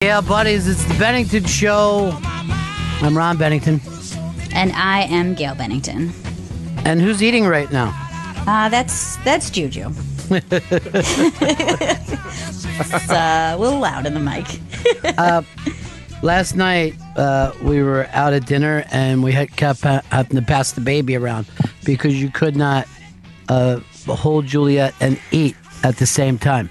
Yeah, buddies, it's the Bennington Show. I'm Ron Bennington. And I am Gail Bennington. And who's eating right now? That's Juju. It's a little loud in the mic. Last night, we were out at dinner, and we kept having to pass the baby around because you could not hold Juliet and eat at the same time.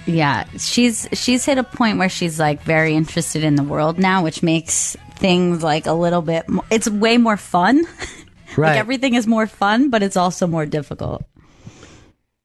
Yeah, she's hit a point where she's like very interested in the world now, which makes things like a little bit more, it's way more fun. Right. Like everything is more fun, but it's also more difficult.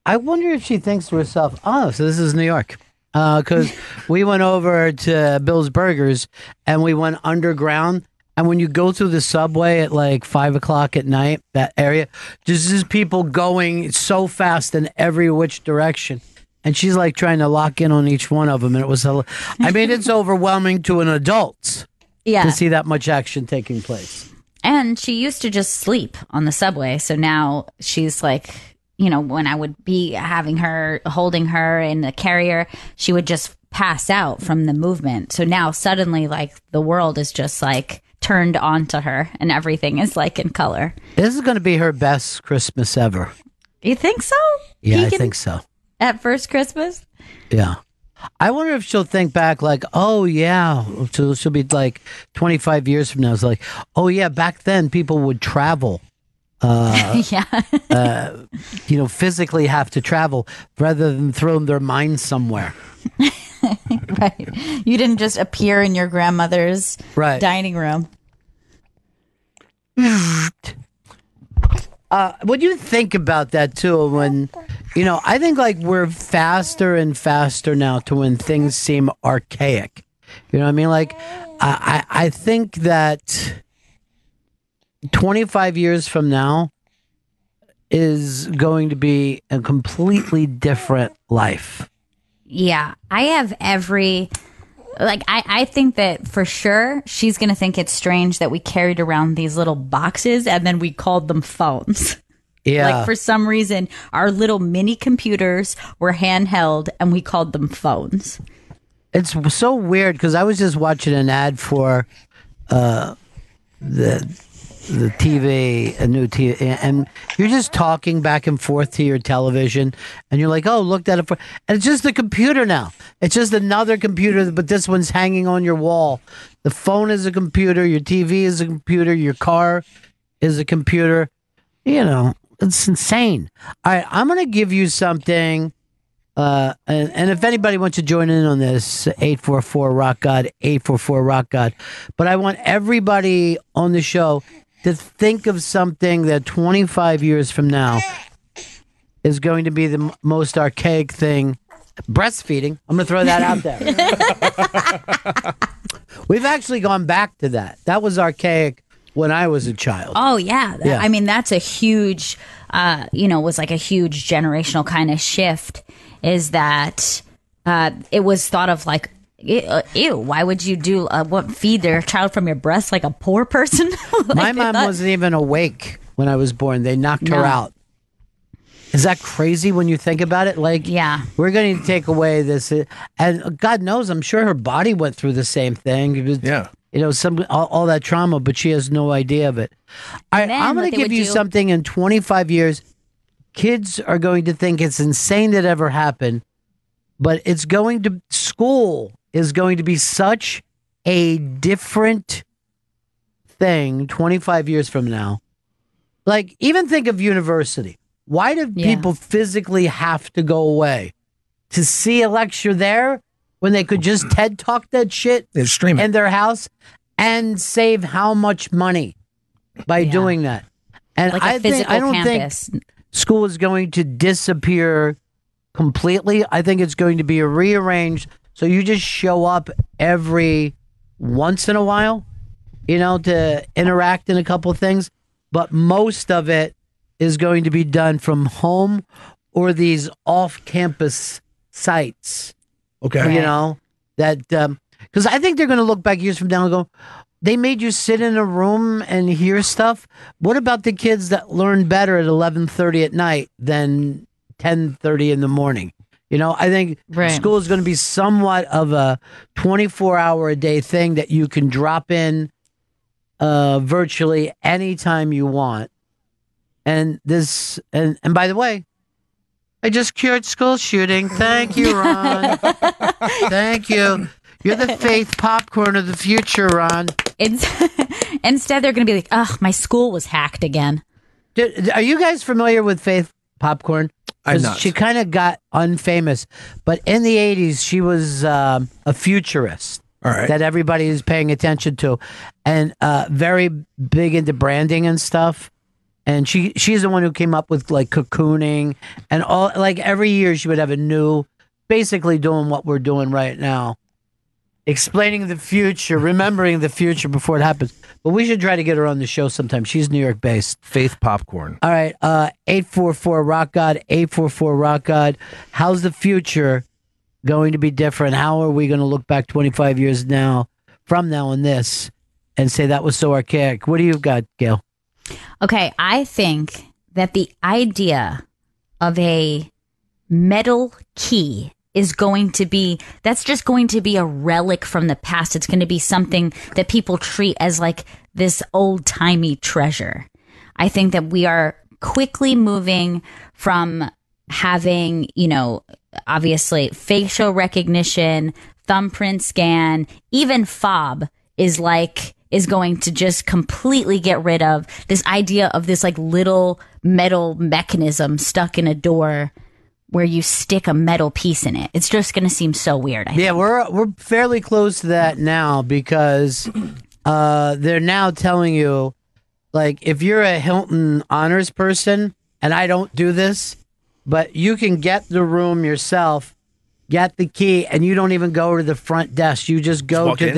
I wonder if she thinks to herself, oh, so this is New York. Because we went over to Bill's Burgers and we went underground. And when you go through the subway at like 5 o'clock at night, that area, just people going so fast in every which direction. And she's like trying to lock in on each one of them. And it was, it's overwhelming to an adult to see that much action taking place. And she used to just sleep on the subway. So now she's like, you know, when I would be holding her in the carrier, she would just pass out from the movement. So now suddenly like the world is just like turned onto her and everything is like in color. This is going to be her best Christmas ever. You think so? Yeah, I think so. At first Christmas? Yeah. I wonder if she'll think back like, oh, yeah. So she'll be like 25 years from now. It's like, oh, yeah, back then people would travel. Physically have to travel rather than throw their minds somewhere. Right. You didn't just appear in your grandmother's dining room. What do you think about that, too, when... You know, I think like we're faster and faster now to when things seem archaic. You know what I mean? Like, I think that 25 years from now is going to be a completely different life. Yeah, I have I think that for sure she's going to think it's strange that we carried around these little boxes and then we called them phones. Yeah. Like for some reason, our little mini computers were handheld and we called them phones. It's so weird because I was just watching an ad for the TV, a new TV, and you're just talking back and forth to your television and you're like, oh, look at it. And it's just a computer now. It's just another computer, but this one's hanging on your wall. The phone is a computer. Your TV is a computer. Your car is a computer. You know. It's insane. All right, I'm going to give you something, and if anybody wants to join in on this, 844-ROCK-GOD, 844-ROCK-GOD. But I want everybody on the show to think of something that 25 years from now is going to be the most archaic thing. Breastfeeding. I'm going to throw that out there. We've actually gone back to that. That was archaic when I was a child. Oh, yeah. I mean, that's a huge, was like a huge generational kind of shift is that it was thought of like, ew, why would you feed their child from your breast like a poor person? My mom wasn't even awake when I was born. They knocked her out. Is that crazy when you think about it? Like, we're going to take away this. And God knows, I'm sure her body went through the same thing. Yeah. You know, all that trauma, but she has no idea of it. I'm going to give you something in 25 years. Kids are going to think it's insane that ever happened, but school is going to be such a different thing 25 years from now. Like, even think of university. Why do people physically have to go away? To see a lecture there? When they could just TED Talk that shit in their house and save how much money by doing that. And like I don't campus. think school is going to disappear completely. I think it's going to be rearranged so you just show up every once in a while, you know, to interact in a couple of things. But most of it is going to be done from home or these off-campus sites. Okay. You know, that, because I think they're going to look back years from now and go, they made you sit in a room and hear stuff. What about the kids that learn better at 11:30 at night than 10:30 in the morning? You know, I think school is going to be somewhat of a 24-hour-a-day thing that you can drop in virtually anytime you want. And this, and by the way, I just cured school shooting. Thank you, Ron. Thank you. You're the faith popcorn of the future, Ron. Instead, they're going to be like, "Ugh, my school was hacked again." Are you guys familiar with Faith Popcorn? I'm not. She kind of got unfamous, but in the 80s, she was a futurist. All right. That everybody is paying attention to, and very big into branding and stuff. And she's the one who came up with like cocooning and all. Like every year, she would have a new, basically doing what we're doing right now, explaining the future, remembering the future before it happens. But we should try to get her on the show sometime. She's New York based. Faith Popcorn. All right, 844 Rock God, 844 Rock God. How's the future going to be different? How are we going to look back 25 years from now on this and say that was so archaic? What do you got, Gail? Okay, I think that the idea of a metal key is going to be, that's just going to be a relic from the past. It's going to be something that people treat as like this old-timey treasure. I think that we are quickly moving from having, you know, obviously facial recognition, thumbprint scan, even fob is going to just completely get rid of this idea of this like little metal mechanism stuck in a door where you stick a metal piece in it. It's just going to seem so weird. I think. We're fairly close to that now because they're now telling you, like, if you're a Hilton honors person, and I don't do this, but you can get the room yourself, get the key, and you don't even go to the front desk. You just go to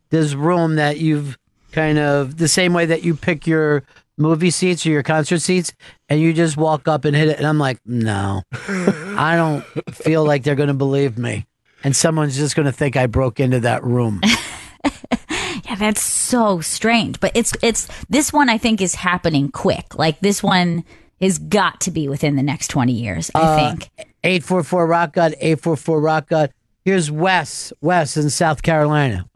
this room that you've kind of, the same way that you pick your movie seats or your concert seats, and you just walk up and hit it. And I'm like, no, I don't feel like they're going to believe me. And someone's just going to think I broke into that room. Yeah, that's so strange. But it's this one I think is happening quick. Like this one has got to be within the next 20 years, I think. 844 Rock God, 844 Rock God. Here's Wes in South Carolina.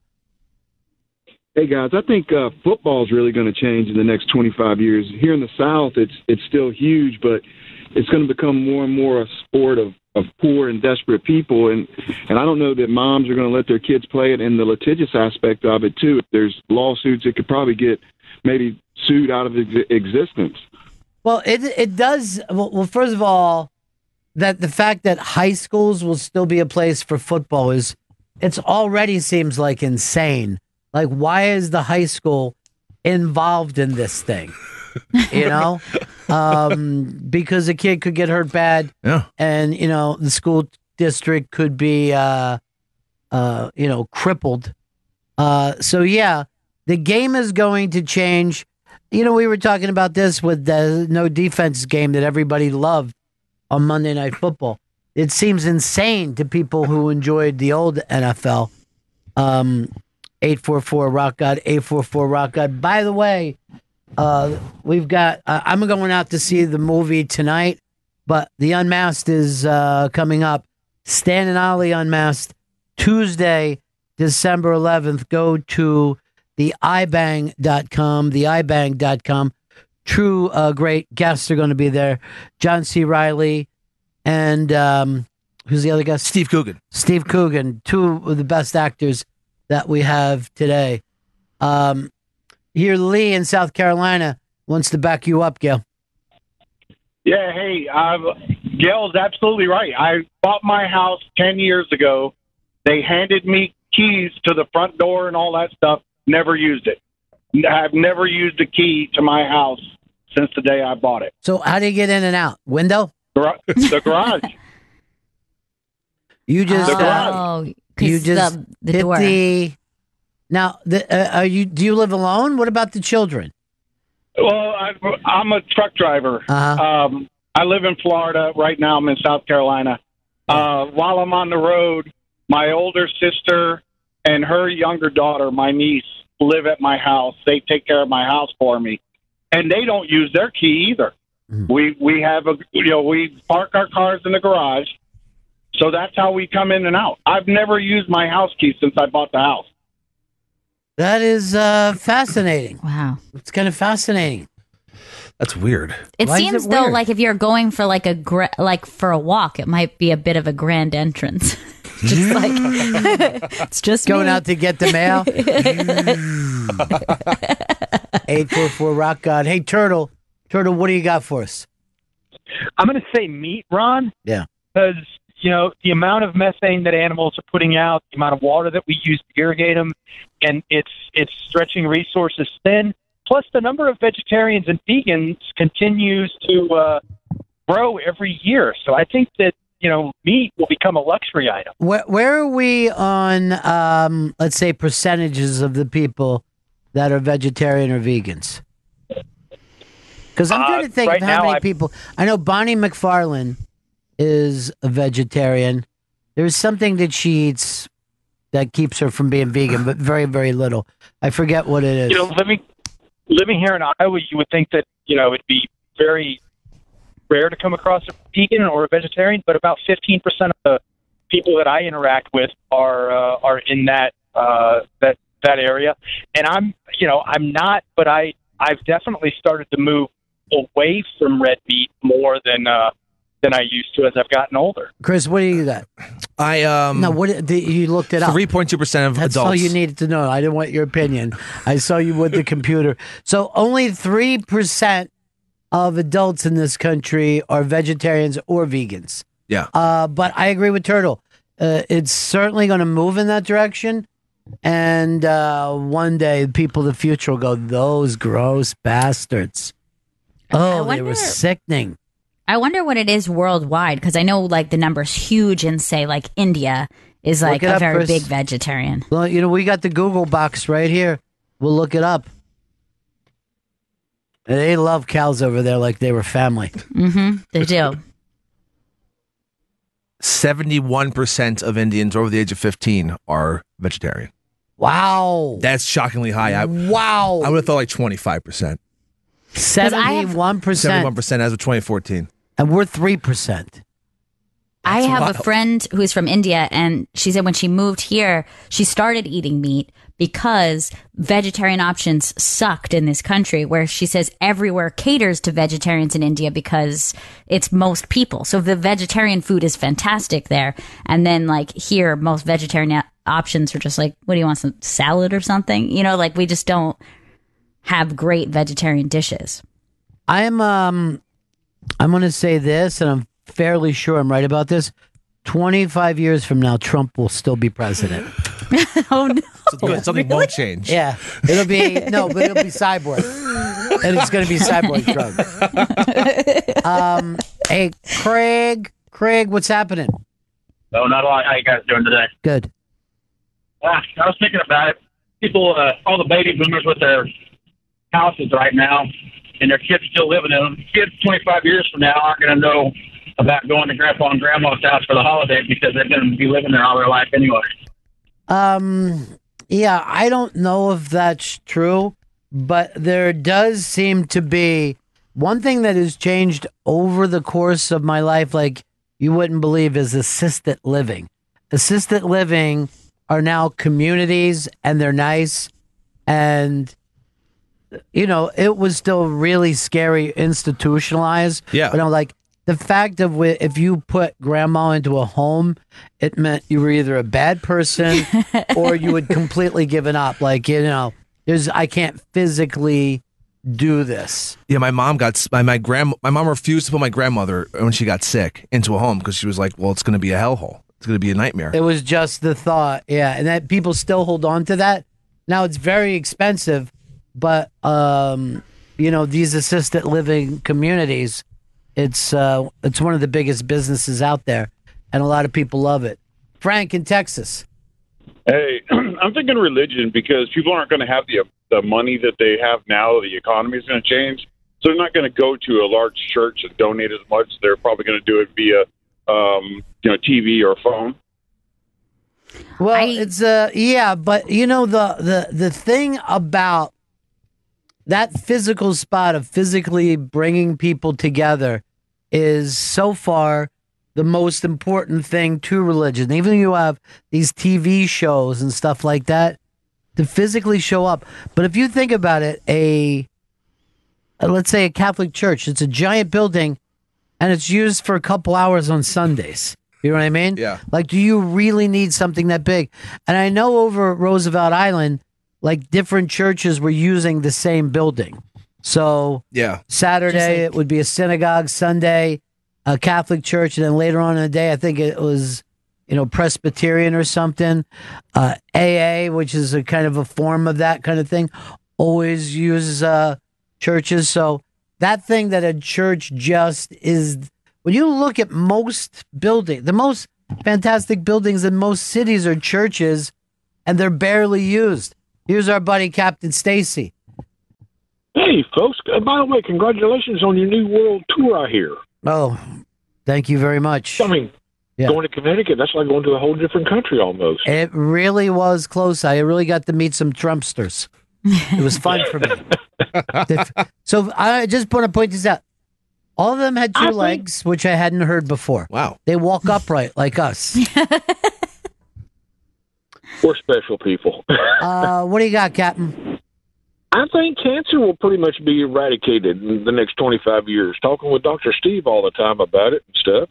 Hey guys, I think football is really going to change in the next 25 years. Here in the South, it's still huge, but it's going to become more and more a sport of poor and desperate people. And I don't know that moms are going to let their kids play it, and the litigious aspect of it too. If there's lawsuits, it could probably get maybe sued out of existence. Well, it does. Well, first of all, that the fact that high schools will still be a place for football it's already seems like insane. Like, why is the high school involved in this thing? You know, because a kid could get hurt bad, and you know the school district could be, crippled. So yeah, the game is going to change. You know, we were talking about this with the no defense game that everybody loved on Monday Night Football. It seems insane to people who enjoyed the old NFL. 844 Rock God, 844 Rock God. By the way, we've got. I'm going out to see the movie tonight, but the Unmasked is coming up. Stan and Ollie Unmasked, Tuesday, December 11th. Go to the ibang.com. True great guests are going to be there. John C. Reilly and who's the other guest? Steve Coogan. Steve Coogan, two of the best actors that we have today. Here, Lee in South Carolina wants to back you up, Gail. Yeah, hey, Gail's absolutely right. I bought my house 10 years ago. They handed me keys to the front door and all that stuff. Never used it. I've never used a key to my house since the day I bought it. So how do you get in and out? Window? The garage. You just... You just the hit door. Now, do you live alone? What about the children? Well, I'm a truck driver. Uh-huh. I live in Florida. Right now I'm in South Carolina. While I'm on the road, my older sister and her younger daughter, my niece, live at my house. They take care of my house for me. And they don't use their key either. Mm-hmm. We park our cars in the garage. So that's how we come in and out. I've never used my house key since I bought the house. That is fascinating. Wow. It's kind of fascinating. That's weird. It Why seems is it though weird? like if you're going for like for a walk, it might be a bit of a grand entrance. Just like it's just Going me. out to get the mail. 844 Rock God. Hey, Turtle, what do you got for us? I'm going to say meat, Ron. Yeah. Because, the amount of methane that animals are putting out, the amount of water that we use to irrigate them, and it's stretching resources thin. Plus, the number of vegetarians and vegans continues to grow every year. So I think that, meat will become a luxury item. Where are we on, let's say, percentages of the people that are vegetarian or vegans? Because I'm trying to think right of how now many people. I know Bonnie McFarlane is a vegetarian. There's something that she eats that keeps her from being vegan, but very, very little. I forget what it is. Living here in Iowa, you would think that, it'd be very rare to come across a vegan or a vegetarian, but about 15% of the people that I interact with are in that area. And I'm not, but I've definitely started to move away from red meat more than I used to as I've gotten older. Chris, what do you got? You looked it up. 3.2% of That's adults. all you needed to know. I didn't want your opinion. I saw you with the computer. So only 3% of adults in this country are vegetarians or vegans. Yeah. But I agree with Turtle. It's certainly going to move in that direction. And one day, people of the future will go, those gross bastards. Oh, they were sickening. I wonder what it is worldwide, because I know like the number's huge in, say, like India is like a very big vegetarian. Well, we got the Google box right here. We'll look it up. They love cows over there like they were family. Mm-hmm. They do. 71% of Indians over the age of 15 are vegetarian. Wow. That's shockingly high. Wow. I would have thought like 25%. 71%. 71% as of 2014. And we're 3%. I have a friend who's from India, and she said when she moved here, she started eating meat because vegetarian options sucked in this country, where she says everywhere caters to vegetarians in India because it's most people. So the vegetarian food is fantastic there. And then like here, most vegetarian options are just like, what do you want, some salad or something? Like we just don't have great vegetarian dishes. I'm going to say this, and I'm fairly sure I'm right about this. 25 years from now, Trump will still be president. Oh, no. Something won't change. Yeah. It'll be Cyborg. And it's going to be Cyborg Trump. Hey, Craig, what's happening? Oh, not a lot. How you guys doing today? Good. I was thinking about it. People, all the baby boomers with their houses right now, and their kids still living in them. Kids 25 years from now aren't going to know about going to grandpa and grandma's house for the holidays because they're going to be living there all their life anyway. Yeah, I don't know if that's true, but there does seem to be one thing that has changed over the course of my life, like you wouldn't believe, is assisted living. Assisted living are now communities, and they're nice, and it was still really scary, institutionalized. Yeah. But I'm like, the fact of if you put grandma into a home, it meant you were either a bad person or you had completely given up. Like, I can't physically do this. Yeah, my mom my mom refused to put my grandmother when she got sick into a home because she was like, well, it's going to be a hellhole. It's going to be a nightmare. It was just the thought. Yeah. And that people still hold on to that. Now it's very expensive, but, these assisted living communities, it's one of the biggest businesses out there, and a lot of people love it. Frank in Texas. Hey, I'm thinking religion, because people aren't going to have the money that they have now. The economy is going to change, so they're not going to go to a large church and donate as much. They're probably going to do it via, TV or phone. Well, it's but the thing about that physical spot of physically bringing people together is so far the most important thing to religion. Even you have these TV shows and stuff like that to physically show up. But if you think about it, let's say a Catholic church, it's a giant building and it's used for a couple hours on Sundays. You know what I mean? Yeah. Like, do you really need something that big? And I know over at Roosevelt Island, like different churches were using the same building. So Saturday it would be a synagogue, Sunday a Catholic church, and then later on in the day, I think it was, Presbyterian or something. AA, which is a kind of a form of that kind of thing, always uses churches. So that thing that a church just is, when you look at most buildings, the most fantastic buildings in most cities are churches, and they're barely used. Here's our buddy Captain Stacy. Hey, folks. By the way, congratulations on your new world tour, I hear. Oh, thank you very much. I mean, going to Connecticut, that's like going to a whole different country almost. It really was close. I really got to meet some Trumpsters. It was fun for me. So I just want to point this out. All of them had two legs, which I hadn't heard before. Wow. They walk upright like us. We're special people. What do you got, Captain? I think cancer will pretty much be eradicated in the next 25 years. Talking with Dr. Steve all the time about it and stuff.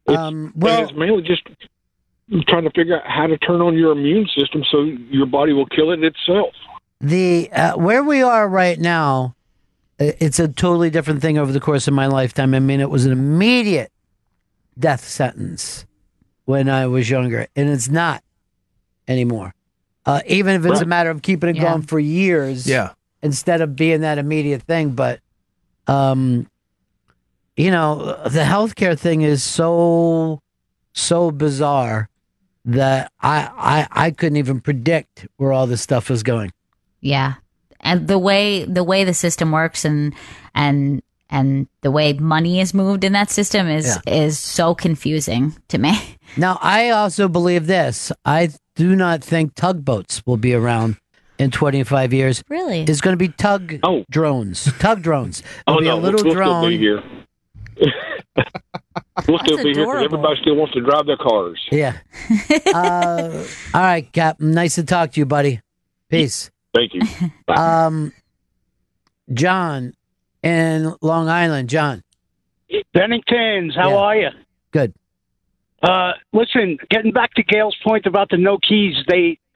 It's mainly just trying to figure out how to turn on your immune system so your body will kill it itself. Where we are right now, it's a totally different thing over the course of my lifetime. I mean, it was an immediate death sentence when I was younger, and it's not anymore. Even if it's a matter of keeping it going for years, instead of being that immediate thing. But, the healthcare thing is so bizarre that I couldn't even predict where all this stuff is going. Yeah. And the way the system works and the way money is moved in that system is so confusing to me. Now, I also believe this. I do not think tugboats will be around in 25 years. Really? There's going to be drones. Tug drones. There'll be a little drone. Still be here. We'll still be here because everybody still wants to drive their cars. Yeah. All right, Captain. Nice to talk to you, buddy. Peace. Thank you. Bye. John in Long Island. John. Benningtons, how are you? Good. Listen, getting back to Gail's point about the no keys,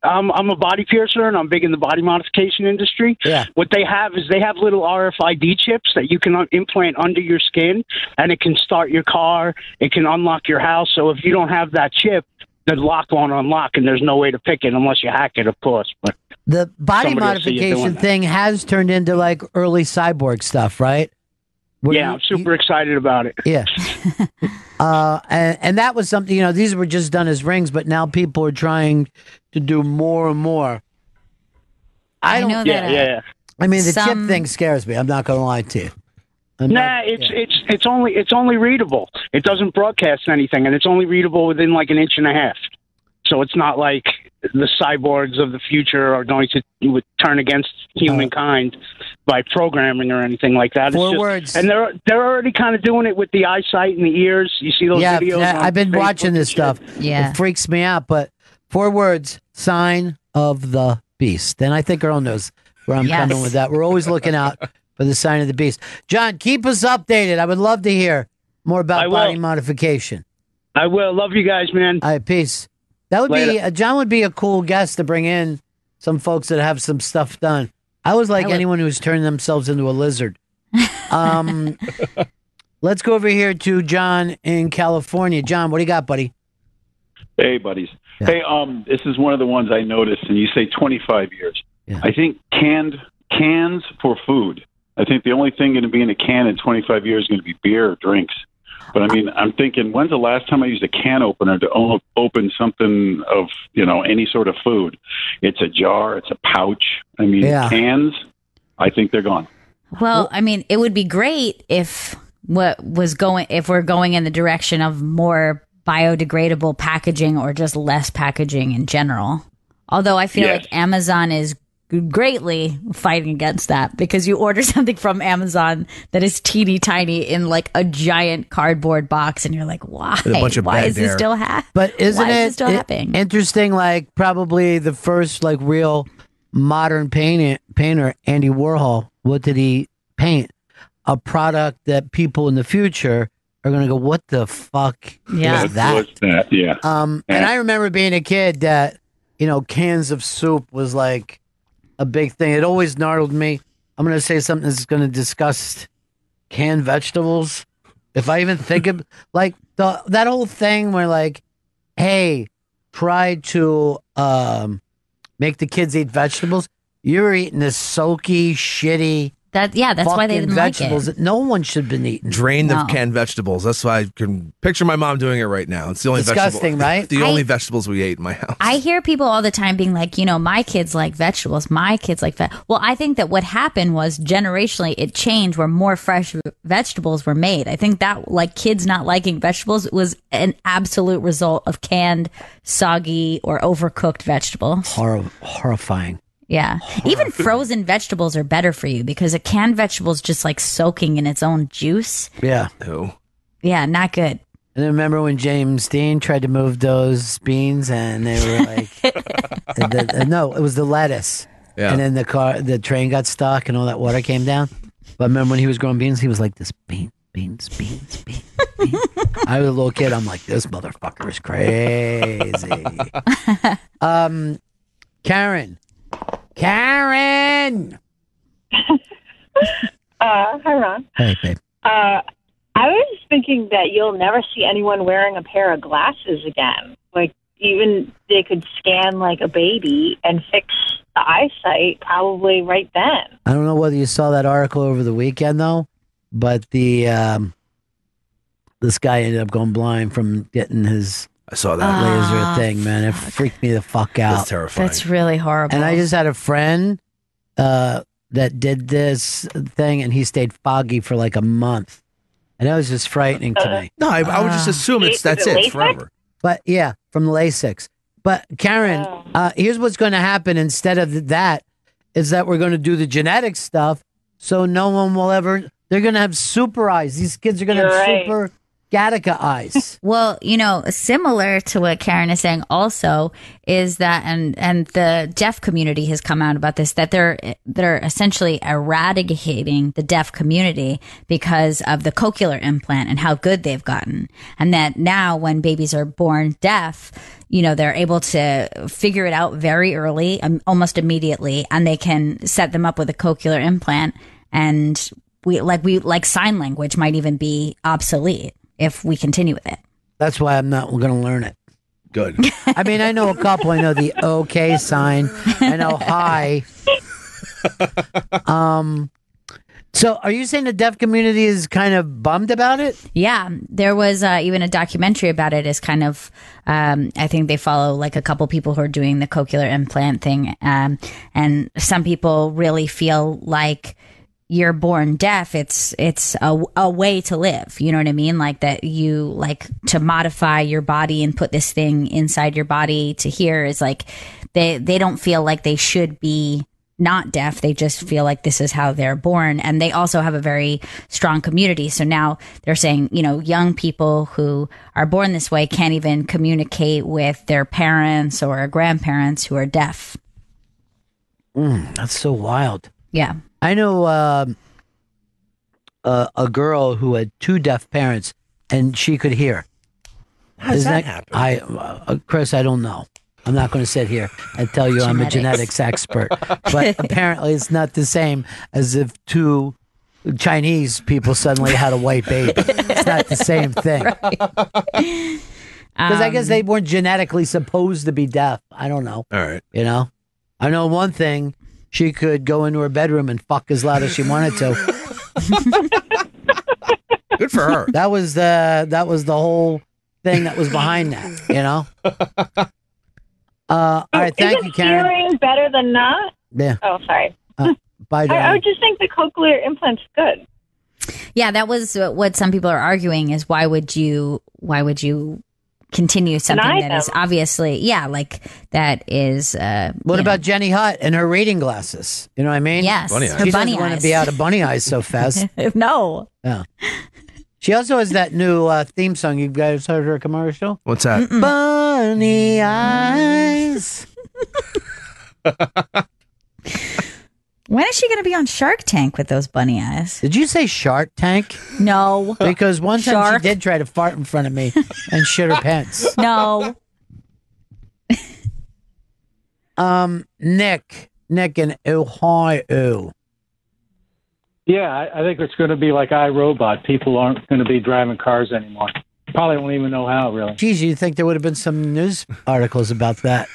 I'm a body piercer and I'm big in the body modification industry. Yeah. What they have is they have little RFID chips that you can implant under your skin, and it can start your car. It can unlock your house. So if you don't have that chip, the lock won't unlock, and there's no way to pick it unless you hack it, of course. But the body modification thing has turned into like early cyborg stuff, right? I'm super excited about it. Yeah. And that was something, these were just done as rings, but now people are trying to do more and more. I know that. I mean, the chip thing scares me. I'm not going to lie to you. It's only readable. It doesn't broadcast anything, and it's only readable within like an inch and a half. So it's not like the cyborgs of the future are going to turn against humankind by programming or anything like that. Words. And they're already kind of doing it with the eyesight and the ears. You see those videos? Yeah, I've been watching this stuff. Yeah. It freaks me out. But 4 words, sign of the beast. And I think Earl knows where I'm coming with that. We're always looking out for the sign of the beast. John, keep us updated. I would love to hear more about body modification. I will. Love you guys, man. All right, peace. That would be John would be a cool guest to bring in some folks that have some stuff done. I was like anyone who's turned themselves into a lizard. Let's go over here to John in California. John, what do you got, buddy? Hey, buddies. Yeah. Hey, this is one of the ones I noticed, and you say 25 years. Yeah. I think cans for food. I think the only thing going to be in a can in 25 years is going to be beer or drinks. But I mean, I'm thinking, when's the last time I used a can opener to open something of, any sort of food? It's a jar, it's a pouch. I mean, cans, I think they're gone. Well, I mean, it would be great if we're going in the direction of more biodegradable packaging or just less packaging in general. Although I feel like Amazon is greatly fighting against that because you order something from Amazon that is teeny tiny in like a giant cardboard box, and you're like, why? Why is this still happening? But isn't it still happening? Interesting? Like probably the first like real modern painter, Andy Warhol. What did he paint? A product that people in the future are going to go, what the fuck is that? What's that? Yeah. And I remember being a kid that, cans of soup was like a big thing. It always gnarled me. I'm going to say something that's going to disgust canned vegetables. If I even think of like that whole thing where like, hey, try to make the kids eat vegetables. You're eating this soaky, shitty. That's why they didn't vegetables like it. That no one should have been eating. Drain the canned vegetables. That's why I can picture my mom doing it right now. It's the only disgusting, right? The only vegetables we ate in my house. I hear people all the time being like, my kids like vegetables. My kids like Well, I think that what happened was generationally it changed where more fresh vegetables were made. I think that like kids not liking vegetables was an absolute result of canned, soggy, or overcooked vegetables. Horrifying. Yeah. Even frozen vegetables are better for you because a canned vegetable is just like soaking in its own juice. Yeah. Ew. Yeah, not good. And I remember when James Dean tried to move those beans and they were like, no, it was the lettuce. Yeah. And then the train got stuck and all that water came down. But I remember when he was growing beans, he was like, this beans. I was a little kid. I'm like, this motherfucker is crazy. Karen. Hi, Ron. Hey, babe. I was thinking that you'll never see anyone wearing a pair of glasses again. Like, even they could scan like a baby and fix the eyesight probably right then. I don't know whether you saw that article over the weekend, though, but this guy ended up going blind from getting his... I saw that laser thing, man. It freaked me the fuck out. That's terrifying. That's really horrible. And I just had a friend that did this thing, and he stayed foggy for like a month, and that was just frightening to me. No, I would just assume that's it forever. But yeah, from LASIK. But Karen, here's what's going to happen instead of that is that we're going to do the genetic stuff, so no one will ever. They're going to have super eyes. These kids are going to have super Gattaca eyes. Well, similar to what Karen is saying also is that, and the deaf community has come out about this, that they're essentially eradicating the deaf community because of the cochlear implant and how good they've gotten. And that now when babies are born deaf, they're able to figure it out very early, almost immediately, and they can set them up with a cochlear implant. And we sign language might even be obsolete if we continue with it. That's why I'm not going to learn it. Good. I mean, I know a couple. I know the OK sign. I know hi. So are you saying the deaf community is kind of bummed about it? Yeah. There was even a documentary about it. Is kind of, I think they follow like a couple people who are doing the cochlear implant thing. And some people really feel like you're born deaf, it's a way to live. You know what I mean? Like that you like to modify your body and put this thing inside your body to hear is like they don't feel like they should be not deaf. They just feel like this is how they're born. And they also have a very strong community. So now they're saying, young people who are born this way can't even communicate with their parents or grandparents who are deaf. That's so wild. Yeah. I know a girl who had two deaf parents, and she could hear. How does that happen? Chris, I don't know. I'm not going to sit here and tell you I'm a genetics expert, but apparently it's not the same as if two Chinese people suddenly had a white baby. It's not the same thing. Because I guess they weren't genetically supposed to be deaf. I don't know. All right. I know one thing. She could go into her bedroom and fuck as loud as she wanted to. Good for her. That was the whole thing that was behind that, all right, thank you, Karen. Hearing better than not? Yeah. Oh, sorry. Bye, I would just think the cochlear implant's good. Yeah, that was what some people are arguing is why would you continue something that is obviously, like that is. What about Jenny Hutt and her reading glasses? You know what I mean? Yes, bunny eyes. She doesn't want to be out of bunny eyes so fast. No. Yeah. She also has that new theme song. You guys heard her commercial? What's that? Bunny eyes. When is she going to be on Shark Tank with those bunny eyes? Did you say Shark Tank? No. Because one time she did try to fart in front of me and shit her pants. No. Nick in Ohio. Yeah, I think it's going to be like iRobot. People aren't going to be driving cars anymore. Probably won't even know how, really. Geez, you think there would have been some news articles about that?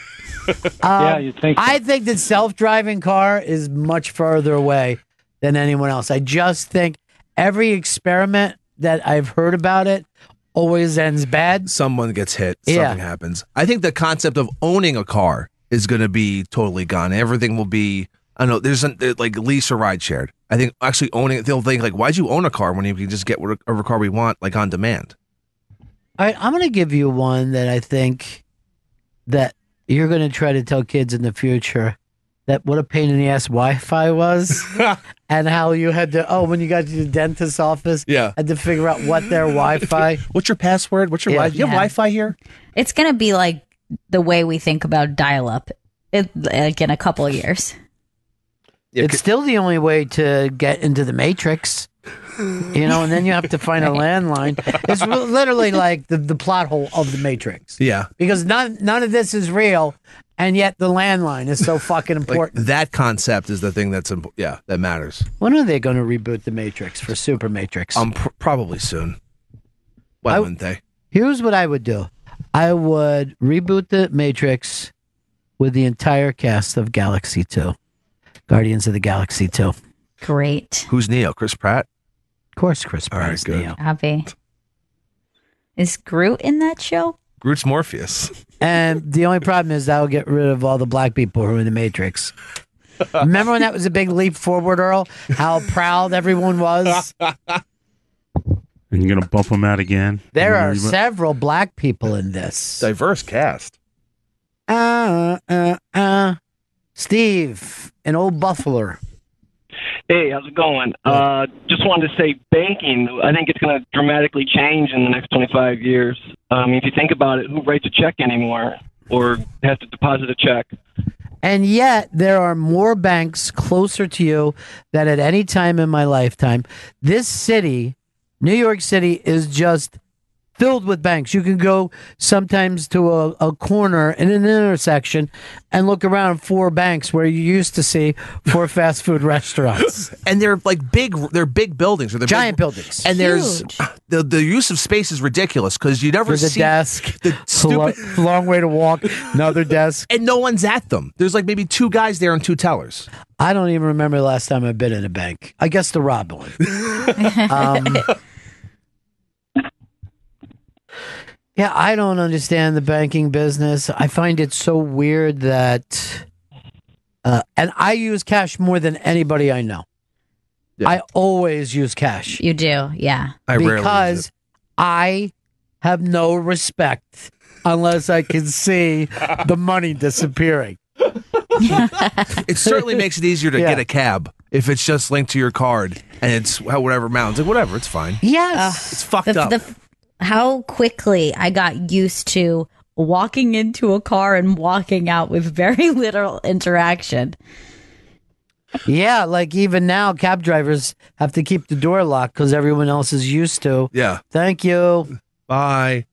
Yeah, you'd think so. I think that self-driving car is much further away than anyone else. I just think every experiment that I've heard about it always ends bad. Someone gets hit. Something happens. I think the concept of owning a car is going to be totally gone. Everything will be, I don't know, there's like lease or ride shared. I think actually owning it, they'll think like, why'd you own a car when you can just get whatever car we want, like on demand? All right, I'm going to give you one that I think that you're going to try to tell kids in the future that what a pain in the ass Wi-Fi was and how you had to, when you got to the dentist's office, had to figure out what their Wi-Fi. What's your password? What's your Wi-Fi? You have Wi-Fi here? It's going to be like the way we think about dial-up like in a couple of years. It's still the only way to get into the Matrix. You know, and then you have to find a landline. It's literally like the plot hole of the Matrix. Yeah. Because none of this is real, and yet the landline is so fucking important. Like that concept is the thing that's that matters. When are they going to reboot the Matrix for Super Matrix? Probably soon. Why wouldn't they? Here's what I would do. I would reboot the Matrix with the entire cast of Galaxy 2. Guardians of the Galaxy 2. Great. Who's Neo? Chris Pratt? Of course, Chris Pratt is Neo. Avi. Is Groot in that show? Groot's Morpheus. And the only problem is that will get rid of all the black people who are in the Matrix. Remember when that was a big leap forward, Earl? How proud everyone was? And you're going to bump them out again? There are several black people in this. Diverse cast. Steve, an old Buffalo. Hey, how's it going? Just wanted to say banking, I think it's going to dramatically change in the next 25 years. If you think about it, who writes a check anymore or has to deposit a check? And yet there are more banks closer to you than at any time in my lifetime. This city, New York City, is just filled with banks. You can go sometimes to a corner in an intersection and look around 4 banks where you used to see 4 fast food restaurants. And they're like they're big buildings. Or they're giant buildings. And there's the use of space is ridiculous because you never see a desk, the stupid long way to walk, another desk. And no one's at them. There's like maybe 2 guys there and 2 tellers. I don't even remember the last time I've been in a bank. I guess the rob one. Yeah, I don't understand the banking business. I find it so weird that, and I use cash more than anybody I know. Yeah. I always use cash. You do, yeah. Because I have no respect unless I can see the money disappearing. It certainly makes it easier to get a cab if it's just linked to your card and it's whatever amount. It's like, whatever, it's fine. Yes. It's fucked up. How quickly I got used to walking into a car and walking out with very little interaction. Yeah, like even now, cab drivers have to keep the door locked because everyone else is used to. Yeah. Thank you. Bye.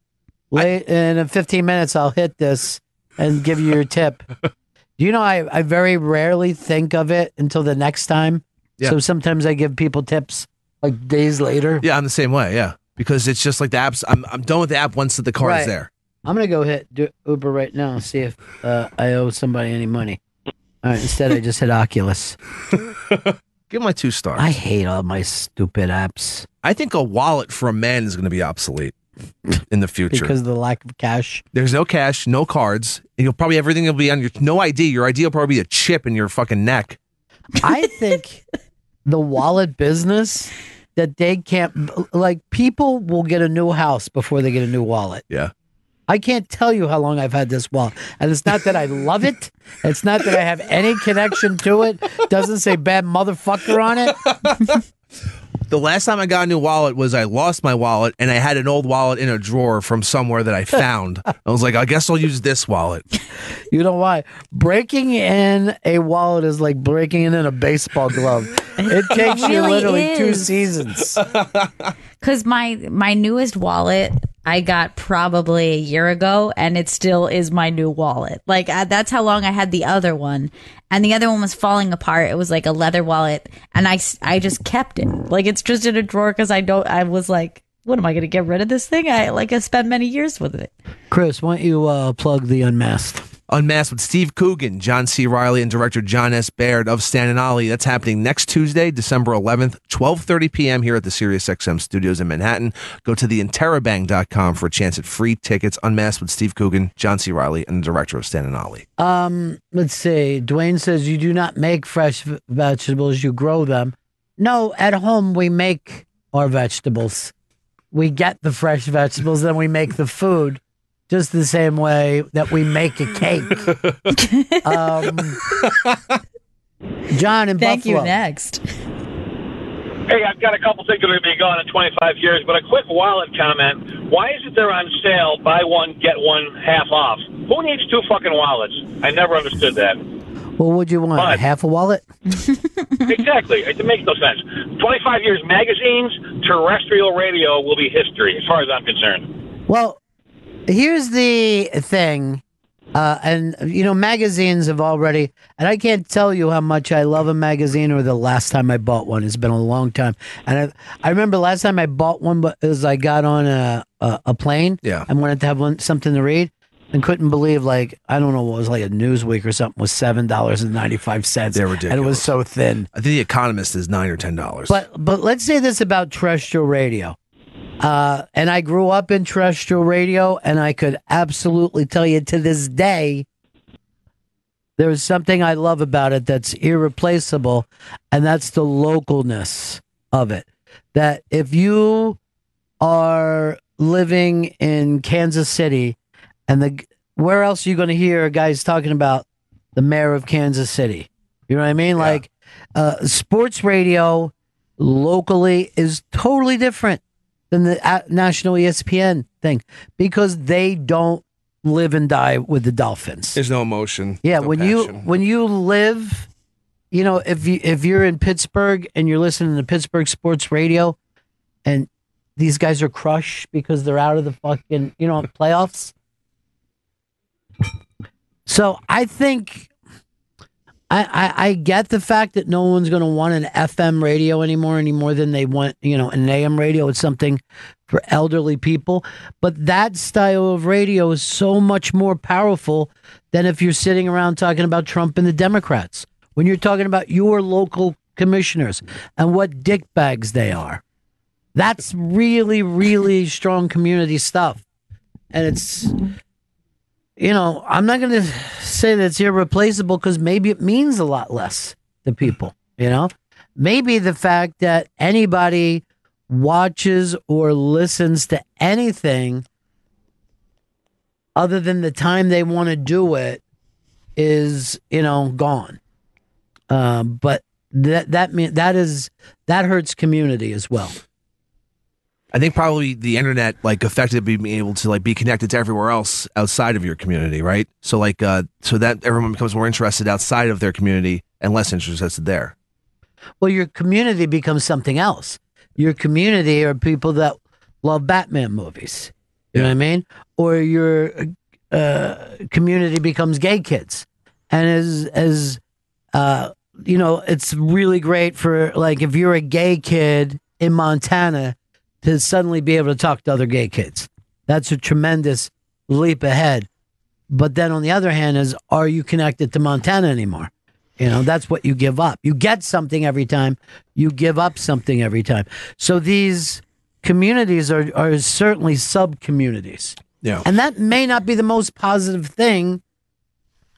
In 15 minutes, I'll hit this and give you your tip. Do you know, I very rarely think of it until the next time. Yeah. So sometimes I give people tips like days later. Yeah, I'm the same way, yeah. Because it's just like the apps. I'm done with the app once the car is there. I'm going to go hit Uber right now and see if I owe somebody any money. All right, instead I just hit Oculus. Give my 2 stars. I hate all my stupid apps. I think a wallet for a man is going to be obsolete in the future. Because of the lack of cash? There's no cash, no cards. And you'll probably, everything will be on your, no ID. Your ID will probably be a chip in your fucking neck. I think the wallet business... that they can't, like, people will get a new house before they get a new wallet. Yeah. I can't tell you how long I've had this wallet. And it's not that I love it. It's not that I have any connection to it. Doesn't say bad motherfucker on it. The last time I got a new wallet was I lost my wallet, and I had an old wallet in a drawer from somewhere that I found. I was like, I guess I'll use this wallet. You know why? Breaking in a wallet is like breaking in a baseball glove. It takes you literally 2 seasons. Because my newest wallet I got probably a year ago, and it still is my new wallet. Like that's how long I had the other one, and the other one was falling apart. It was like a leather wallet, and I just kept it. Like it's just in a drawer because I was like, what am I going to get rid of this thing? I spent many years with it. Chris, why don't you plug the Unmasked? Unmasked with Steve Coogan, John C. Reilly, and director John S. Baird of Stan and Ollie. That's happening next Tuesday, December 11th, 12:30 p.m. here at the SiriusXM studios in Manhattan. Go to theinterrobang.com for a chance at free tickets. Unmasked with Steve Coogan, John C. Reilly, and the director of Stan and Ollie. Let's see. Dwayne says you do not make fresh vegetables, you grow them. No, at home we make our vegetables. We get the fresh vegetables, then we make the food. Just the same way that we make a cake. John in Thank Buffalo. you. Next. Hey, I've got a couple things that are going to be gone in 25 years, but a quick wallet comment. Why is it they're on sale, buy one, get one half off? Who needs 2 fucking wallets? I never understood that. Well, what'd you want? Half a wallet? Exactly. It makes no sense. 25 years, magazines, terrestrial radio will be history, as far as I'm concerned. Well, here's the thing, and magazines have already, and I can't tell you how much I love a magazine or the last time I bought one. It's been a long time, and I remember last time I bought one was I got on a plane, and wanted to have something to read, and couldn't believe, like, I don't know what was, like a Newsweek or something was $7.95. They're ridiculous, and it was so thin. I think The Economist is $9 or $10. But let's say this about terrestrial radio. And I grew up in terrestrial radio, and I could absolutely tell you to this day, there's something I love about it that's irreplaceable, and that's the localness of it. That if you are living in Kansas City, and where else are you going to hear guys talking about the mayor of Kansas City? You know what I mean? Yeah. Like, sports radio locally is totally different than the national ESPN thing, because they don't live and die with the Dolphins. There's no emotion. Yeah, no when you live, if you're in Pittsburgh and you're listening to Pittsburgh sports radio, and these guys are crushed because they're out of the fucking playoffs. So I think I get the fact that no one's going to want an FM radio any more than they want, an AM radio. It's something for elderly people. But that style of radio is so much more powerful than if you're sitting around talking about Trump and the Democrats. When you're talking about your local commissioners and what dickbags they are. That's really, really strong community stuff. And it's... I'm not going to say that it's irreplaceable, because maybe it means a lot less to people, Maybe the fact that anybody watches or listens to anything other than the time they want to do it is, gone. But that hurts community as well. I think probably the internet affected being able to be connected to everywhere else outside of your community, right? So so that everyone becomes more interested outside of their community and less interested there. Well, your community becomes something else. Your community are people that love Batman movies. You know what I mean? Or your community becomes gay kids, and as it's really great for if you're a gay kid in Montana, to suddenly be able to talk to other gay kids. That's a tremendous leap ahead. But then on the other hand are you connected to Montana anymore? That's what you give up. You get something every time. You give up something every time. So these communities are certainly sub-communities. Yeah. And that may not be the most positive thing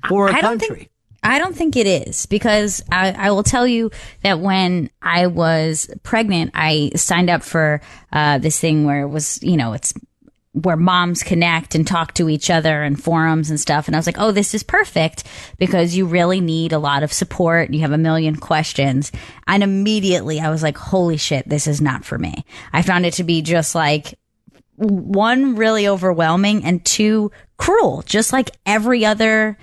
for a country. I don't think it is, because I will tell you that when I was pregnant, I signed up for this thing where it was, where moms connect and talk to each other and forums and stuff. And I was like, oh, this is perfect because you really need a lot of support. You have a million questions. And immediately I was like, holy shit, this is not for me. I found it to be just like, one, really overwhelming, and two, cruel, just like every other,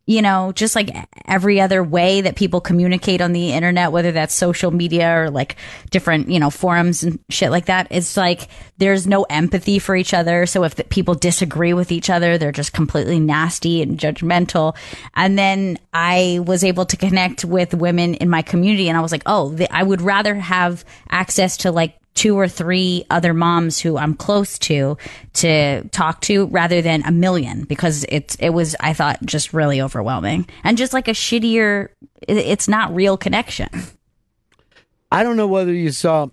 just like every other way that people communicate on the internet, whether that's social media or like different, forums and shit like that. It's like there's no empathy for each other. So if people disagree with each other, they're just completely nasty and judgmental. And then I was able to connect with women in my community, and I was like, oh, I would rather have access to like 2 or 3 other moms who I'm close to talk to rather than a million, because it was, I thought, just really overwhelming and just like a shittier, it's not real connection. I don't know whether you saw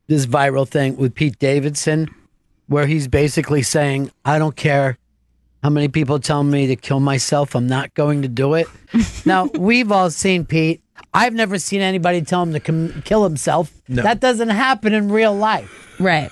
this viral thing with Pete Davidson where he's basically saying, I don't care how many people tell me to kill myself, I'm not going to do it. Now, we've all seen Pete. I've never seen anybody tell him to kill himself. No. That doesn't happen in real life. Right.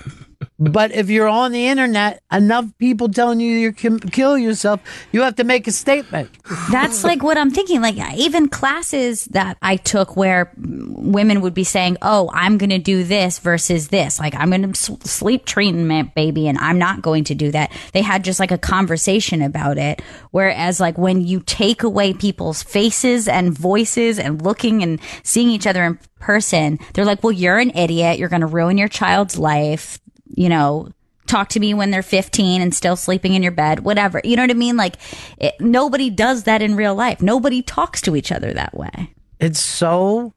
But if you're on the internet, enough people telling you you can kill yourself, you have to make a statement. That's like what I'm thinking. Like even classes that I took where women would be saying, oh, I'm going to do this versus this. Like I'm going to sleep treatment, baby, and I'm not going to do that. They had just like a conversation about it. Whereas like when you take away people's faces and voices and looking and seeing each other in person, they're like, well, you're an idiot. You're going to ruin your child's life. Talk to me when they're 15 and still sleeping in your bed, whatever. You know what I mean? Like, nobody does that in real life. Nobody talks to each other that way. It's so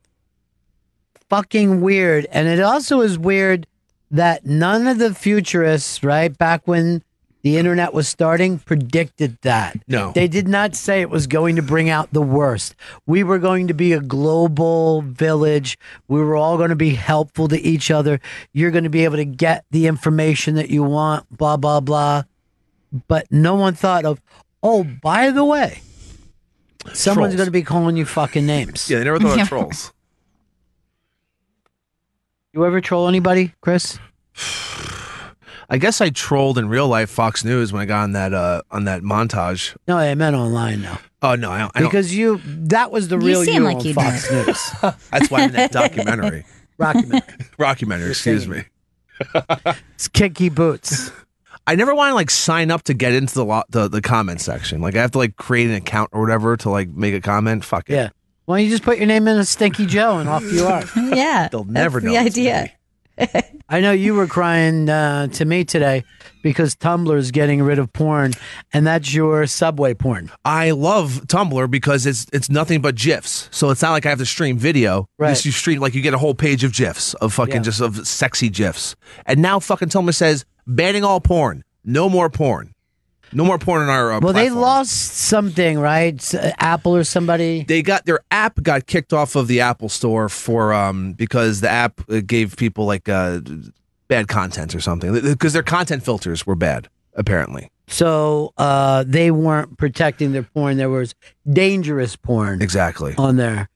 fucking weird. And it also is weird that none of the futurists, right, back when the internet was starting, predicted that. No. They did not say it was going to bring out the worst. We were going to be a global village. We were all going to be helpful to each other. You're going to be able to get the information that you want, blah, blah, blah. But no one thought of, oh, by the way, someone's going to be calling you fucking names. Yeah, they never thought of trolls. You ever troll anybody, Chris? I guess I trolled in real life Fox News when I got on that montage. No, I meant online now. Oh no, I don't. Because that was the real you like on Fox News. That's why I'm in that documentary. Rockumentary, excuse me. It's Kinky Boots. I never want to like sign up to get into the comment section. Like I have to like create an account or whatever to like make a comment. Fuck it. Yeah. Why don't you just put your name in a Stinky Joe and off you are? Yeah. They'll never know. The idea. I know you were crying to me today because Tumblr's getting rid of porn, and that's your subway porn. I love Tumblr because it's nothing but GIFs. So it's not like I have to stream video. Right. You stream, like you get a whole page of GIFs of fucking just of sexy GIFs. And now fucking Tumblr says banning all porn. No more porn. No more porn on our well, platform. They lost something, right? Apple or somebody. They got their app got kicked off of the Apple Store for because the app gave people like bad content or something because their content filters were bad apparently. So they weren't protecting their porn. There was dangerous porn exactly on there,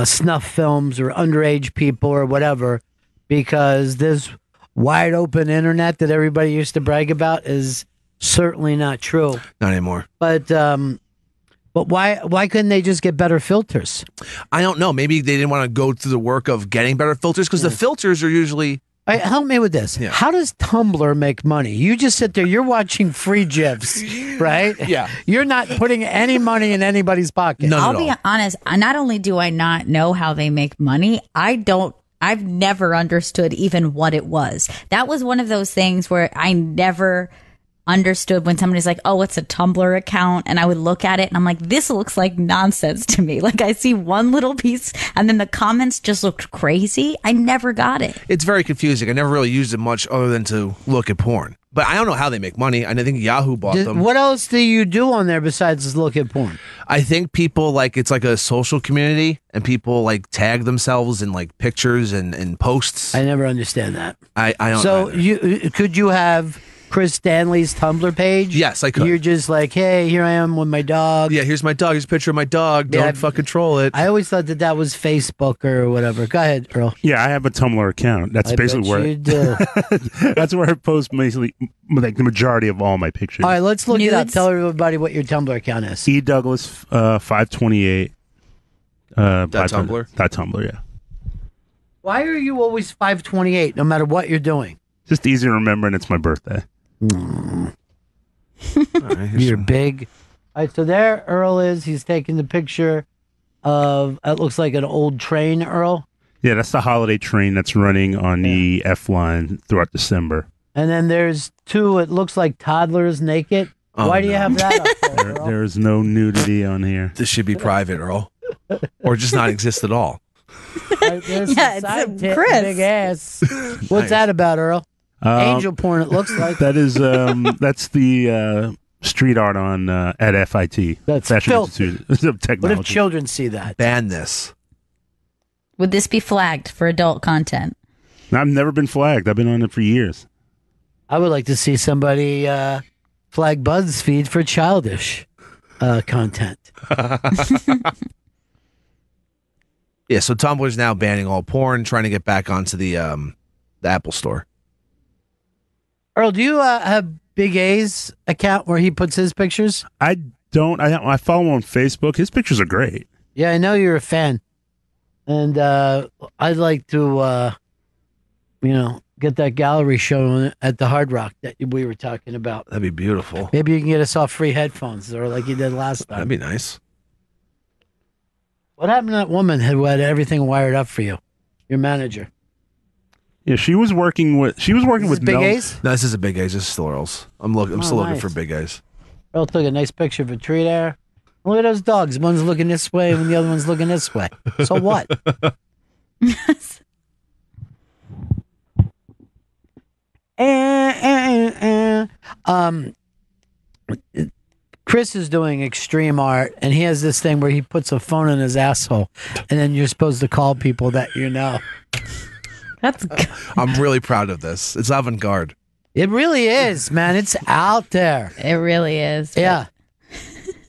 snuff films or underage people or whatever. Because this wide open internet that everybody used to brag about is certainly not true. Not anymore. But why couldn't they just get better filters? I don't know. Maybe they didn't want to go through the work of getting better filters because the filters are usually. Help me with this. Yeah. How does Tumblr make money? You just sit there. You're watching free GIFs, right? Yeah. You're not putting any money in anybody's pocket. I'll be honest. Not only do I not know how they make money, I've never understood even what it was. That was one of those things where I never understood when somebody's like, oh, it's a Tumblr account, and I would look at it and I'm like, this looks like nonsense to me. Like I see one little piece and then the comments just looked crazy. I never got it. It's very confusing. I never really used it much other than to look at porn. But I don't know how they make money. And I think Yahoo bought them. What else do you do on there besides look at porn? I think people like it's like a social community and people like tag themselves in like pictures and posts. I never understand that. I don't So either. could you have Chris Stanley's Tumblr page? Yes, I could. You're just like, hey, here I am with my dog. Yeah, here's my dog. Here's a picture of my dog. Don't fucking troll it. I always thought that was Facebook or whatever. Go ahead, Earl. Yeah, I have a Tumblr account. That's basically where you do. that's where I post basically like the majority of all my pictures. All right, let's look it up. Tell everybody what your Tumblr account is. E Douglas 528. Tumblr? Tumblr, yeah. Why are you always 528 no matter what you're doing? Just easy to remember, and it's my birthday. You're big. All right, so there Earl is. He's taking the picture of, it looks like an old train, Earl. Yeah, that's the holiday train that's running on the F line throughout December. And then there's two, it looks like toddlers naked. Why do you have that up there, Earl? There's no nudity on here. This should be private, Earl. Or just not exist at all. There's Yeah, side it's tit, Chris. big ass. What's Nice. that about, Earl? Angel porn, it looks like. That is that's the street art on at FIT. That's Fashion filthy. Institute of What Technology. if children see that? Ban this. Would this be flagged for adult content? I've never been flagged. I've been on it for years. I would like to see somebody flag BuzzFeed for childish content. Yeah, so Tumblr's now banning all porn, trying to get back onto the Apple Store. Earl, do you have Big A's account where he puts his pictures? I don't. I follow him on Facebook. His pictures are great. Yeah, I know you're a fan. And I'd like to, get that gallery show at the Hard Rock that we were talking about. That'd be beautiful. Maybe you can get us all free headphones, or like you did last time. That'd be nice. What happened to that woman who had everything wired up for you? Your manager. Yeah, she was working with Big Mel. A's? No, this is a Big A's. This is still Earl's. I'm still looking nice. for Big A's. Earl took a nice picture of a tree there. Look at those dogs. One's looking this way and the other one's looking this way. So what? Chris is doing extreme art, and he has this thing where he puts a phone in his asshole, and then you're supposed to call people that you know. That's I'm really proud of this. It's avant-garde. It really is, man. It's out there. It really is. Yeah.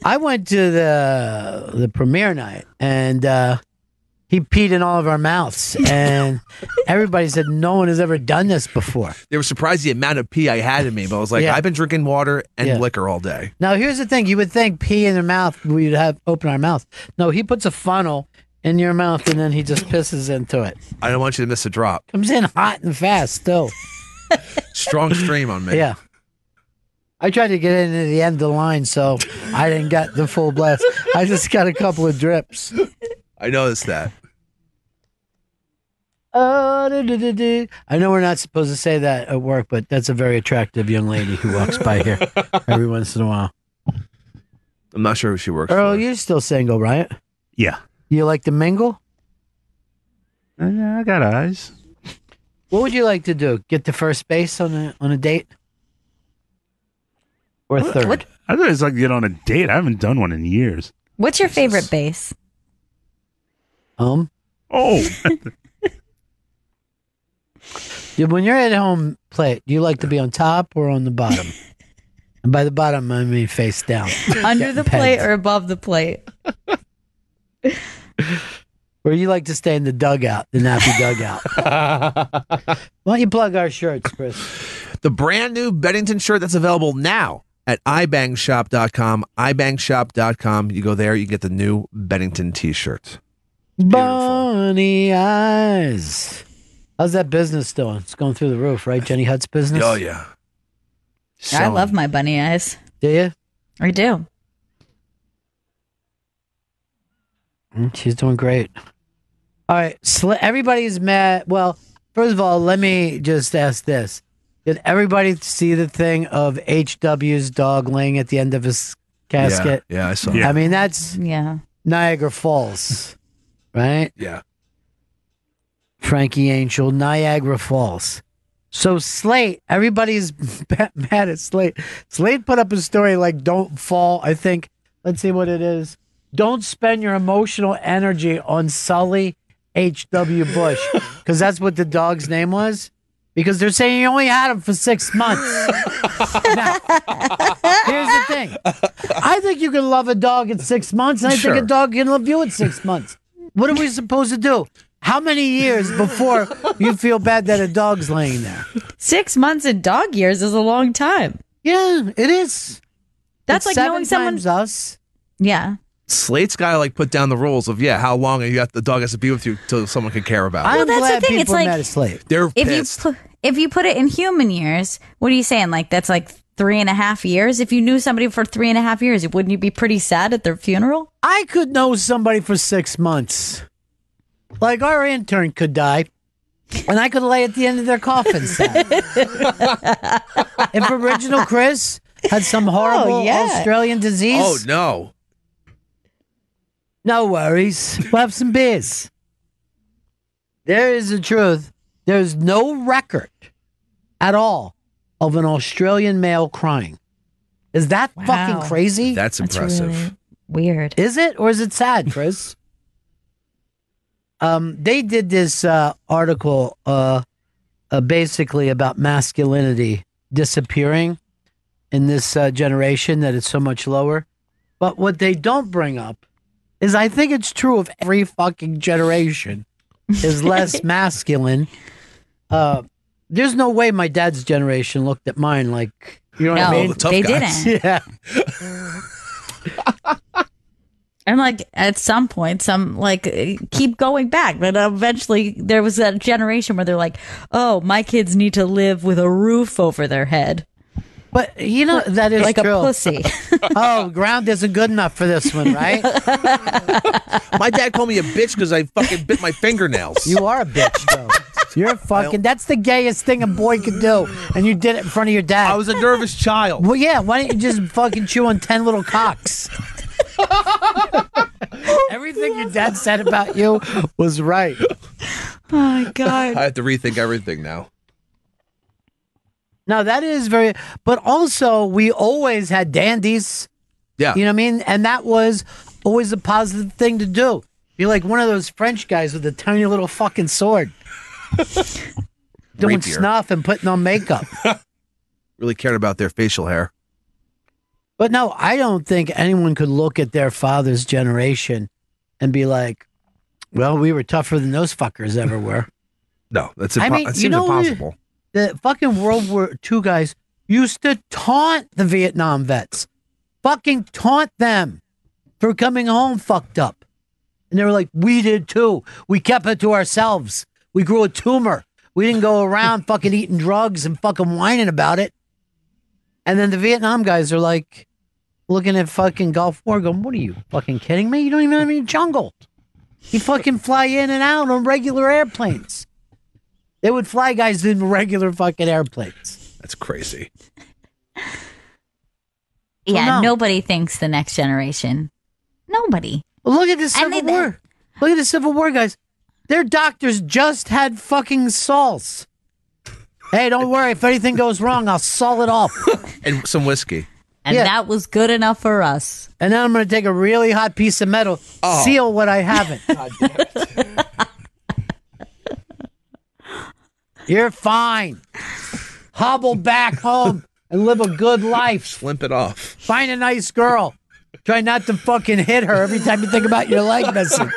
I went to the premiere night, and he peed in all of our mouths, and everybody said no one has ever done this before. They were surprised the amount of pee I had in me, but I was like, Yeah. I've been drinking water and Yeah. liquor all day. Now, here's the thing. You would think pee in their mouth, we'd have open our mouth. No, he puts a funnel in your mouth, and then he just pisses into it. I don't want you to miss a drop. Comes in hot and fast still. Strong stream on me. Yeah. I tried to get into the end of the line, so I didn't get the full blast. I just got a couple of drips. I noticed that. I know we're not supposed to say that at work, but that's a very attractive young lady who walks by here every once in a while. I'm not sure who she works Earl, for. you're still single, right? Yeah. You like to mingle? I got eyes. What would you like to do? Get to first base on a date? Or third? I thought it's like get on a date. I haven't done one in years. What's your favorite base? Oh. Dude, when you're at home plate, do you like to be on top or on the bottom? And by the bottom, I mean face down. Under the Getting plate pegged. or above the plate? Or you like to stay in the dugout, the nappy dugout. Why don't you plug our shirts, Chris? The brand new Bennington shirt that's available now at ibangshop.com. ibangshop.com. You go there, you get the new Bennington t-shirt. Bunny eyes. How's that business doing? It's going through the roof, right? Jenny Hutt's business? Oh, yeah. I love my bunny eyes. Do you? I do. She's doing great. All right. Everybody's mad. Well, first of all, let me just ask this. Did everybody see the thing of HW's dog laying at the end of his casket? Yeah, I saw I mean, that's Yeah. Niagara Falls, right? Yeah. Frankie Angel, Niagara Falls. So Slate, everybody's mad at Slate. Slate put up a story like "Don't fall." I think. Let's see what it is. Don't spend your emotional energy on Sully H.W. Bush, because that's what the dog's name was. Because they're saying you only had him for 6 months. Here's the thing. I think you can love a dog at 6 months, and I think a dog can love you at 6 months. What are we supposed to do? How many years before you feel bad that a dog's laying there? 6 months in dog years is a long time. Yeah, it is. That's it's like knowing someone. Us. Yeah. Slate's got to like put down the rules of how long the dog has to be with you till someone can care about it. I'm that's glad the thing. It's people like met a slave. They're pissed. If you put it in human years, what are you saying? Like that's like 3.5 years. If you knew somebody for 3.5 years, wouldn't you be pretty sad at their funeral? I could know somebody for 6 months. Like our intern could die, and I could lay at the end of their coffin sad. If Original Chris had some horrible Australian disease. Oh, no. No worries. We'll have some beers. There is the truth. There's no record at all of an Australian male crying. Is that fucking crazy? That's impressive. Really weird. Is it? Or is it sad, Chris? They did this article basically about masculinity disappearing in this generation, that it's so much lower. But what they don't bring up is I think it's true of every fucking generation is less masculine. There's no way my dad's generation looked at mine like, you know what I mean? The tough they guys. didn't. Yeah. I'm like, at some point, keep going back. But eventually there was that generation where they're like, oh, my kids need to live with a roof over their head. But, that is like true. a pussy. Oh, ground isn't good enough for this one, right? My dad called me a bitch because I fucking bit my fingernails. You are a bitch, though. You're fucking, that's the gayest thing a boy could do. And you did it in front of your dad. I was a nervous child. Well, yeah, why don't you just fucking chew on 10 little cocks? Everything your dad said about you was right. Oh, my God. I have to rethink everything now. No, that is very, but also we always had dandies. Yeah. You know what I mean? And that was always a positive thing to do. You're like one of those French guys with a tiny little fucking sword. Doing Rapier. snuff and putting on makeup. Really cared about their facial hair. But no, I don't think anyone could look at their father's generation and be like, well, we were tougher than those fuckers ever were. No, that's it seems impossible. The fucking World War II guys used to taunt the Vietnam vets. Fucking taunt them for coming home fucked up. And they were like, we did too. We kept it to ourselves. We grew a tumor. We didn't go around fucking eating drugs and fucking whining about it. And then the Vietnam guys are like, looking at fucking Gulf War going, what are you fucking kidding me? You don't even have any jungle. You fucking fly in and out on regular airplanes. They would fly guys in regular fucking airplanes. That's crazy. Yeah, nobody thinks the next generation. Nobody. Well, look at the Civil War. Look at the Civil War guys. Their doctors just had fucking saws. Hey, don't worry. If anything goes wrong, I'll saw it off. And some whiskey. And that was good enough for us. And then I'm going to take a really hot piece of metal, seal what I haven't. God damn it. You're fine. Hobble back home and live a good life. Limp it off. Find a nice girl. Try not to fucking hit her every time you think about your leg missing.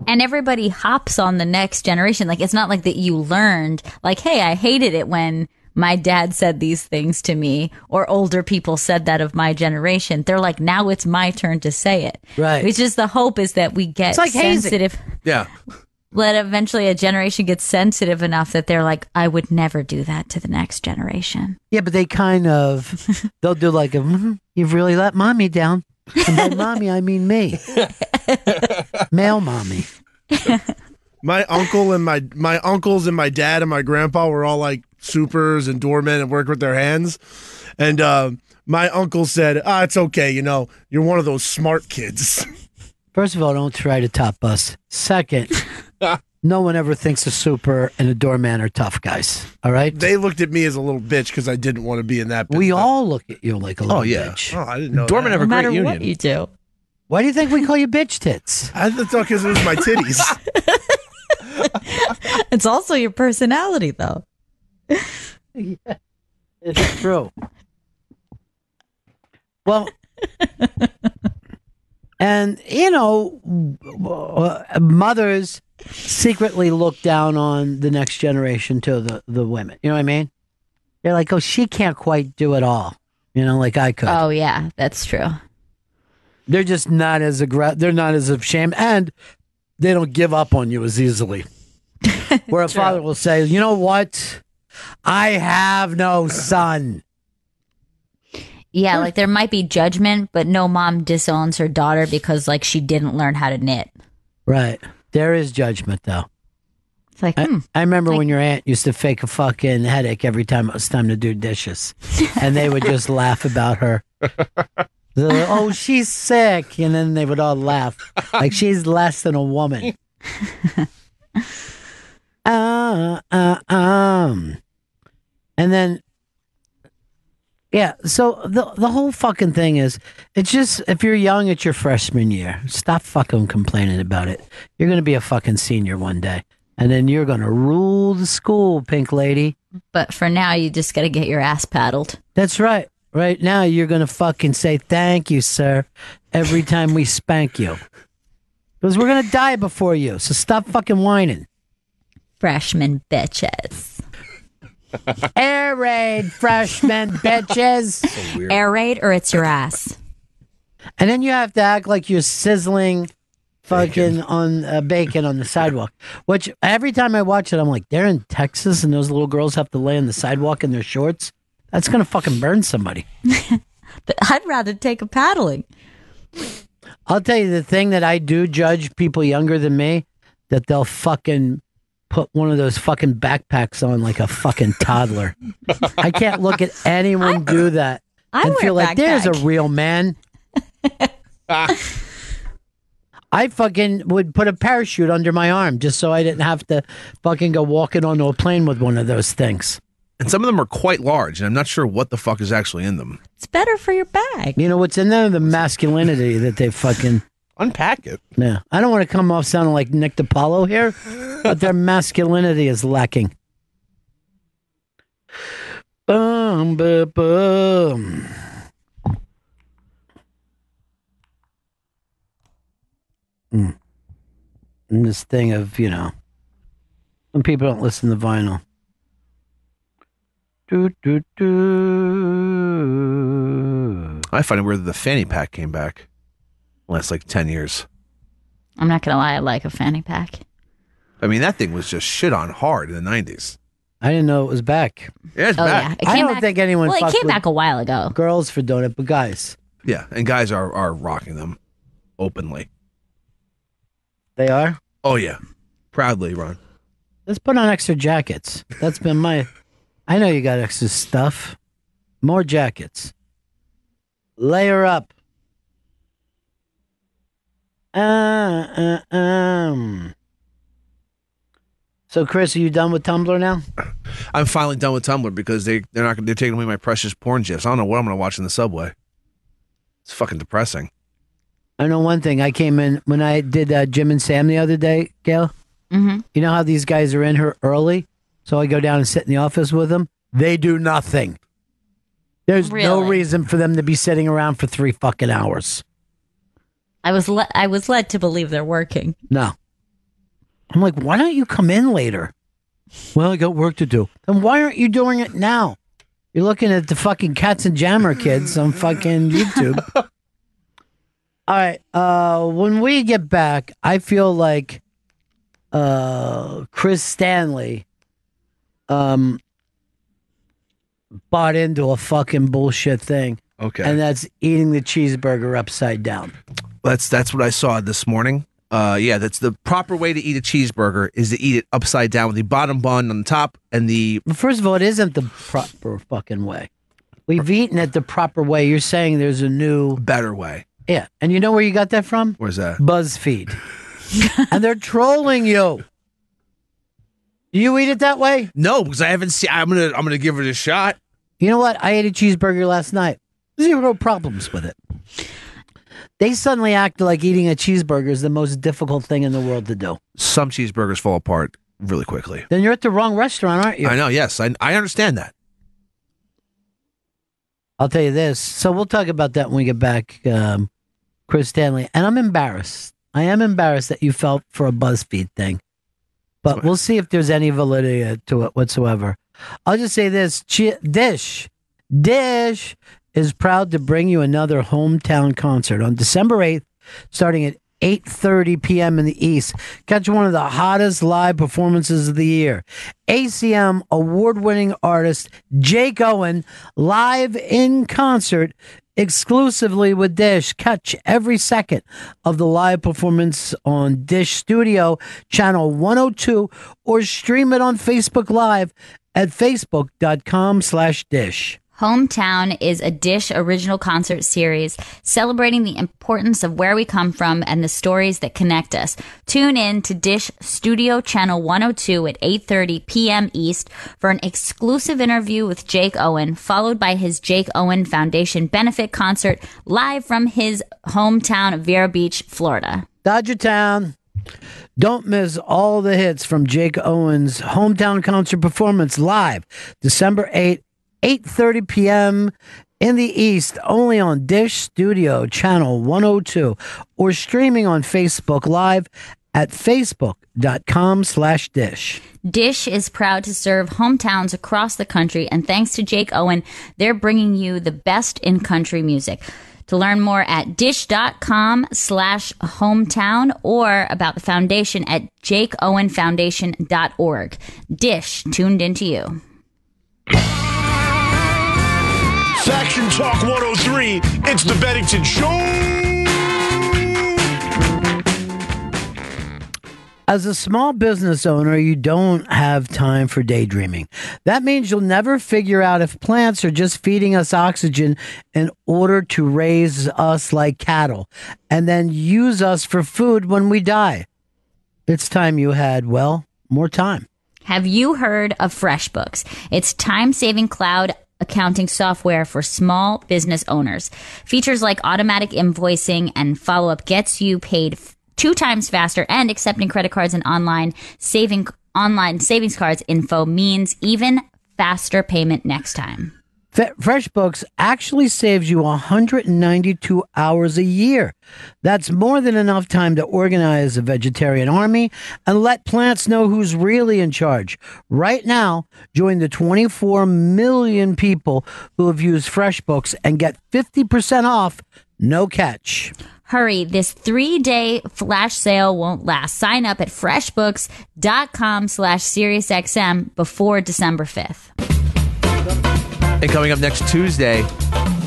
And everybody hops on the next generation. Like, it's not like that you learned, like, hey, I hated it when my dad said these things to me, or older people said that of my generation. They're like, now it's my turn to say it. Right. It's just the hope is that we get sensitive. Yeah. That eventually a generation gets sensitive enough that they're like, I would never do that to the next generation. Yeah, but they kind of, they'll do like, you've really let mommy down. And by mommy, I mean me. Male mommy. My uncle and my uncles and my dad and my grandpa were all like supers and doormen and work with their hands. And my uncle said, it's okay. You're one of those smart kids. First of all, don't try to top us. Second, no one ever thinks a super and a doorman are tough guys. All right? They looked at me as a little bitch because I didn't want to be in that business. We all look at you like a little bitch. Oh, I didn't know Doormen have a great union. What you do. Why do you think we call you bitch tits? I thought because it was my titties. It's also your personality, though. Yeah, it's true. Well, and mothers secretly look down on the next generation too, the women. You know what I mean? They're like, oh, she can't quite do it all. Like I could. Oh yeah, that's true. They're just not as they're not as ashamed, and they don't give up on you as easily. Where a father will say, you know what? I have no son. Yeah, like there might be judgment, but no mom disowns her daughter because like she didn't learn how to knit. Right. There is judgment though. It's like, I remember when your aunt used to fake a fucking headache every time it was time to do dishes. And they would just laugh about her. Oh, she's sick. And then they would all laugh. Like she's less than a woman. And then, yeah, so the whole fucking thing is, it's just, if you're young, it's your freshman year. Stop fucking complaining about it. You're going to be a fucking senior one day. And then you're going to rule the school, pink lady. But for now, you just got to get your ass paddled. That's right. Right now, you're going to fucking say, thank you, sir, every time we spank you. Because we're going to die before you. So stop fucking whining. Freshman bitches. Air raid, freshman bitches. So air raid or it's your ass. And then you have to act like you're sizzling fucking on bacon on the sidewalk. Which every time I watch it, I'm like, they're in Texas and those little girls have to lay on the sidewalk in their shorts. That's going to fucking burn somebody. But I'd rather take a paddling. I'll tell you the thing that I do judge people younger than me, that they'll fucking put one of those fucking backpacks on like a fucking toddler. I can't look at anyone do that and feel like there's a real man. I fucking would put a parachute under my arm just so I didn't have to fucking go walking onto a plane with one of those things. And some of them are quite large, and I'm not sure what the fuck is actually in them. It's better for your bag. You know what's in there? The masculinity that they fucking... Unpack it. Yeah. I don't want to come off sounding like Nick DiPaolo here, but their masculinity is lacking. Boom, boom, boom. And this thing of, when people don't listen to vinyl. I find it weird that the fanny pack came back last 10 years. I'm not going to lie, I like a fanny pack. I mean, that thing was just shit on hard in the 90s. I didn't know it was back. Yeah, it's back. Yeah. I don't think anyone Well, it came back a while ago. Girls for doing it, but guys. Yeah, and guys are rocking them openly. They are? Oh, yeah. Proudly, Ron. Let's put on extra jackets. That's been my... I know you got extra stuff. More jackets. Layer up. So, Chris, are you done with Tumblr now? I'm finally done with Tumblr because they're taking away my precious porn gifs. I don't know what I'm going to watch in the subway. It's fucking depressing. I know one thing. I came in when I did Jim and Sam the other day, Gail. Mm-hmm. You know how these guys are in here early? So I go down and sit in the office with them. They do nothing. There's no reason for them to be sitting around for 3 fucking hours. I was led to believe they're working. No. I'm like, why don't you come in later? Well, I got work to do. Then why aren't you doing it now? You're looking at the fucking Cats and Jammer kids on fucking YouTube. All right. When we get back, I feel like Chris Stanley bought into a fucking bullshit thing. Okay. And that's eating the cheeseburger upside down. That's what I saw this morning. Yeah, that's the proper way to eat a cheeseburger is to eat it upside down with the bottom bun on the top and the... First of all, it isn't the proper fucking way. We've eaten it the proper way. You're saying there's a new... better way. Yeah. And you know where you got that from? Where's that? BuzzFeed. And they're trolling you. Do you eat it that way? No, because I haven't seen... I'm gonna give it a shot. You know what? I ate a cheeseburger last night. Zero problems with it. They suddenly act like eating a cheeseburger is the most difficult thing in the world to do. Some cheeseburgers fall apart really quickly. Then you're at the wrong restaurant, aren't you? I know. Yes, I understand that. I'll tell you this. So we'll talk about that when we get back, Chris Stanley. And I'm embarrassed. I am embarrassed that you felt for a BuzzFeed thing. But we'll see if there's any validity to it whatsoever. I'll just say this. Dish is proud to bring you another hometown concert on December 8th, starting at 8:30 p.m. in the East. Catch one of the hottest live performances of the year. ACM award-winning artist Jake Owen live in concert exclusively with Dish. Catch every second of the live performance on Dish Studio channel 102 or stream it on Facebook Live at facebook.com/Dish. Hometown is a Dish original concert series celebrating the importance of where we come from and the stories that connect us. Tune in to Dish Studio Channel 102 at 8:30 p.m. East for an exclusive interview with Jake Owen, followed by his Jake Owen Foundation benefit concert live from his hometown of Vero Beach, Florida. Dodger Town. Don't miss all the hits from Jake Owen's hometown concert performance live December 8th. 8:30 p.m. in the East, only on Dish Studio Channel 102 or streaming on Facebook Live at facebook.com/Dish. Dish is proud to serve hometowns across the country, and thanks to Jake Owen, they're bringing you the best in country music. To learn more at dish.com/hometown or about the foundation at jakeowenfoundation.org. Dish, tuned into you. Faction Talk 103, it's the Bennington Show! As a small business owner, you don't have time for daydreaming. That means you'll never figure out if plants are just feeding us oxygen in order to raise us like cattle and then use us for food when we die. It's time you had, well, more time. Have you heard of FreshBooks? It's time-saving cloud accounting software for small business owners. Features like automatic invoicing and follow-up gets you paid 2 times faster, and accepting credit cards and online savings cards info means even faster payment next time. FreshBooks actually saves you 192 hours a year. That's more than enough time to organize a vegetarian army and let plants know who's really in charge. Right now, join the 24 million people who have used FreshBooks and get 50% off, no catch. Hurry, this 3-day flash sale won't last. Sign up at freshbooks.com/SiriusXM before December 5th. And coming up next Tuesday,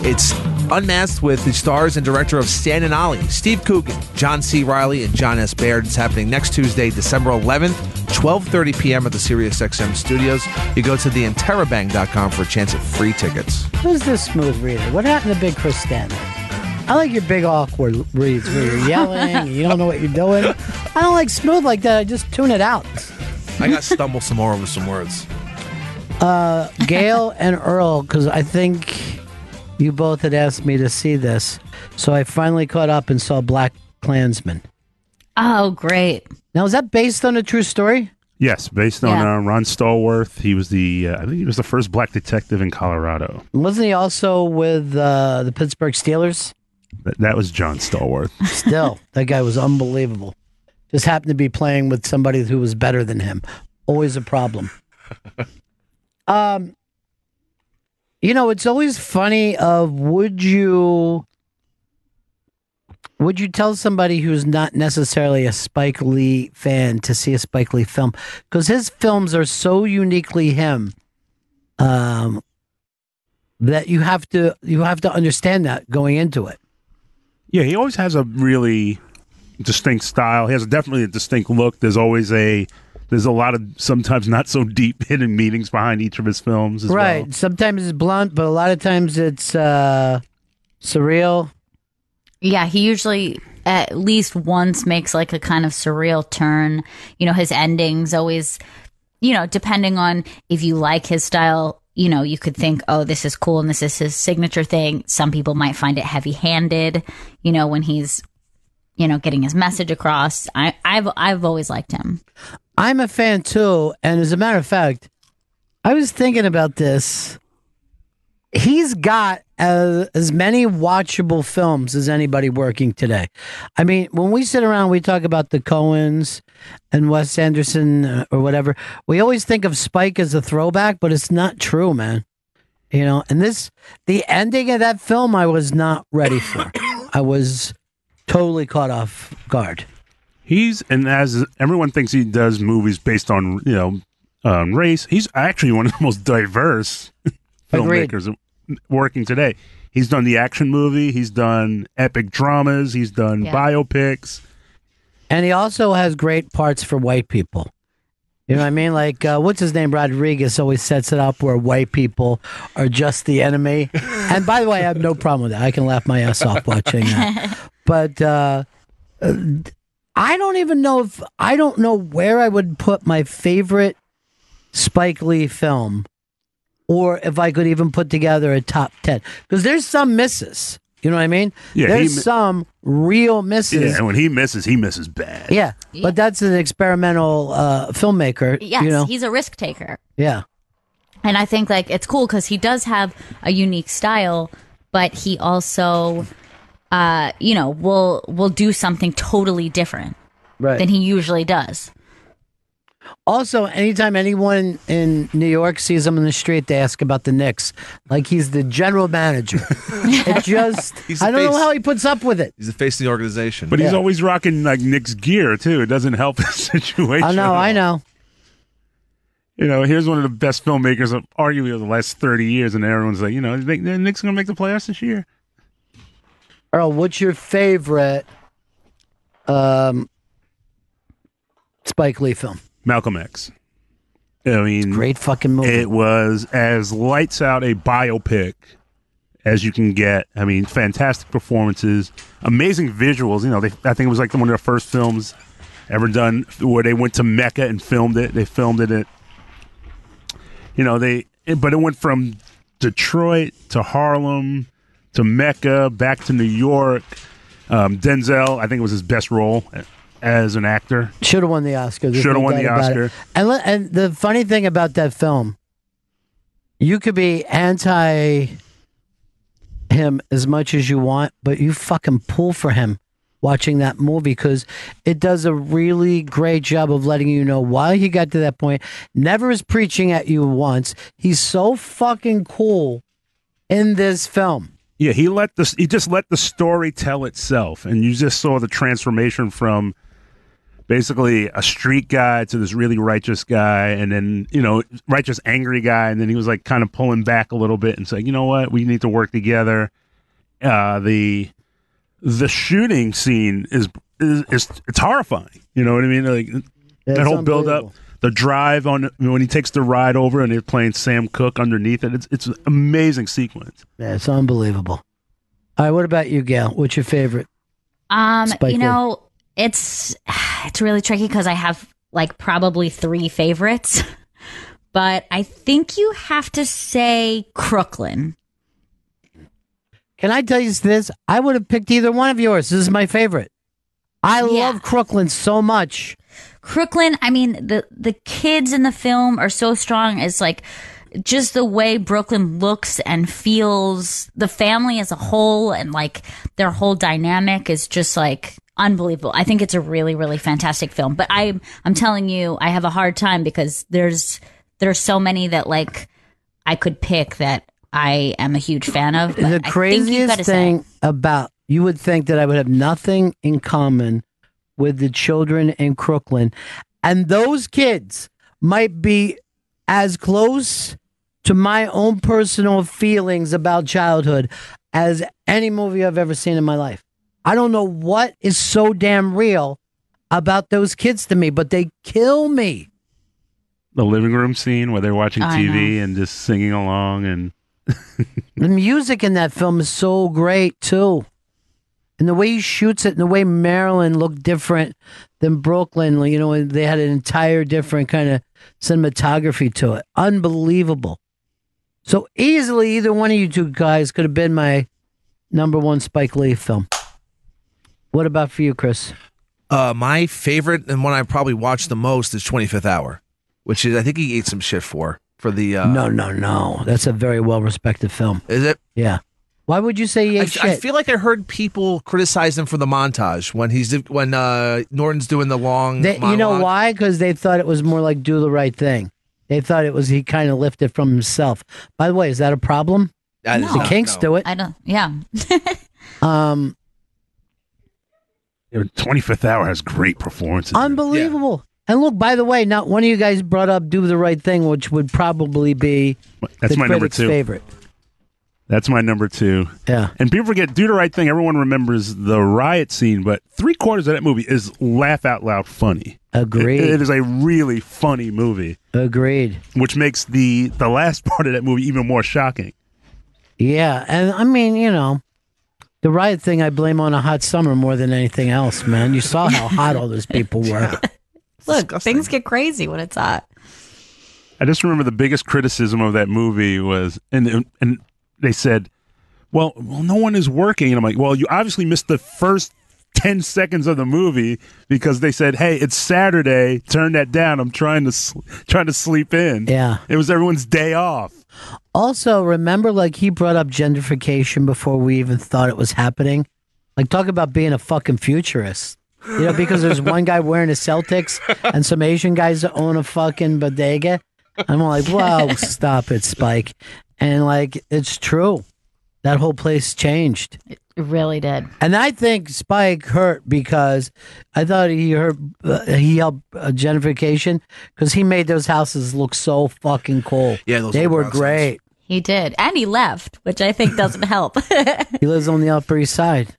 it's Unmasked with the stars and director of Stan and Ollie, Steve Coogan, John C. Reilly, and John S. Baird. It's happening next Tuesday, December 11th, 12:30 p.m. at the SiriusXM studios. You go to theinterrobang.com for a chance at free tickets. Who's this smooth reader? What happened to Big Chris Stanley? I like your big awkward reads where you're yelling and you don't know what you're doing. I don't like smooth like that. I just tune it out. I got to stumble some more over some words. Gail and Earl, because I think you both had asked me to see this, so I finally caught up and saw Black Klansmen. Oh, great! Now, is that based on a true story? Yes, based on Ron Stallworth. He was I think he was the first black detective in Colorado. Wasn't he also with the Pittsburgh Steelers? That was John Stallworth. Still, that guy was unbelievable. Just happened to be playing with somebody who was better than him. Always a problem. It's always funny would you tell somebody who's not necessarily a Spike Lee fan to see a Spike Lee film? Because his films are so uniquely him that you have to understand that going into it. Yeah, he always has a really distinct style. He has definitely a distinct look. There's a lot of sometimes not so deep hidden meanings behind each of his films as right. well. Sometimes it's blunt, but a lot of times it's surreal. Yeah, he usually at least once makes like a kind of surreal turn. His endings always, depending on if you like his style, you could think, oh, this is cool and this is his signature thing. Some people might find it heavy-handed, when he's, getting his message across. I've always liked him. I'm a fan too. And as a matter of fact, I was thinking about this. He's got as many watchable films as anybody working today. I mean, when we sit around, we talk about the Coens and Wes Anderson or whatever. We always think of Spike as a throwback, but it's not true, man. You know, and the ending of that film, I was not ready for. I was totally caught off guard. And as everyone thinks he does movies based on, race, he's actually one of the most diverse filmmakers working today. He's done the action movie. He's done epic dramas. He's done biopics. And he also has great parts for white people. You know what I mean? Like, what's his name? Rodriguez always sets it up where white people are just the enemy. And by the way, I have no problem with that. I can laugh my ass off watching that. But I don't know where I would put my favorite Spike Lee film, or if I could even put together a top 10. Because there's some misses. You know what I mean? Yeah, there's some real misses. Yeah, and when he misses bad. Yeah, but that's an experimental filmmaker. Yes, he's a risk taker. Yeah. And I think it's cool because he does have a unique style, but he also, will do something totally different than he usually does. Also, anytime anyone in New York sees him in the street, they ask about the Knicks. Like he's the general manager. It just, I don't know how he puts up with it. He's the face of the organization. But he's always rocking Knicks gear, too. It doesn't help the situation. I know. Here's one of the best filmmakers of arguably the last 30 years, and everyone's like, the Knicks are going to make the playoffs this year. Earl, what's your favorite Spike Lee film? Malcolm X. I mean, great fucking movie. It was as lights out a biopic as you can get. I mean, fantastic performances, amazing visuals. I think it was like one of the first films ever done where they went to Mecca and filmed it. They filmed it at, but it went from Detroit to Harlem to Mecca, back to New York. Denzel, I think it was his best role as an actor. Should have won the Oscar. Should have won the Oscar. And the funny thing about that film, you could be anti him as much as you want, but you fucking pull for him watching that movie because it does a really great job of letting you know why he got to that point. Never is preaching at you once. He's so fucking cool in this film. Yeah, he just let the story tell itself, and you just saw the transformation from basically a street guy to this really righteous guy, and then righteous angry guy, and then he was like kind of pulling back a little bit and saying, you know what, we need to work together. The shooting scene is it's horrifying. You know what I mean? Like that whole build up, the drive on when he takes the ride over and they're playing Sam Cooke underneath it. It's an amazing sequence. Yeah, it's unbelievable. All right, what about you, Gail? What's your favorite? Spike Lee? It's really tricky because I have probably 3 favorites, but I think you have to say Crooklyn. Can I tell you this? I would have picked either one of yours. This is my favorite. I love Crooklyn so much. Crooklyn, I mean, the kids in the film are so strong. It's just the way Brooklyn looks and feels, the family as a whole, and their whole dynamic is just unbelievable. I think it's a really, really fantastic film. But I'm telling you, I have a hard time because there's so many that I could pick that I am a huge fan of. But the craziest thing about, you would think that I would have nothing in common with the children in Crooklyn, and those kids might be as close to my own personal feelings about childhood as any movie I've ever seen in my life. I don't know what is so damn real about those kids to me, but they kill me. The living room scene where they're watching TV and just singing along, and the music in that film is so great too. And the way he shoots it, and the way Maryland looked different than Brooklyn, they had an entire different kind of cinematography to it. Unbelievable. So easily, either one of you two guys could have been my number one Spike Lee film. What about for you, Chris? My favorite and one I probably watched the most is 25th Hour, which is I think he ate some shit for the. No. That's a very well respected film. Is it? Yeah. Why would you say he ate shit? I feel like I heard people criticize him for the montage when Norton's doing the long. You know why? Because they thought it was more like Do the Right Thing. They thought it was he kind of lifted from himself. By the way, is that a problem? The Kinks do it. I don't. Yeah. 25th Hour has great performances. Unbelievable. And look, by the way, not one of you guys brought up Do the Right Thing, which would probably be That's my number 2. favorite. That's my number 2. Yeah. And people forget Do the Right Thing. Everyone remembers the riot scene, but 3/4 of that movie is laugh out loud funny. Agreed. It is a really funny movie. Agreed. Which makes the last part of that movie even more shocking. Yeah. And I mean, the riot thing I blame on a hot summer more than anything else, man. You saw how hot all those people were. Look, things get crazy when it's hot. I just remember the biggest criticism of that movie was, and they said, well, no one is working. And I'm like, well, you obviously missed the first 10 seconds of the movie because they said, hey, it's Saturday. Turn that down. I'm trying to sleep in. Yeah. It was everyone's day off. Also, remember, like, he brought up gentrification before we even thought it was happening. Like, talk about being a fucking futurist. Because there's one guy wearing a Celtics and some Asian guys that own a fucking bodega. I'm like, whoa, stop it, Spike. And, like, it's true. That whole place changed. It really did. And I think Spike hurt because I thought he helped gentrification because he made those houses look so fucking cool. Yeah, they were great. He did. And he left, which I think doesn't help. He lives on the Upper East Side.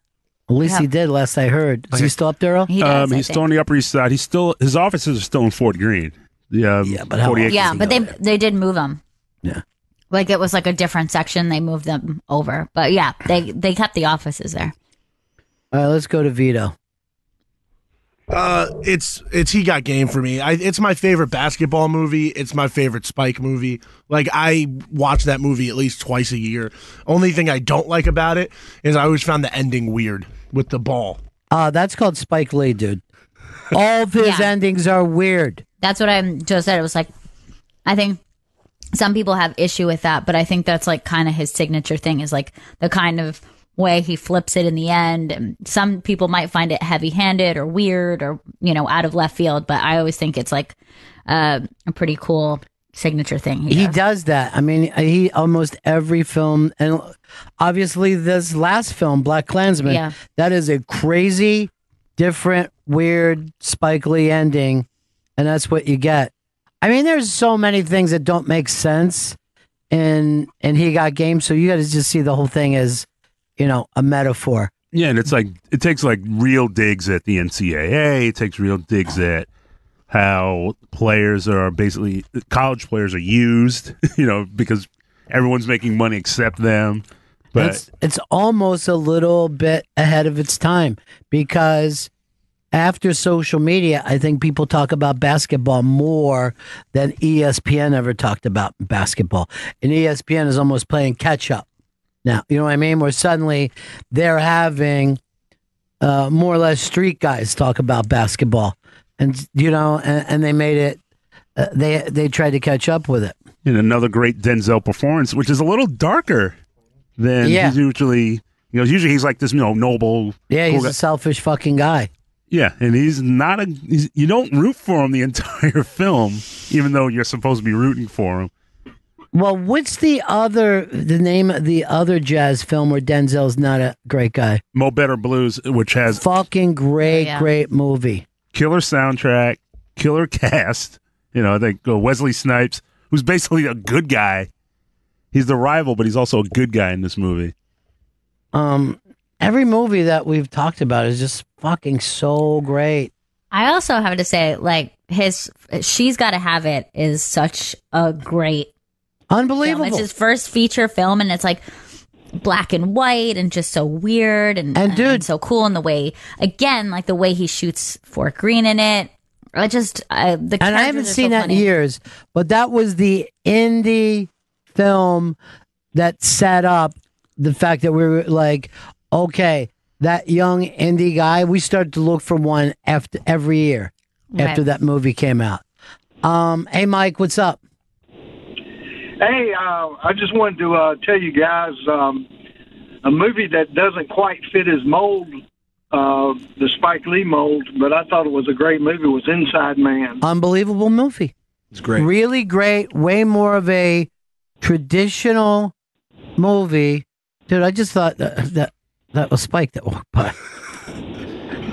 At least he did, last I heard. Is he still up there, Earl? He does, he's still on the Upper East Side. His offices are still in Fort Greene. But how they did move them. Yeah. Like it was like a different section. They moved them over. But yeah, they kept the offices there. All right, let's go to Vito. It's He Got Game for me. It's my favorite basketball movie. It's my favorite Spike movie. Like, I watch that movie at least twice a year. Only thing I don't like about it is I always found the ending weird with the ball. That's called Spike Lee, dude. All of his endings are weird. That's what I just said. It was like, I think some people have issue with that, but I think that's like kind of his signature thing is like the kind of way he flips it in the end. And some people might find it heavy-handed or weird or, out of left field, but I always think it's like a pretty cool signature thing. He does that. I mean, he almost every film, and obviously this last film, Black Klansman, that is a crazy, different, weird Spike Lee ending, and that's what you get. I mean, there's so many things that don't make sense in He Got Game, so you got to just see the whole thing as, a metaphor. Yeah, and it's like it takes like real digs at the NCAA. It takes real digs at how players are basically college players are used, because everyone's making money except them. But it's almost a little bit ahead of its time because after social media, I think people talk about basketball more than ESPN ever talked about basketball. And ESPN is almost playing catch up now. You know what I mean? Where suddenly they're having more or less street guys talk about basketball. And, and they made it, they tried to catch up with it. And another great Denzel performance, which is a little darker than he's usually, usually he's like this, noble. Yeah, cool he's guy. a selfish fucking guy. Yeah, and he's not you don't root for him the entire film, even though you're supposed to be rooting for him. Well, what's the name of the other jazz film where Denzel's not a great guy? Mo Better Blues, which has fucking great movie. Killer soundtrack, killer cast. I think Wesley Snipes, who's basically a good guy. He's the rival, but he's also a good guy in this movie. Every movie that we've talked about is just fucking so great. I also have to say, like, She's Gotta Have It is such a great unbelievable film. It's his first feature film, and it's like black and white and just so weird and dude, and so cool in the way, again, like the way he shoots Fort Greene in it. I haven't seen that in years, but that was the indie film that set up the fact that we were like, okay, that young indie guy, we started to look for one every year after that movie came out. Hey, Mike, what's up? Hey, I just wanted to tell you guys a movie that doesn't quite fit his mold, the Spike Lee mold, but I thought it was a great movie, was Inside Man. Unbelievable movie. It's great. Really great. Way more of a traditional movie. Dude, I just thought that was Spike that walked by.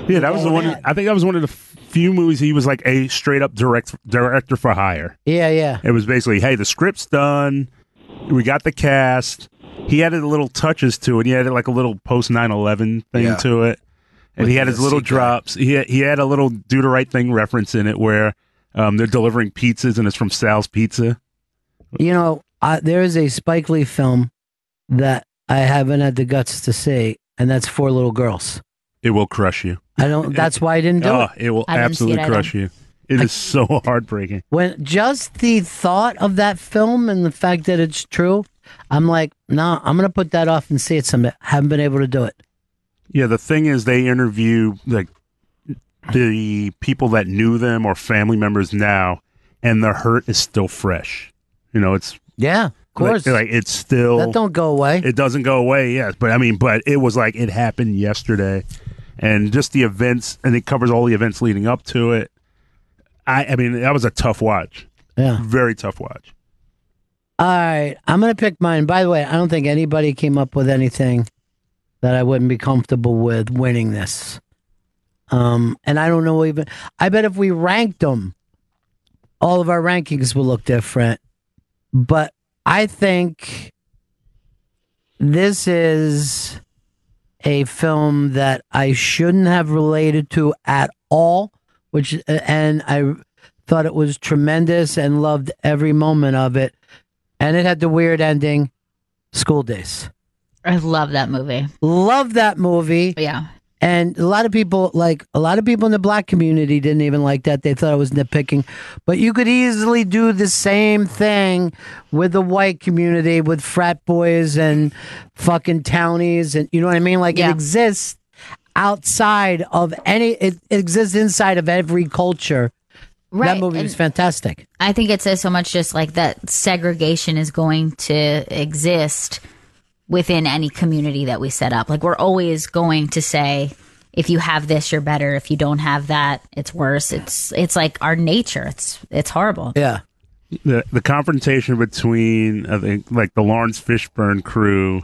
Yeah, that was the one. I think that was one of the few movies he was like a straight up director for hire. Yeah. It was basically, hey, the script's done. We got the cast. He added little touches to it. He added like a little post 9/11 thing to it. And he had his little drops. He had a little Do the Right Thing reference in it where they're delivering pizzas and it's from Sal's Pizza. You know, there is a Spike Lee film that I haven't had the guts to see, and that's Four Little Girls. It will crush you. That's why I didn't do it. It will absolutely crush you. It is so heartbreaking. When just the thought of that film and the fact that it's true, I'm like, no, I'm going to put that off and see it someday. Haven't been able to do it. Yeah, the thing is they interview like the people that knew them or family members now, and the hurt is still fresh. You know, it's... Yeah, of course. Like it's still... That don't go away. It doesn't go away, yes. But it was like it happened yesterday. And just the events, and it covers all the events leading up to it. I mean, that was a tough watch. Yeah. Very tough watch. All right, I'm going to pick mine. By the way, I don't think anybody came up with anything that I wouldn't be comfortable with winning this. And I don't know even... I bet if we ranked them, all of our rankings will look different. But I think this is a film that I shouldn't have related to at all, and I thought it was tremendous and loved every moment of it. And it had the weird ending, School Days. I love that movie. Love that movie. Yeah. And a lot of people in the black community didn't even like that. They thought it was nitpicking. But you could easily do the same thing with the white community, with frat boys and fucking townies. And you know what I mean? Like it exists outside of it exists inside of every culture. Right. That movie was fantastic. I think it says so much just like that segregation is going to exist within any community that we set up. Like we're always going to say, if you have this, you're better. If you don't have that, it's worse. It's like our nature. It's horrible. Yeah. The confrontation between I think like the Lawrence Fishburne crew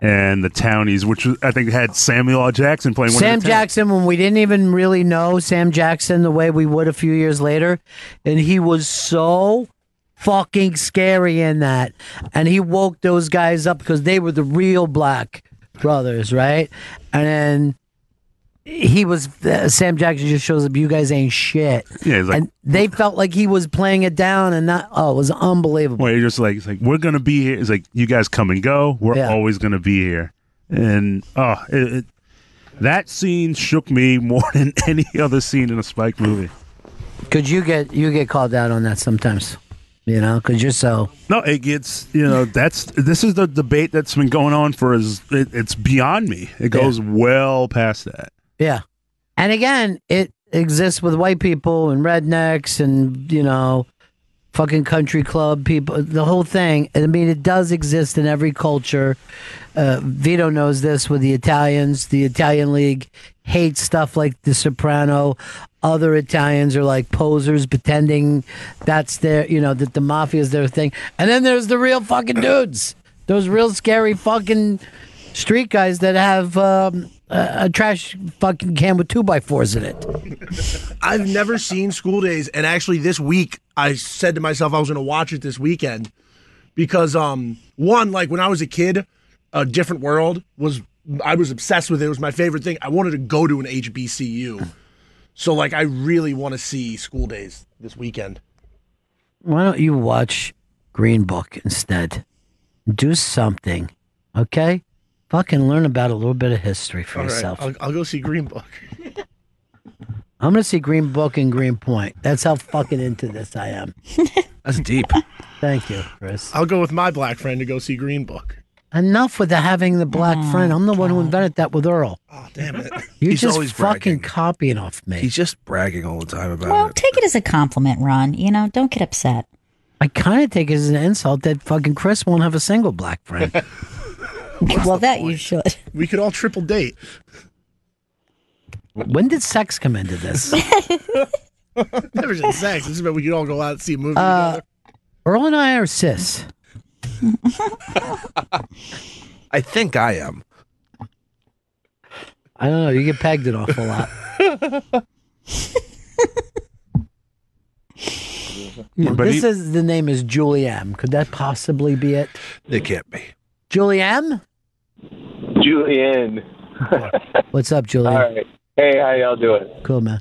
and the Townies, which I think had Samuel L. Jackson playing Sam Jackson, when we didn't even really know Sam Jackson the way we would a few years later, and he was so fucking scary in that, and he woke those guys up because they were the real black brothers, right? And then he was Sam Jackson just shows up. You guys ain't shit. Yeah, he's like, and they felt like he was playing it down, and it was unbelievable. Well, you're just like, it's like we're gonna be here. It's like you guys come and go. We're always gonna be here. And that scene shook me more than any other scene in a Spike movie. Could you get called out on that sometimes? You know, because you're so... No, it gets, this is the debate that's been going on it's beyond me. It goes well past that. Yeah. And again, it exists with white people and rednecks and, fucking country club people, the whole thing. I mean, it does exist in every culture. Vito knows this with the Italians. The Italian League hates stuff like The Soprano. Other Italians are like posers pretending that's their, that the mafia is their thing. And then there's the real fucking dudes. Those real scary fucking street guys that have a trash fucking can with 2x4s in it. I've never seen School Days, and actually this week I said to myself I was going to watch it this weekend because one, like when I was a kid, A Different World I was obsessed with it. It was my favorite thing. I wanted to go to an HBCU. So like I really want to see School Days this weekend. Why don't you watch Green Book instead? Do something, okay? Fucking learn about a little bit of history for All yourself. Right, I'll go see Green Book. I'm going to see Green Book and Greenpoint. That's how fucking into this I am. That's deep. Thank you, Chris. I'll go with my black friend to go see Green Book. Enough with the having the black friend. I'm the one who invented that with Earl. Oh, damn it. You're He's just always fucking copying off me. He's just bragging all the time about Well, it. take it as a compliment, Ron. You know, don't get upset. I kind of take it as an insult that fucking Chris won't have a single black friend. Well, that you should. We could all triple date. When did sex come into this? Never said sex. This is about we could all go out and see a movie together. Earl and I are cis. I think I am. I don't know. You get pegged an awful lot. The name is Julie M. Could that possibly be it? It can't be. Julie M? Julian. What's up, Julie? All right. Hey, how y'all doing? Cool, man.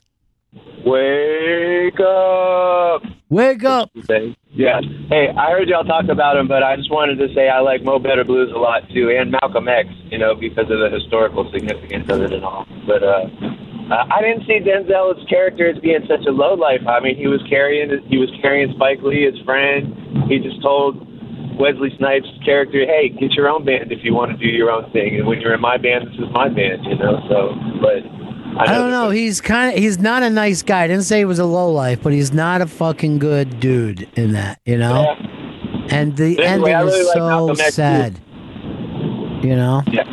Wake up. Wake up. Yeah. Hey, I heard y'all talk about him, but I just wanted to say I like Mo Better Blues a lot, too, and Malcolm X, you know, because of the historical significance of it and all. But I didn't see Denzel's character as being such a lowlife. I mean, he was carrying Spike Lee, his friend. He just told Wesley Snipes' character, hey, get your own band if you want to do your own thing. And when you're in my band, this is my band, you know. So, but I don't know. He's not a nice guy. I didn't say he was a lowlife, but he's not a fucking good dude in that, you know? Yeah. And the Anyway, ending I really is like so Malcolm X, sad. You know? Yeah.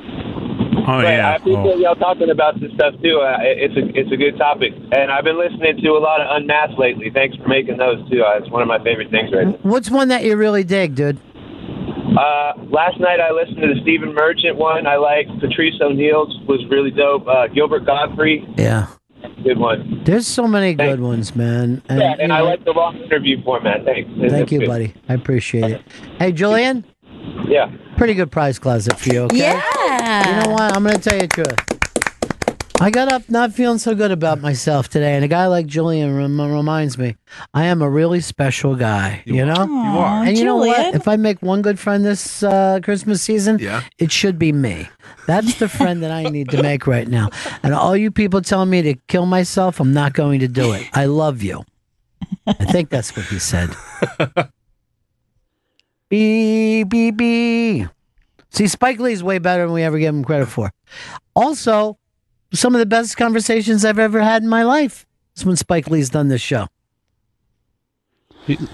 Oh, But yeah. I appreciate y'all talking about this stuff too. It's a good topic, and I've been listening to a lot of Unmasked lately. Thanks for making those too. It's one of my favorite things right now. What's one that you really dig, dude? Last night I listened to the Stephen Merchant one. I liked Patrice O'Neill's was really dope. Gilbert Godfrey, Yeah. good one. There's so many good ones, man. And, Yeah, and you I know, like the long interview format. Thanks. Thank you, buddy. I appreciate it. Hey, Julian? Yeah. Pretty good prize closet for you, okay? Yeah. You know what? I'm going to tell you the truth. I got up not feeling so good about myself today, and a guy like Julian reminds me I am a really special guy, you know? You are. And you know what? Julian. If I make one good friend this Christmas season, it should be me. That's the friend that I need to make right now. And all you people telling me to kill myself, I'm not going to do it. I love you. I think that's what he said. B. See, Spike Lee's way better than we ever give him credit for. Also, some of the best conversations I've ever had in my life is when Spike Lee's done this show.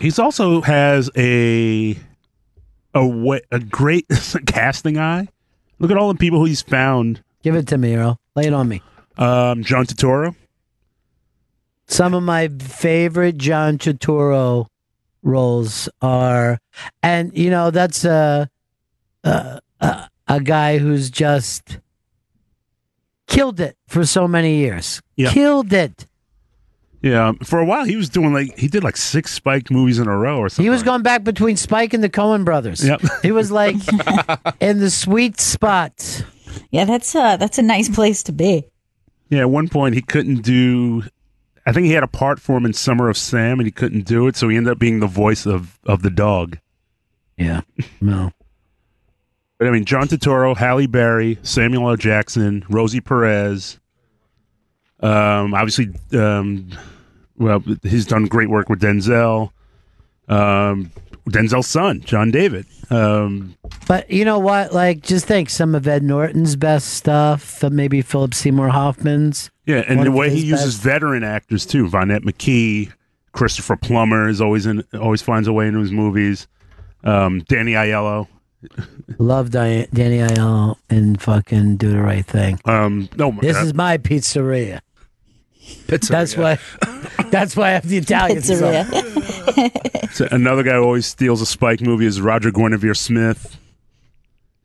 He's also has a great casting eye. Look at all the people who he's found. Give it to me, Earl. Lay it on me. John Turturro. Some of my favorite John Turturro roles are, and you know, that's a guy who's just killed it for so many years. Yeah. Killed it. Yeah, for a while he was doing he did 6 Spike movies in a row or something. He was going back between Spike and the Coen brothers. Yep. He was like in the sweet spot. Yeah, that's a nice place to be. Yeah, at one point he couldn't do. I think he had a part for him in Summer of Sam, and he couldn't do it, so he ended up being the voice of the dog. Yeah, no. But I mean, John Turturro, Halle Berry, Samuel L. Jackson, Rosie Perez. Obviously, well, he's done great work with Denzel. Denzel's son, John David. But you know what? Like, just think some of Ed Norton's best stuff, maybe Philip Seymour Hoffman's. Yeah, and one the of way he his uses best. veteran actors too. Vonette McKee, Christopher Plummer is always finds a way into his movies. Danny Aiello. Love Danny Aiello and fucking Do the Right Thing. This is my pizzeria. That's why I have the Italian song. So another guy who always steals a Spike movie is Roger Guinevere Smith.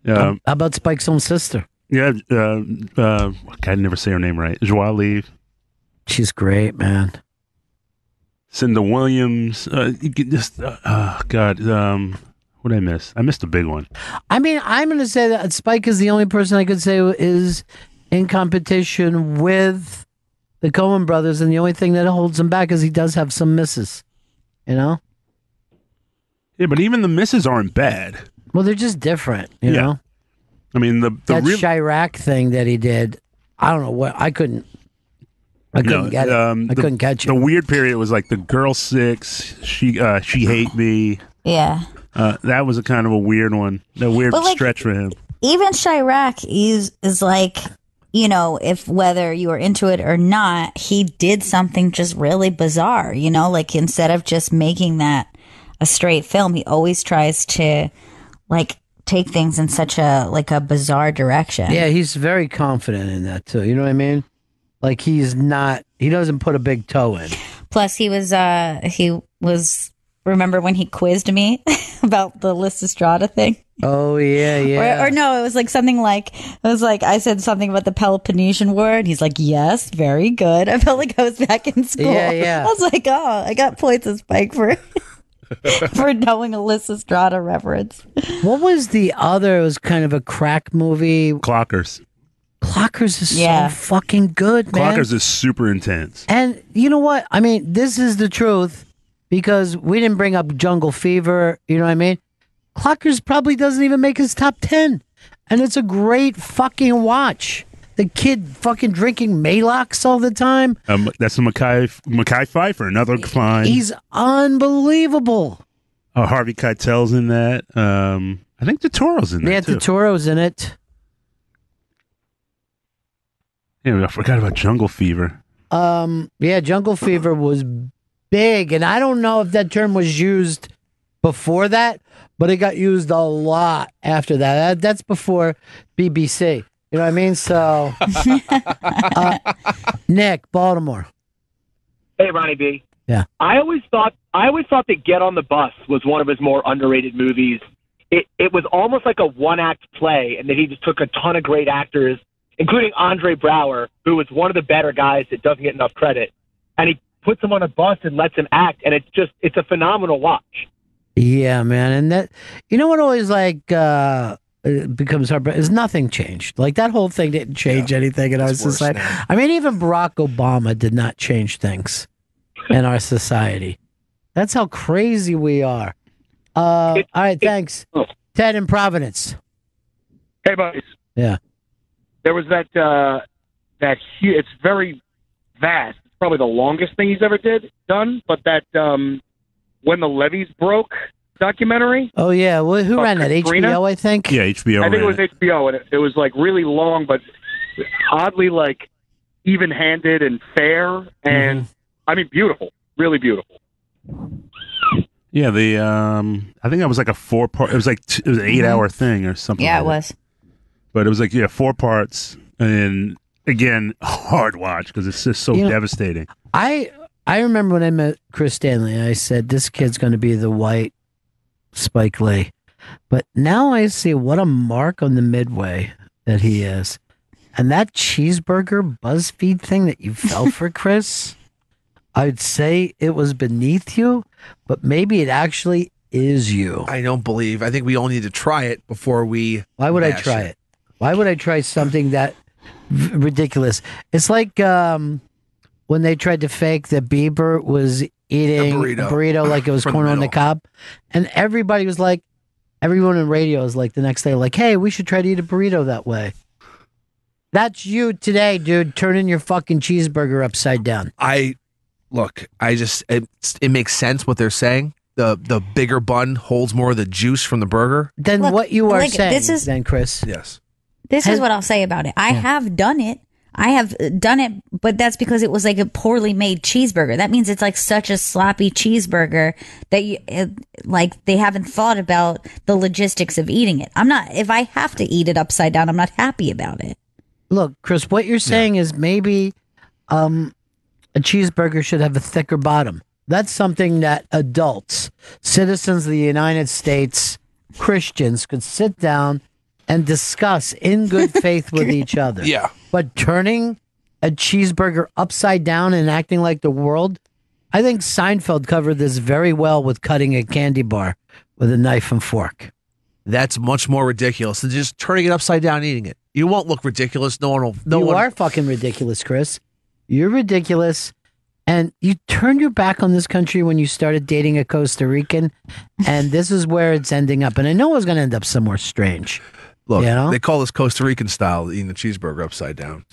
How about Spike's own sister? Yeah, I never say her name right. Joie Lee. She's great, man. Cinda Williams. You could just, God, what did I miss? I missed a big one. I mean, I'm going to say that Spike is the only person I could say is in competition with the Coen brothers, and the only thing that holds him back is he does have some misses. You know? Yeah, but even the misses aren't bad. Well, they're just different, you know? I mean, that Chirac thing that he did, I don't know what, I couldn't get it. I couldn't catch it. The weird period was like The Girl 6, She Hate Me. Yeah. That was a kind of a weird one. A weird But, like, stretch for him. Even Chirac is like, you know, if whether you were into it or not, he did something just really bizarre, you know, like instead of just making that a straight film, he always tries to like take things in such a like a bizarre direction. Yeah, he's very confident in that too. You know what I mean? Like he doesn't put a big toe in. Plus he was remember when he quizzed me about the Lysistrata thing? Oh yeah. Or no, it was like something like I said something about the Peloponnesian War, and he's like, "Yes, very good." I felt like I was back in school. Yeah. I was like, "Oh, I got points of Spike for for knowing a Lysistrata reference." What was the other? It was kind of a crack movie. Clockers. Clockers is so fucking good, man. Clockers is super intense. And you know what? I mean, this is the truth because we didn't bring up Jungle Fever. You know what I mean? Clockers probably doesn't even make his top 10. And it's a great fucking watch. The kid fucking drinking Maalox all the time. That's a Mekhi Phifer, another fine. He's unbelievable. Harvey Keitel's in that. I think Totoro's in that too. Yeah, Totoro's in it. Yeah, I forgot about Jungle Fever. Yeah, Jungle Fever was big. And I don't know if that term was used before that, but it got used a lot after that. That's before BBC. You know what I mean? So, Nick, Baltimore. Hey, Ronnie B. Yeah. I always thought that Get on the Bus was one of his more underrated movies. It was almost like a one-act play, and that he just took a ton of great actors, including Andre Braugher, who was one of the better guys that doesn't get enough credit, and he puts him on a bus and lets him act, and it's a phenomenal watch. Yeah, man. And that, you know what always like becomes hard is nothing changed. Like that whole thing didn't change anything in our society. I mean, even Barack Obama did not change things in our society. That's how crazy we are. All right, thanks. Ted in Providence. Hey, buddies. Yeah. There was that it's very vast. It's probably the longest thing he's ever done, but that When the Levees Broke documentary. Oh, yeah. Well, who ran that? Katrina? HBO, I think? Yeah, HBO. I think it was HBO, and it was like really long, but oddly like even-handed and fair, and I mean beautiful, really beautiful. Yeah, I think that was like a 4-part. It was like it was an 8-hour thing or something. Yeah, like it was. that. But it was like 4 parts, and again, hard watch because it's just so devastating. I remember when I met Chris Stanley, I said, this kid's going to be the white Spike Lee. But now I see what a mark on the midway that he is. And that cheeseburger BuzzFeed thing that you fell for, Chris, I'd say it was beneath you, but maybe it actually is you. I think we all need to try it before we. Why would I try it? Why would I try something that ridiculous? It's like when they tried to fake that Bieber was eating a burrito like it was corn on the cob. And everybody was like, everyone in radio was like the next day, like, hey, we should try to eat a burrito that way. That's you today, dude, turning your fucking cheeseburger upside down. It makes sense what they're saying. The bigger bun holds more of the juice from the burger. Then what you are saying, then, Chris. Yes. This is what I'll say about it. I have done it. I have done it, but that's because it was like a poorly made cheeseburger. That means it's like such a sloppy cheeseburger that like they haven't thought about the logistics of eating it. If I have to eat it upside down, I'm not happy about it. Look, Chris, what you're saying is maybe a cheeseburger should have a thicker bottom. That's something that adults, citizens of the United States, Christians could sit down and discuss in good faith with each other. Yeah. But turning a cheeseburger upside down and acting like the world, I think Seinfeld covered this very well with cutting a candy bar with a knife and fork. That's much more ridiculous than just turning it upside down and eating it. You won't look ridiculous. No one will. You are fucking ridiculous, Chris. You're ridiculous. And you turned your back on this country when you started dating a Costa Rican. And this is where it's ending up. And I know it was going to end up somewhere strange. Look, they call this Costa Rican style, eating the cheeseburger upside down.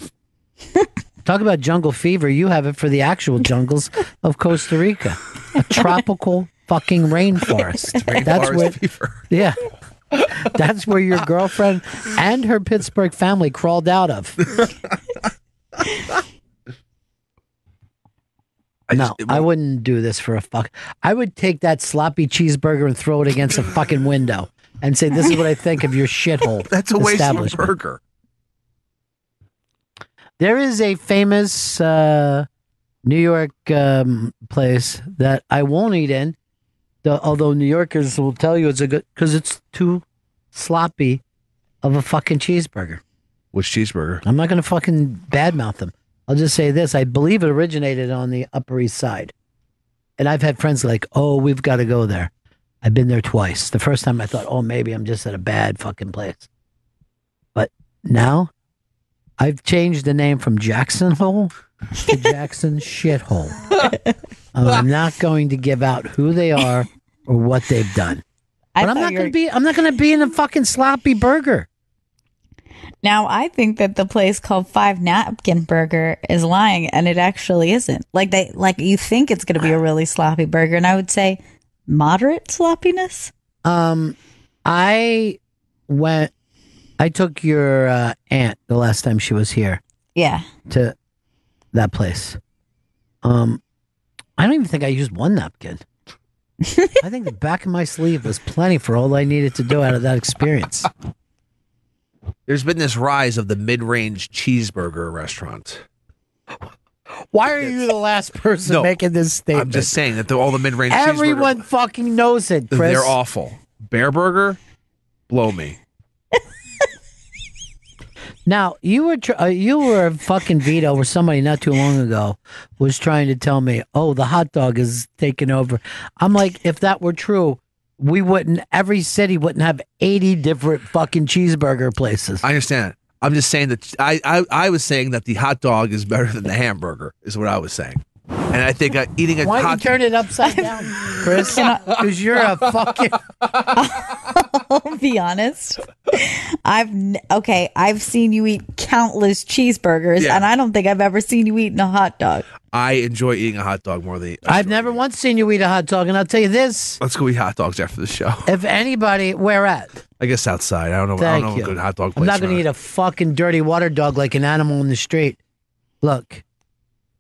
Talk about jungle fever. You have it for the actual jungles of Costa Rica. A tropical fucking rainforest. That's where, yeah, that's where your girlfriend and her Pittsburgh family crawled out of. I wouldn't do this for a fuck. I would take that sloppy cheeseburger and throw it against a fucking window and say, "This is what I think of your shithole." That's a waste of a burger. There is a famous New York place that I won't eat in, although New Yorkers will tell you it's a good, because it's too sloppy of a fucking cheeseburger. Which cheeseburger? I'm not going to fucking badmouth them. I'll just say this. I believe it originated on the Upper East Side. And I've had friends like, oh, we've got to go there. I've been there twice. The first time I thought, oh, maybe I'm just at a bad fucking place. But now I've changed the name from Jackson Hole to Jackson Shithole. I'm not going to give out who they are or what they've done. But I'm not going to be in a fucking sloppy burger. Now, I think that the place called Five Napkin Burger is lying, and it actually isn't. Like you think it's going to be a really sloppy burger, and I would say moderate sloppiness. I took your aunt the last time she was here. Yeah. To that place. I don't even think I used one napkin. I think the back of my sleeve was plenty for all I needed to do out of that experience. There's been this rise of the mid-range cheeseburger restaurant. Why are you the last person making this statement? I'm just saying that all the mid-range everyone fucking knows it, Chris. They're awful. Bear Burger, blow me. Now, you were fucking Vito, where somebody not too long ago was trying to tell me, oh, the hot dog is taking over. I'm like, if that were true, every city wouldn't have 80 different fucking cheeseburger places. I understand. I'm just saying that I was saying that the hot dog is better than the hamburger, is what I was saying. And I think eating a Why don't you turn it upside down, Chris? Because you're a fucking... I'll be honest. I've seen you eat countless cheeseburgers, and I don't think I've ever seen you eating a hot dog. I enjoy eating a hot dog more than I've never once seen you eat a hot dog, and I'll tell you this. Let's go eat hot dogs after the show. If anybody, where at? I guess outside. I don't know. I don't know a good hot dog place. I'm not going to eat a fucking dirty water dog like an animal in the street. Look,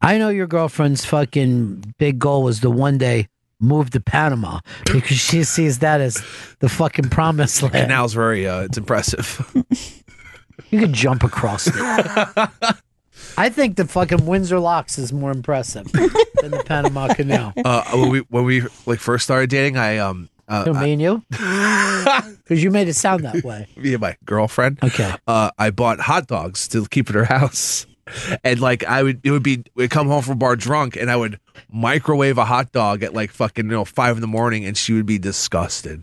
I know your girlfriend's fucking big goal was to one day move to Panama because she sees that as the fucking promised land. Canal's very, it's impressive. You could jump across it. I think the fucking Windsor Locks is more impressive than the Panama Canal. When we first started dating, me and you? Because you made it sound that way. Me and my girlfriend. Okay. I bought hot dogs to keep at her house. And we'd come home from a bar drunk, and I would microwave a hot dog at 5 a.m, and she would be disgusted.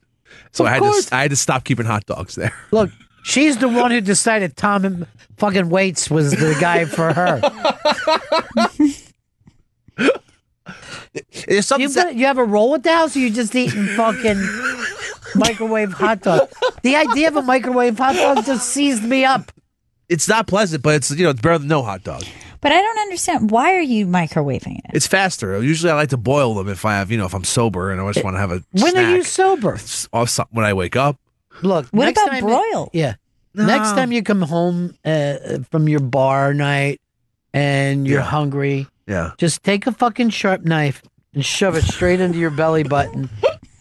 So I had to stop keeping hot dogs there. Look, she's the one who decided Tom fucking Waits was the guy for her. You have a roll at the house, or you just eating fucking microwave hot dog? The idea of a microwave hot dog just seized me up. It's not pleasant, but it's better than no hot dog. But I don't understand. Why are you microwaving it? It's faster. Usually I like to boil them if I'm sober and I just want to have a When snack. are you sober? When I wake up. Look, what about broil? Next time you come home from your bar night and you're hungry, just take a fucking sharp knife and shove it straight into your belly button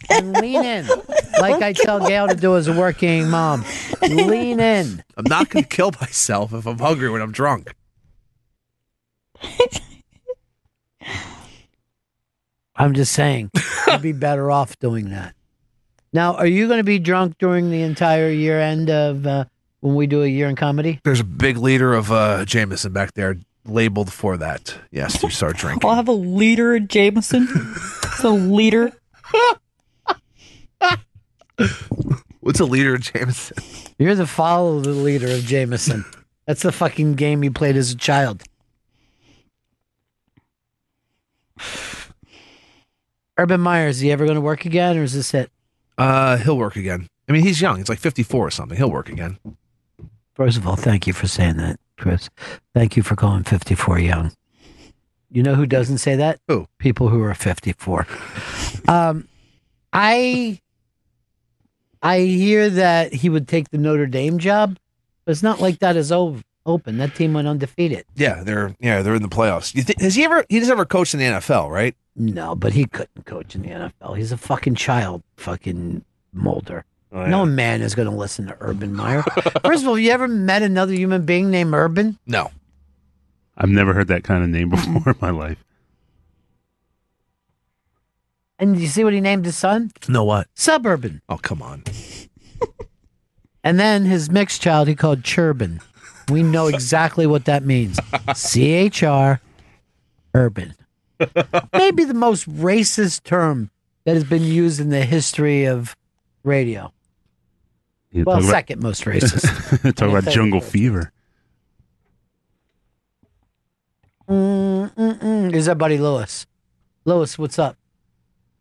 and lean in. Like I tell Gail to do as a working mom. Lean in. I'm not going to kill myself if I'm hungry when I'm drunk. I'm just saying, you'd be better off doing that. Now, are you going to be drunk during the entire year end of when we do a year in comedy? There's a big liter of Jameson back there labeled for that. Yes, to start drinking. I'll have a liter of Jameson. It's a liter. What's a liter of Jameson? You're the follow the leader of Jameson. That's the fucking game you played as a child. Urban Meyer, is he ever going to work again, or is this it? He'll work again. I mean, he's young. He's like 54 or something. He'll work again. First of all, thank you for saying that, Chris. Thank you for calling 54 young. You know who doesn't say that? Who? People who are 54. I hear that he would take the Notre Dame job, but it's not like that is open. That team went undefeated. Yeah, they're in the playoffs. He has ever coached in the NFL, right? No, but he couldn't coach in the NFL. He's a fucking child, fucking Mulder. Oh, yeah. No man is going to listen to Urban Meyer. First of all, you ever met another human being named Urban? No. I've never heard that kind of name before in my life. And you see what he named his son? No, what? Suburban. Oh, come on. And then his mixed child he called Churban. We know exactly what that means. CHR, Urban. Maybe the most racist term that has been used in the history of radio. Well, second most racist. Talk about jungle fever. Is that Buddy Lewis? Lewis, what's up?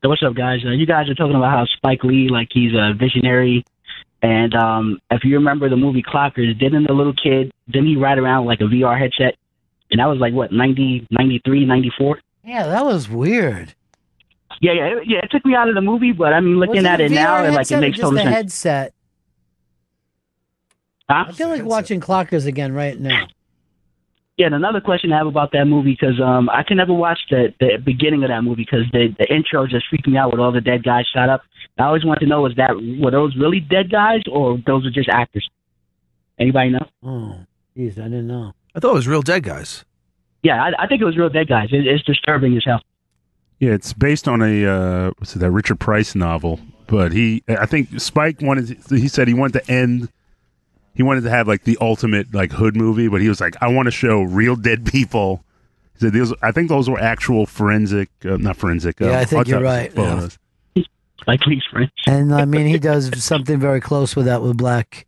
So what's up, guys? You guys are talking about how Spike Lee, like he's a visionary. And if you remember the movie Clockers, didn't the little kid, didn't he ride around like a VR headset? And that was like, what, 90, 93, 94? Yeah, that was weird. Yeah. It took me out of the movie, but I mean, looking at it now, like it makes total sense. sense. Headset. Huh? I feel like watching Clockers again right now. Yeah, and another question I have about that movie, because I can never watch the beginning of that movie because the intro just freaked me out with all the dead guys shot up. I always wanted to know, were those really dead guys or those were just actors? Anybody know? Oh, jeez, I didn't know. I thought it was real dead guys. Yeah, I think it was real dead guys. It's disturbing as hell. Yeah, it's based on a that Richard Price novel. But I think Spike he said he wanted to have like the ultimate like hood movie, but he was like, I want to show real dead people. He said, I think those were actual forensic, not forensic. Yeah, I think you're right. Yeah. Like Lee's friends. And I mean, he does something very close with that with Black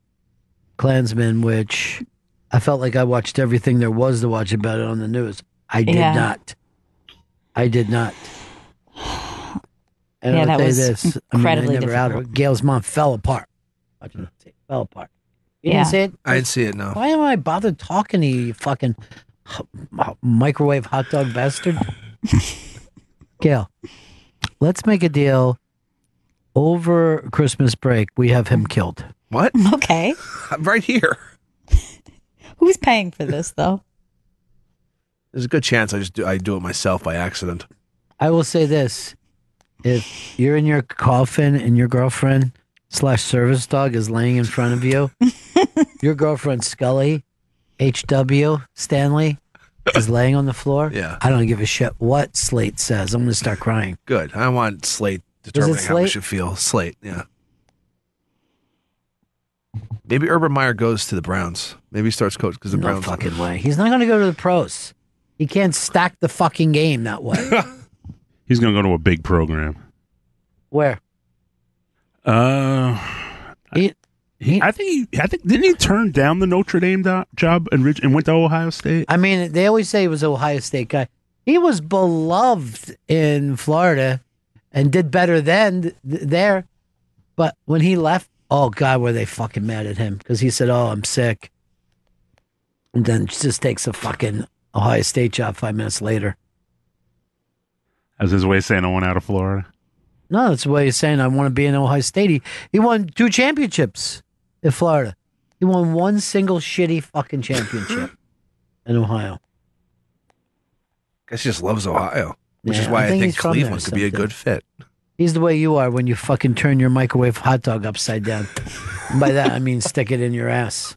Klansmen, which I felt like I watched everything there was to watch about it on the news. I did not. And I'll tell you this. incredibly I never difficult. Gail's mom fell apart. Fell apart. You didn't see it? I didn't see it, no. Why am I bothered talking to you, fucking microwave hot dog bastard? Gail, let's make a deal. Over Christmas break, we have him killed. What? Okay. I'm right here. Who's paying for this, though? There's a good chance I do it myself by accident. I will say this. If you're in your coffin and your girlfriend / service dog is laying in front of you, your girlfriend Scully, HW, Stanley, is laying on the floor. Yeah. I don't give a shit what Slate says. I'm going to start crying. Good. I want Slate determining how we should feel. Slate, yeah. Maybe Urban Meyer goes to the Browns. Maybe he starts coach because the No Browns. fucking way. He's not going to go to the pros. He can't stack the fucking game that way. He's going to go to a big program. Where? I think didn't he turn down the Notre Dame job and went to Ohio State? I mean, they always say he was an Ohio State guy. He was beloved in Florida and did better there. But when he left, oh God, were they fucking mad at him because he said, "Oh, I'm sick," and then just takes a fucking Ohio State job 5 minutes later. As his way of saying, I want out of Florida. No, that's the way he's saying, I want to be in Ohio State. He won 2 championships in Florida. He won one single shitty fucking championship in Ohio. Guess he just loves Ohio, which is Yeah, why I think he's from there Cleveland could be a something. good fit. He's the way you are when you fucking turn your microwave hot dog upside down. And by that, I mean stick it in your ass.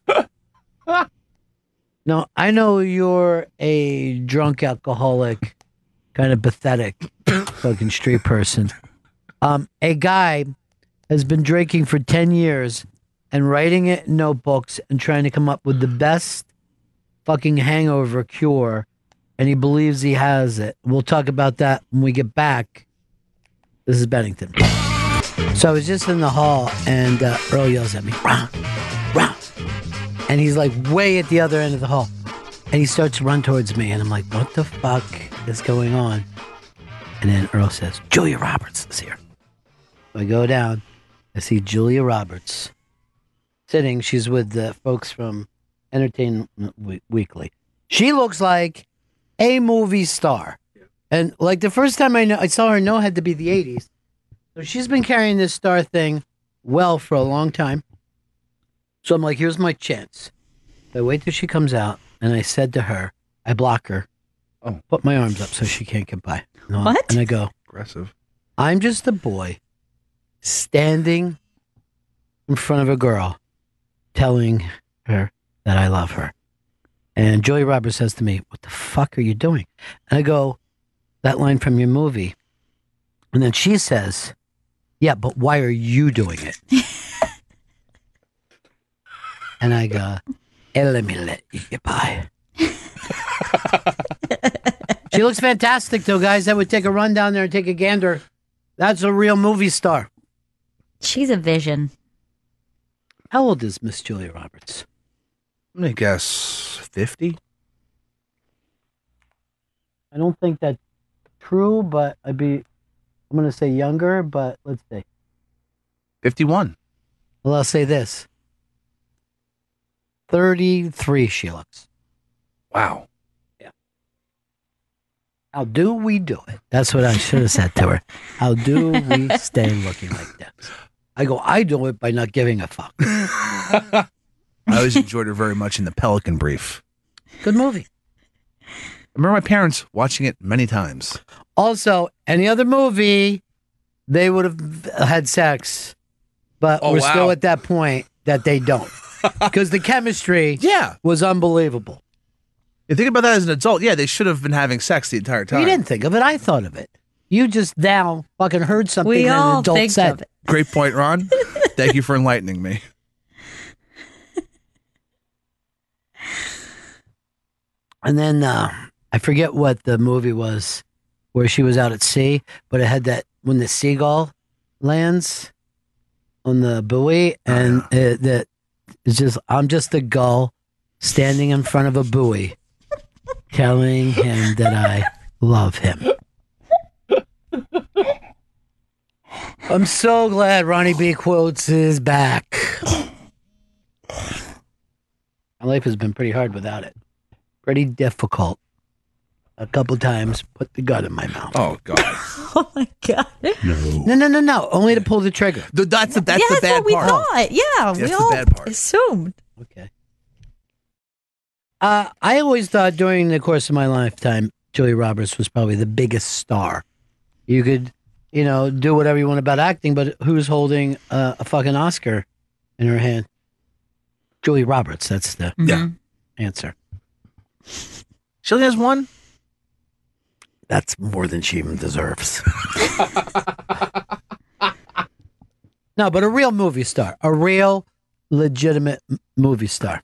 No, I know you're a drunk alcoholic, kind of pathetic fucking street person. A guy has been drinking for 10 years and writing it in notebooks and trying to come up with the best fucking hangover cure, and he believes he has it. We'll talk about that when we get back. This is Bennington. So I was just in the hall, and Earl yells at me, "Ron, Ron." And he's like way at the other end of the hall. And he starts to run towards me, and I'm like, what the fuck is going on? And then Earl says, Julia Roberts is here. So I go down. I see Julia Roberts sitting. She's with the folks from Entertainment Weekly. She looks like a movie star. And like the first time I saw her, no, it had to be the 80s. So she's been carrying this star thing well for a long time. So I'm like, here's my chance. I wait till she comes out, and I said to her, I block her. Oh, put my arms up so she can't get by. No, What? And I go, aggressive. I'm just a boy standing in front of a girl telling her that I love her. And Julia Roberts says to me, what the fuck are you doing? And I go, that line from your movie. And then she says, yeah, but why are you doing it? And I go, let me let you get by. She looks fantastic, though, guys. I would take a run down there and take a gander. That's a real movie star. She's a vision. How old is Miss Julia Roberts? I'm going to guess 50. I don't think that's true, but I'm going to say younger, but let's see. 51. Well, I'll say this. 33 she looks. Wow. Yeah. How do we do it? That's what I should have said to her. How do we stay looking like that? I go, I do it by not giving a fuck. I always enjoyed her very much in The Pelican Brief. Good movie. I remember my parents watching it many times. Also, any other movie, they would have had sex, but we're still at that point that they don't. Because the chemistry was unbelievable. You think about that as an adult, they should have been having sex the entire time. You didn't think of it. I thought of it. You just now fucking heard something We that an all adult think said. of it. Great point, Ron. Thank you for enlightening me. And then I forget what the movie was where she was out at sea, but it had that when the seagull lands on the buoy, and that it's just I'm just a gull standing in front of a buoy, telling him that I love him. I'm so glad Ronnie B. Quotes is back. My life has been pretty hard without it. Pretty difficult. A couple times, put the gun in my mouth. Oh, God. Oh, my God. No. Only to pull the trigger. That's the bad what we part. thought. Yeah, we That's the all bad part. assumed. Okay. I always thought during the course of my lifetime, Julia Roberts was probably the biggest star. You could, do whatever you want about acting, but who's holding a fucking Oscar in her hand? Julia Roberts. That's the answer. She only has one? That's more than she even deserves. No, but a real movie star. A real, legitimate movie star.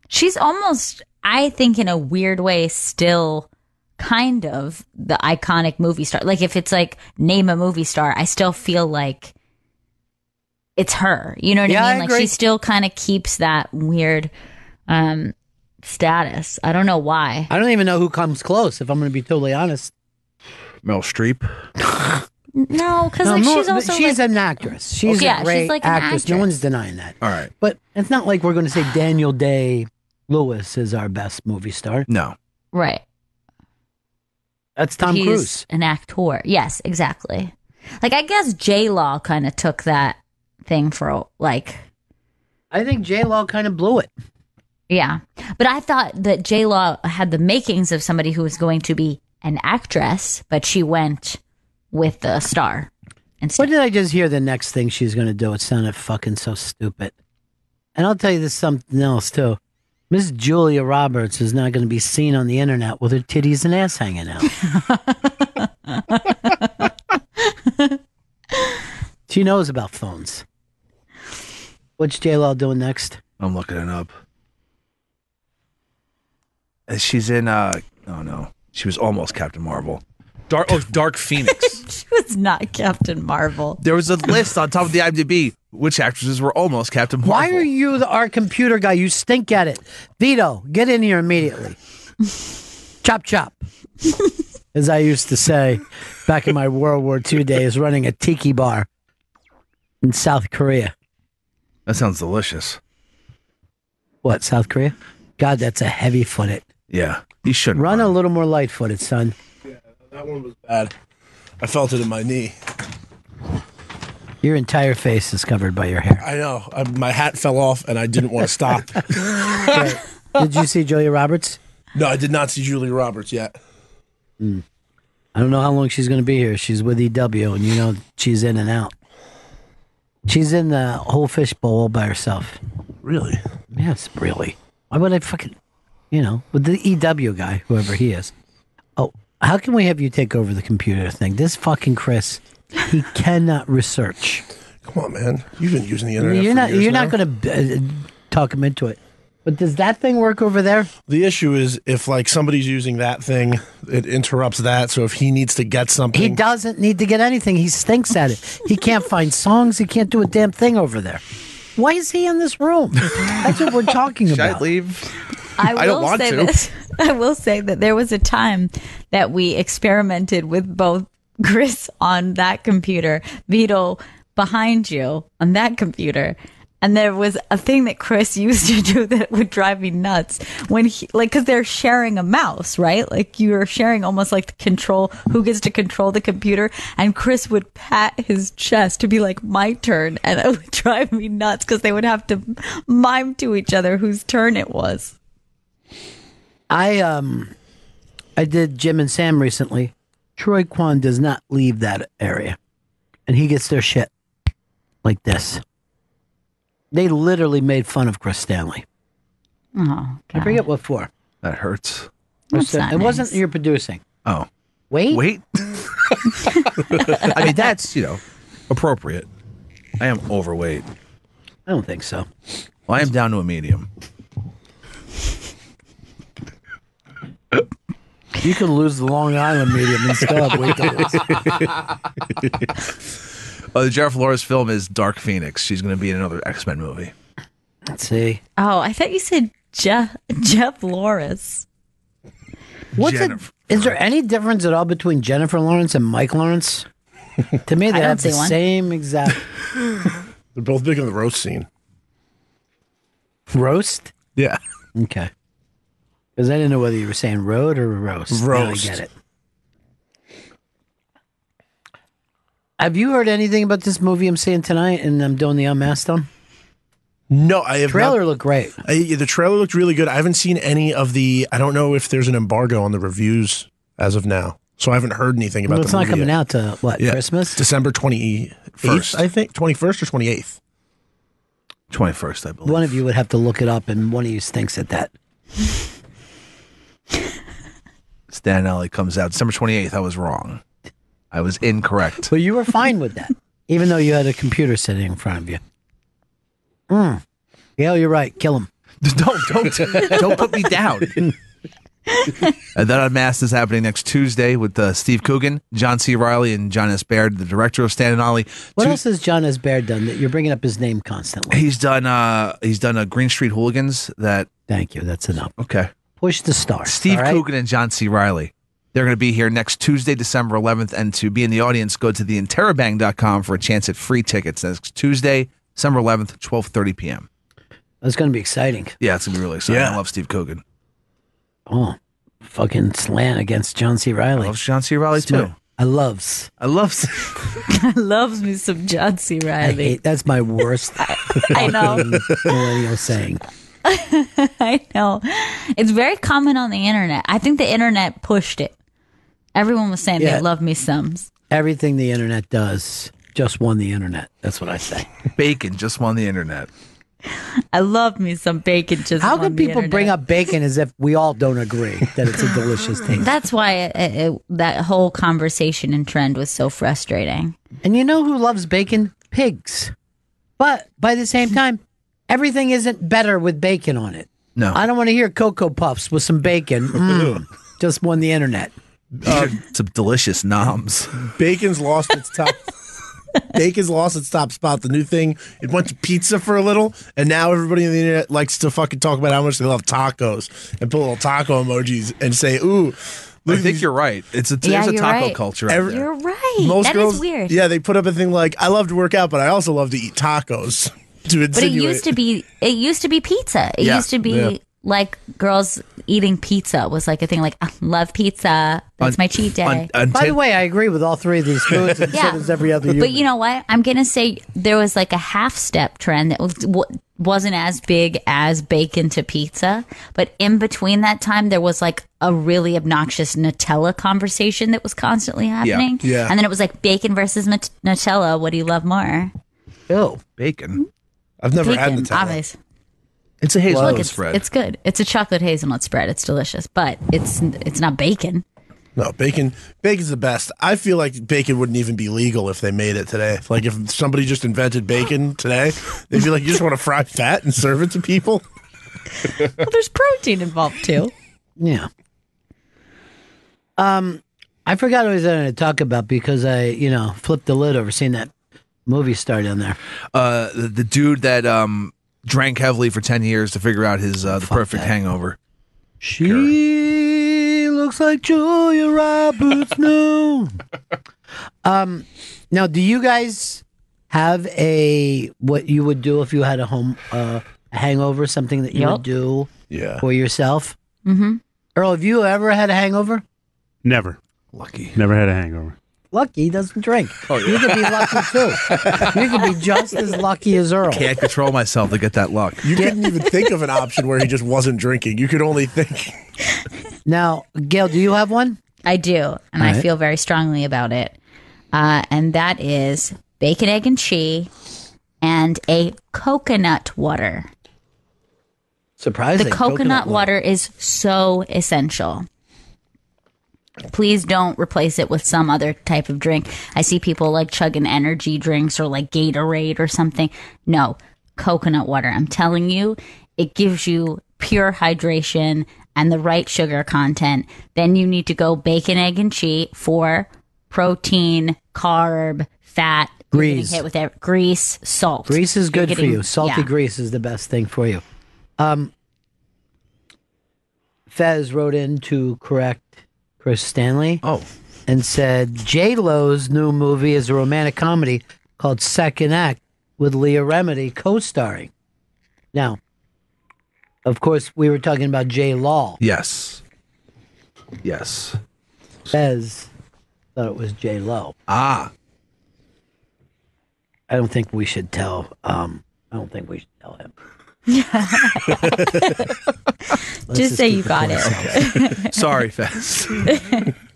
She's almost, I think, in a weird way, still kind of the iconic movie star. Like, if it's like, name a movie star, I still feel like it's her. You know what I mean? Like, she still kind of keeps that weird status. I don't know why. I don't even know who comes close, if I'm going to be totally honest. Meryl Streep. No, because she's also she's an actress. She's a great she's like an actress. No one's denying that. All right. But it's not like we're going to say Daniel Day-Lewis is our best movie star. No. Right. That's Tom He's Cruise. An actor. Yes, exactly. Like, I guess J-Law kind of took that thing for, like... I think J-Law kind of blew it. Yeah. But I thought that J-Law had the makings of somebody who was going to be an actress, but she went with the star instead. What did I just hear the next thing she's going to do? It sounded fucking so stupid. And I'll tell you this something else, too. Miss Julia Roberts is not going to be seen on the internet with her titties and ass hanging out. She knows about phones. What's J-Law doing next? I'm looking it up. She's in, she was almost Captain Marvel. Dark Phoenix. She was not Captain Marvel. There was a list on top of the IMDb which actresses were almost Captain Marvel. Why are you our computer guy? You stink at it. Vito, get in here immediately. Chop, chop. As I used to say back in my World War II days, running a tiki bar in South Korea. That sounds delicious. What, South Korea? God, that's a heavy-footed. Yeah, you shouldn't run a little more light-footed, son. Yeah, that one was bad. I felt it in my knee. Your entire face is covered by your hair. I know. My hat fell off, and I didn't want to stop. Okay. Did you see Julia Roberts? No, I did not see Julia Roberts yet. I don't know how long she's going to be here. She's with EW, and you know she's in and out. She's in the whole fishbowl all by herself. Really? Yes, really. Why would I fucking, with the EW guy, whoever he is. Oh, how can we have you take over the computer thing? This fucking Chris, he cannot research. Come on, man. You've been using the internet You're not going to talk him into it. But does that thing work over there? The issue is if somebody's using that thing, it interrupts that. So if he needs to get something, he doesn't need to get anything. He stinks at it. He can't find songs. He can't do a damn thing over there. Why is he in this room? That's what we're talking about. Should I leave? I don't want to. I will say that there was a time that we experimented with both Chris on that computer, Vito behind you on that computer. And there was a thing that Chris used to do that would drive me nuts when because they're sharing a mouse, right? Like you're sharing almost like the control, who gets to control the computer. And Chris would pat his chest to be like, my turn. And it would drive me nuts because they would have to mime to each other whose turn it was. I did Jim and Sam recently. Troy Kwan does not leave that area. And he gets their shit like this. They literally made fun of Chris Stanley. Oh, God. I forget what for. That hurts. It wasn't your producing. Oh. Wait. I mean, that's, appropriate. I am overweight. I don't think so. Well, I am down to a medium. You can lose the Long Island medium and still have weight to lose. The Jennifer Lawrence film is Dark Phoenix. She's going to be in another X-Men movie. Let's see. Oh, I thought you said Jeff Lawrence. Is there any difference at all between Jennifer Lawrence and Mike Lawrence? To me, they have the same exact. They're both big in the roast scene. Roast? Yeah. Okay. Because I didn't know whether you were saying road or roast. Roast. Now I get it. Have you heard anything about this movie I'm seeing tonight and I'm doing the Unmasked on? No, I have Trailer looked great. The trailer looked really good. I haven't seen any of the. I don't know if there's an embargo on the reviews as of now, so I haven't heard anything about. Well, it's the not movie coming yet. out to what, Christmas? December 21st, I think 21st or 28th. 21st, I believe. One of you would have to look it up, and one of you stinks at that. Stan Alley comes out December 28th. I was wrong. I was incorrect. But you were fine with that, even though you had a computer sitting in front of you. Gail, you're right. Kill him. Don't put me down. And then Unmasked is happening next Tuesday with Steve Coogan, John C. Reilly, and John S. Baird, the director of Stan and Ollie. What else has John S. Baird done that you're bringing up his name constantly? He's done a Green Street Hooligans. Thank you. That's enough. Okay. Push the star. Steve Coogan and John C. Reilly. They're going to be here next Tuesday, December 11th. And to be in the audience, go to theinterrobang.com for a chance at free tickets. Next Tuesday, December 11th, 12:30 p.m. That's going to be exciting. Yeah, it's going to be really exciting. Yeah. I love Steve Coogan. Oh, fucking slant against John C. Reilly. I love John C. Reilly, too. I loves me some John C. Reilly. That's my worst I know. millennial saying. I know. It's very common on the internet. I think the internet pushed it. Everyone was saying they love me some. Everything the internet does just won the internet. That's what I say. Bacon just won the internet. I love me some bacon. Just how on can the people internet. bring up bacon as if we all don't agree that it's a delicious taste? That's why that whole conversation and trend was so frustrating. And you know who loves bacon? Pigs. But by the same time, everything isn't better with bacon on it. No. I don't want to hear Cocoa Puffs with some bacon. Just won the internet. Some delicious noms. Bacon's lost its top. Bacon's lost its top spot. The new thing, it went to pizza for a little, and now everybody on the internet likes to fucking talk about how much they love tacos and put little taco emojis and say, "Ooh." I think you're right. There's a taco culture. You're right. Most That girls, is weird. Yeah, they put up a thing like, "I love to work out, but I also love to eat tacos." To But it used to be pizza. It used to be like girls eating pizza was like a thing. Like, I love pizza. That's my cheat day. By the way, I agree with all three of these foods, and so does every other human. But you know what? I'm going to say there was like a half-step trend that wasn't as big as bacon to pizza. But in between that time, there was like a really obnoxious Nutella conversation that was constantly happening. Yeah. And then it was like bacon versus Nutella. What do you love more? Ew, bacon. I've never Bacon, had Nutella. obvious. It's a hazelnut Look, spread. It's good. It's a chocolate hazelnut spread. It's delicious, but it's not bacon. No, bacon's the best. I feel like bacon wouldn't even be legal if they made it today. Like if somebody just invented bacon today, they'd be like, you just want to fry fat and serve it to people? Well, there's protein involved too. Yeah. I forgot what I was going to talk about because I, flipped the lid over seeing that movie star down there. The dude that drank heavily for 10 years to figure out his the perfect hangover. She looks like Julia Roberts. No. Now, do you guys have what you would do if you had a hangover? Something that you would do for yourself? Mm-hmm. Earl, have you ever had a hangover? Never. Lucky. Never had a hangover. Lucky, he doesn't drink. Oh, yeah. You could be lucky too. You could be just as lucky as Earl. Can't control myself to get that luck. You couldn't even think of an option where he just wasn't drinking. You could only think. Now, Gail, do you have one? I do, and I feel very strongly about it. And that is bacon, egg, and cheese, and a coconut water. Surprising. The coconut water is so essential. Please don't replace it with some other type of drink. I see people like chugging energy drinks or like Gatorade or something. No, coconut water. I'm telling you, it gives you pure hydration and the right sugar content. Then you need to go bacon, egg, and cheese for protein, carb, fat. Grease. Hit with grease, salt. Grease is good for you. Salty grease is the best thing for you. Fez wrote in to correct Chris Stanley. And said J-Lo's new movie is a romantic comedy called Second Act with Leah Remini co-starring. Now, of course, we were talking about J-Law. Yes. Fez thought it was J-Lo. Ah. I don't think we should tell. I don't think we should tell him. Just say you got it. Okay. Sorry, Fez.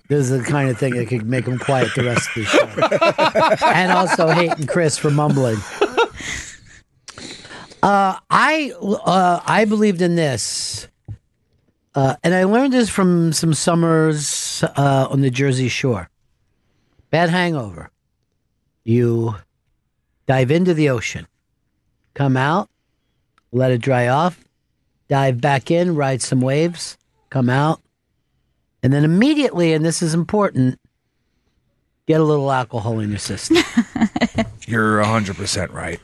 This is the kind of thing that could make him quiet the rest of the show. And also hating Chris for mumbling. I believed in this. And I learned this from some summers on the Jersey Shore. Bad hangover. You dive into the ocean. Come out. Let it dry off. Dive back in. Ride some waves. Come out. And then immediately, and this is important, get a little alcohol in your system. You're 100% right.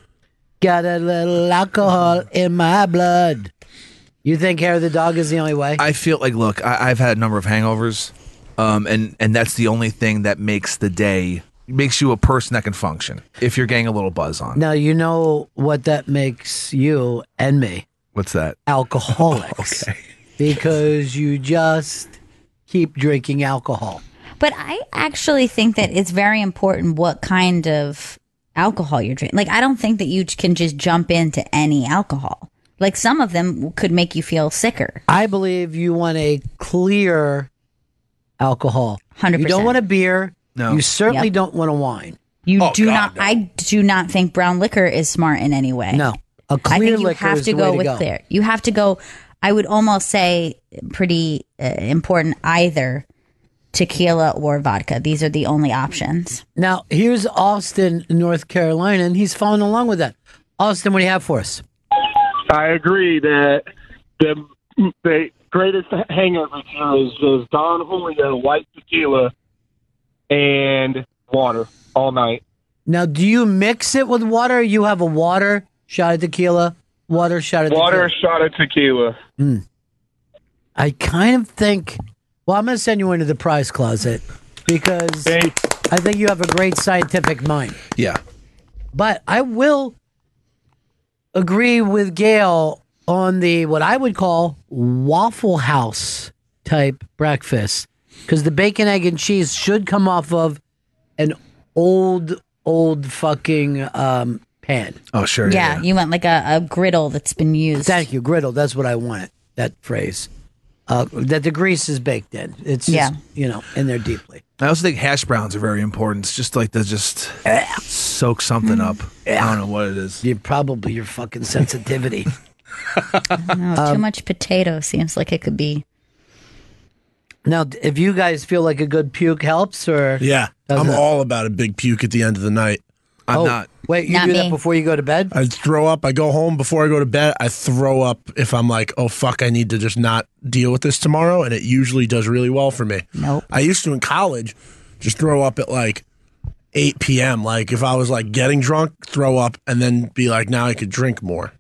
Got a little alcohol in my blood. You think hair of the dog is the only way? I feel like, look, I've had a number of hangovers, and that's the only thing that makes the day, makes you a person that can function if you're getting a little buzz on. Now, you know what that makes you and me? What's that? Alcoholics. Okay. Because you just keep drinking alcohol. But I actually think that it's very important what kind of alcohol you're drinking. Like, I don't think that you can just jump into any alcohol. Like, some of them could make you feel sicker. I believe you want a clear alcohol. 100%. You don't want a beer. No. You certainly don't want a wine. You do not. No. I do not think brown liquor is smart in any way. No. A clear I think you liquor have is to the go way to with go. clear. You have to go, I would almost say, pretty important, either tequila or vodka. These are the only options. Now, here's Austin, North Carolina, and he's following along with that. Austin, what do you have for us? I agree that the greatest hangover here is Don Julio, white tequila, and water all night. Now, do you mix it with water? Or you have a water shot of tequila, water shot of Water, tequila? shot of tequila. I kind of think, well, I'm going to send you into the prize closet because I think you have a great scientific mind. Yeah. But I will agree with Gail on the what I would call Waffle House type breakfast, because the bacon, egg, and cheese should come off of an old fucking pan. Oh, sure. Yeah, you want like a griddle that's been used. Thank you, griddle. That's what I wanted. That phrase. That the grease is baked in. It's just, in there deeply. I also think hash browns are very important. It's just like to just soak something up. I don't know what it is. Probably your fucking sensitivity. No, too much potato seems like it could be. Now, if you guys feel like a good puke helps, or yeah, I'm all about a big puke at the end of the night. I'm not. Wait, you Not do me. that before you go to bed? I throw up. I go home before I go to bed. I throw up if I'm like, oh fuck, I need to just not deal with this tomorrow, and it usually does really well for me. Nope. I used to in college just throw up at like 8 p.m. Like if I was like getting drunk, throw up, and then be like, now I could drink more.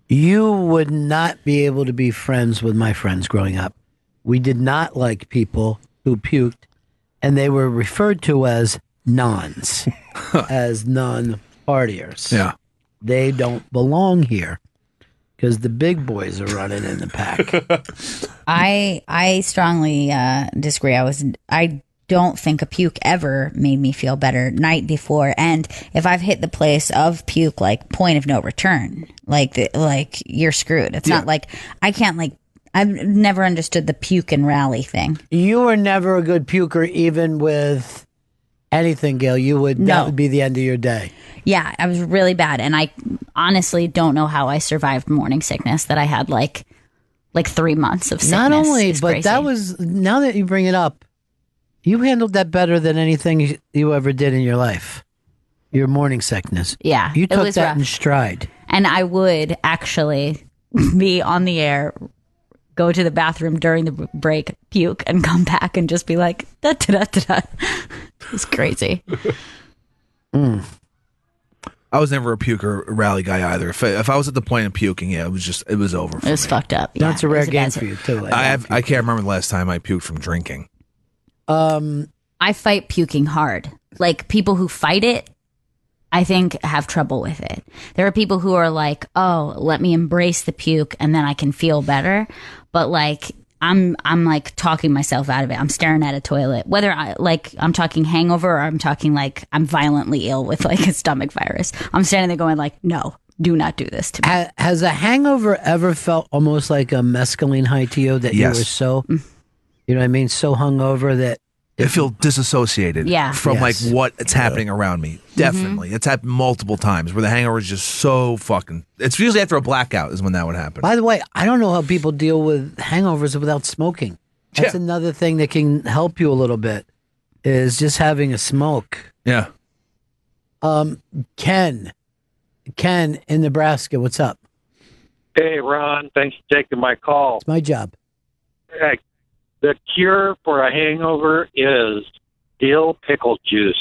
You would not be able to be friends with my friends growing up. We did not like people who puked, and they were referred to as nons, as non-partiers. Yeah. They don't belong here because the big boys are running in the pack. I strongly disagree. I don't think a puke ever made me feel better night before, and if I've hit the place of puke, like point of no return, like you're screwed. It's not like I can't like. I've never understood the puke and rally thing. You were never a good puker, even with anything, Gail. That would be the end of your day. Yeah, I was really bad, and I honestly don't know how I survived morning sickness that I had like 3 months of sickness. Not only, It's but crazy. that was, now that you bring it up, you handled that better than anything you ever did in your life. Your morning sickness. Yeah, You it took was that rough. in stride. And I would actually be on the air, go to the bathroom during the break, puke, and come back and just be like, da da da da da. It's crazy. I was never a puke or rally guy either. If I was at the point of puking, it was over. For It was me. fucked up. That's a it was rare game bad for you, too. I can't remember the last time I puked from drinking. I fight puking hard. Like people who fight it, I think have trouble with it. There are people who are like, "Oh, let me embrace the puke and then I can feel better." But like I'm like talking myself out of it. I'm staring at a toilet. Whether I'm talking hangover or I'm talking like I'm violently ill with like a stomach virus. I'm standing there going like, "No, do not do this to me." Has a hangover ever felt almost like a mescaline high to you that Yes. you were so, you know what I mean, so hungover that I feel disassociated from like what's happening around me. Definitely. It's happened multiple times where the hangover is just so fucking... It's usually after a blackout is when that would happen. By the way, I don't know how people deal with hangovers without smoking. That's another thing that can help you a little bit, is just having a smoke. Yeah. Ken in Nebraska, what's up? Hey, Ron. Thanks for taking my call. It's my job. Hey, the cure for a hangover is dill pickle juice.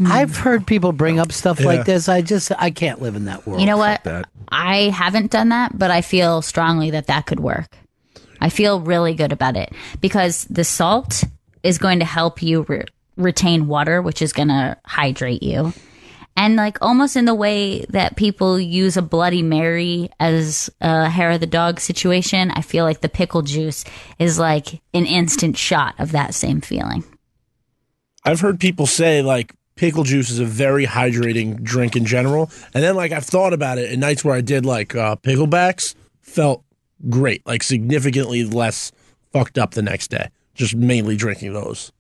I've heard people bring up stuff like this. I can't live in that world. You know what? I haven't done that, but I feel strongly that could work. I feel really good about it because the salt is going to help you retain water, which is going to hydrate you. And like almost in the way that people use a Bloody Mary as a hair of the dog situation, I feel like the pickle juice is like an instant shot of that same feeling. I've heard people say like pickle juice is a very hydrating drink in general. And then like I've thought about it, and nights where I did like picklebacks felt great, like significantly less fucked up the next day. Just mainly drinking those.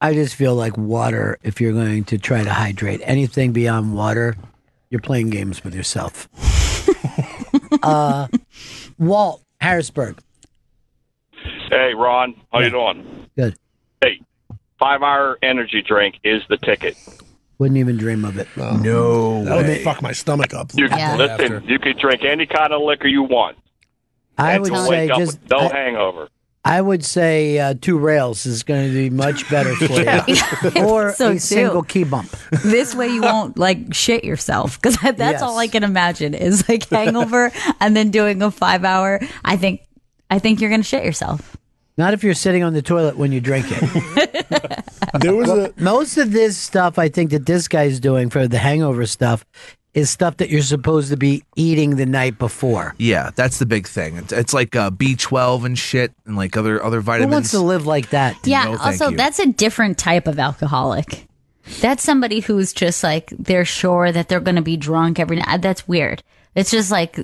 I just feel like water, if you're going to try to hydrate anything beyond water, you're playing games with yourself. Walt, Harrisburg. Hey, Ron. How you doing? Good. Hey, 5 Hour energy drink is the ticket. Wouldn't even dream of it. No That would fuck my stomach up. You can, listen, you can drink any kind of liquor you want. I And would you'll say wake up just... with no hangover. I would say 2 rails is going to be much better for you. Or So a too. single key bump. This way you won't like shit yourself, because that's all I can imagine is like hangover and then doing a 5 hour. I think you're gonna shit yourself. Not if you're sitting on the toilet when you drink it. Most of this stuff I think that this guy's doing for the hangover stuff is stuff that you're supposed to be eating the night before. Yeah, that's the big thing. It's like B12 and shit and like other Who vitamins. wants to live like that? Yeah, No, thank also, you. that's a different type of alcoholic. That's somebody who's just like, they're sure that they're going to be drunk every night. That's weird. It's just like,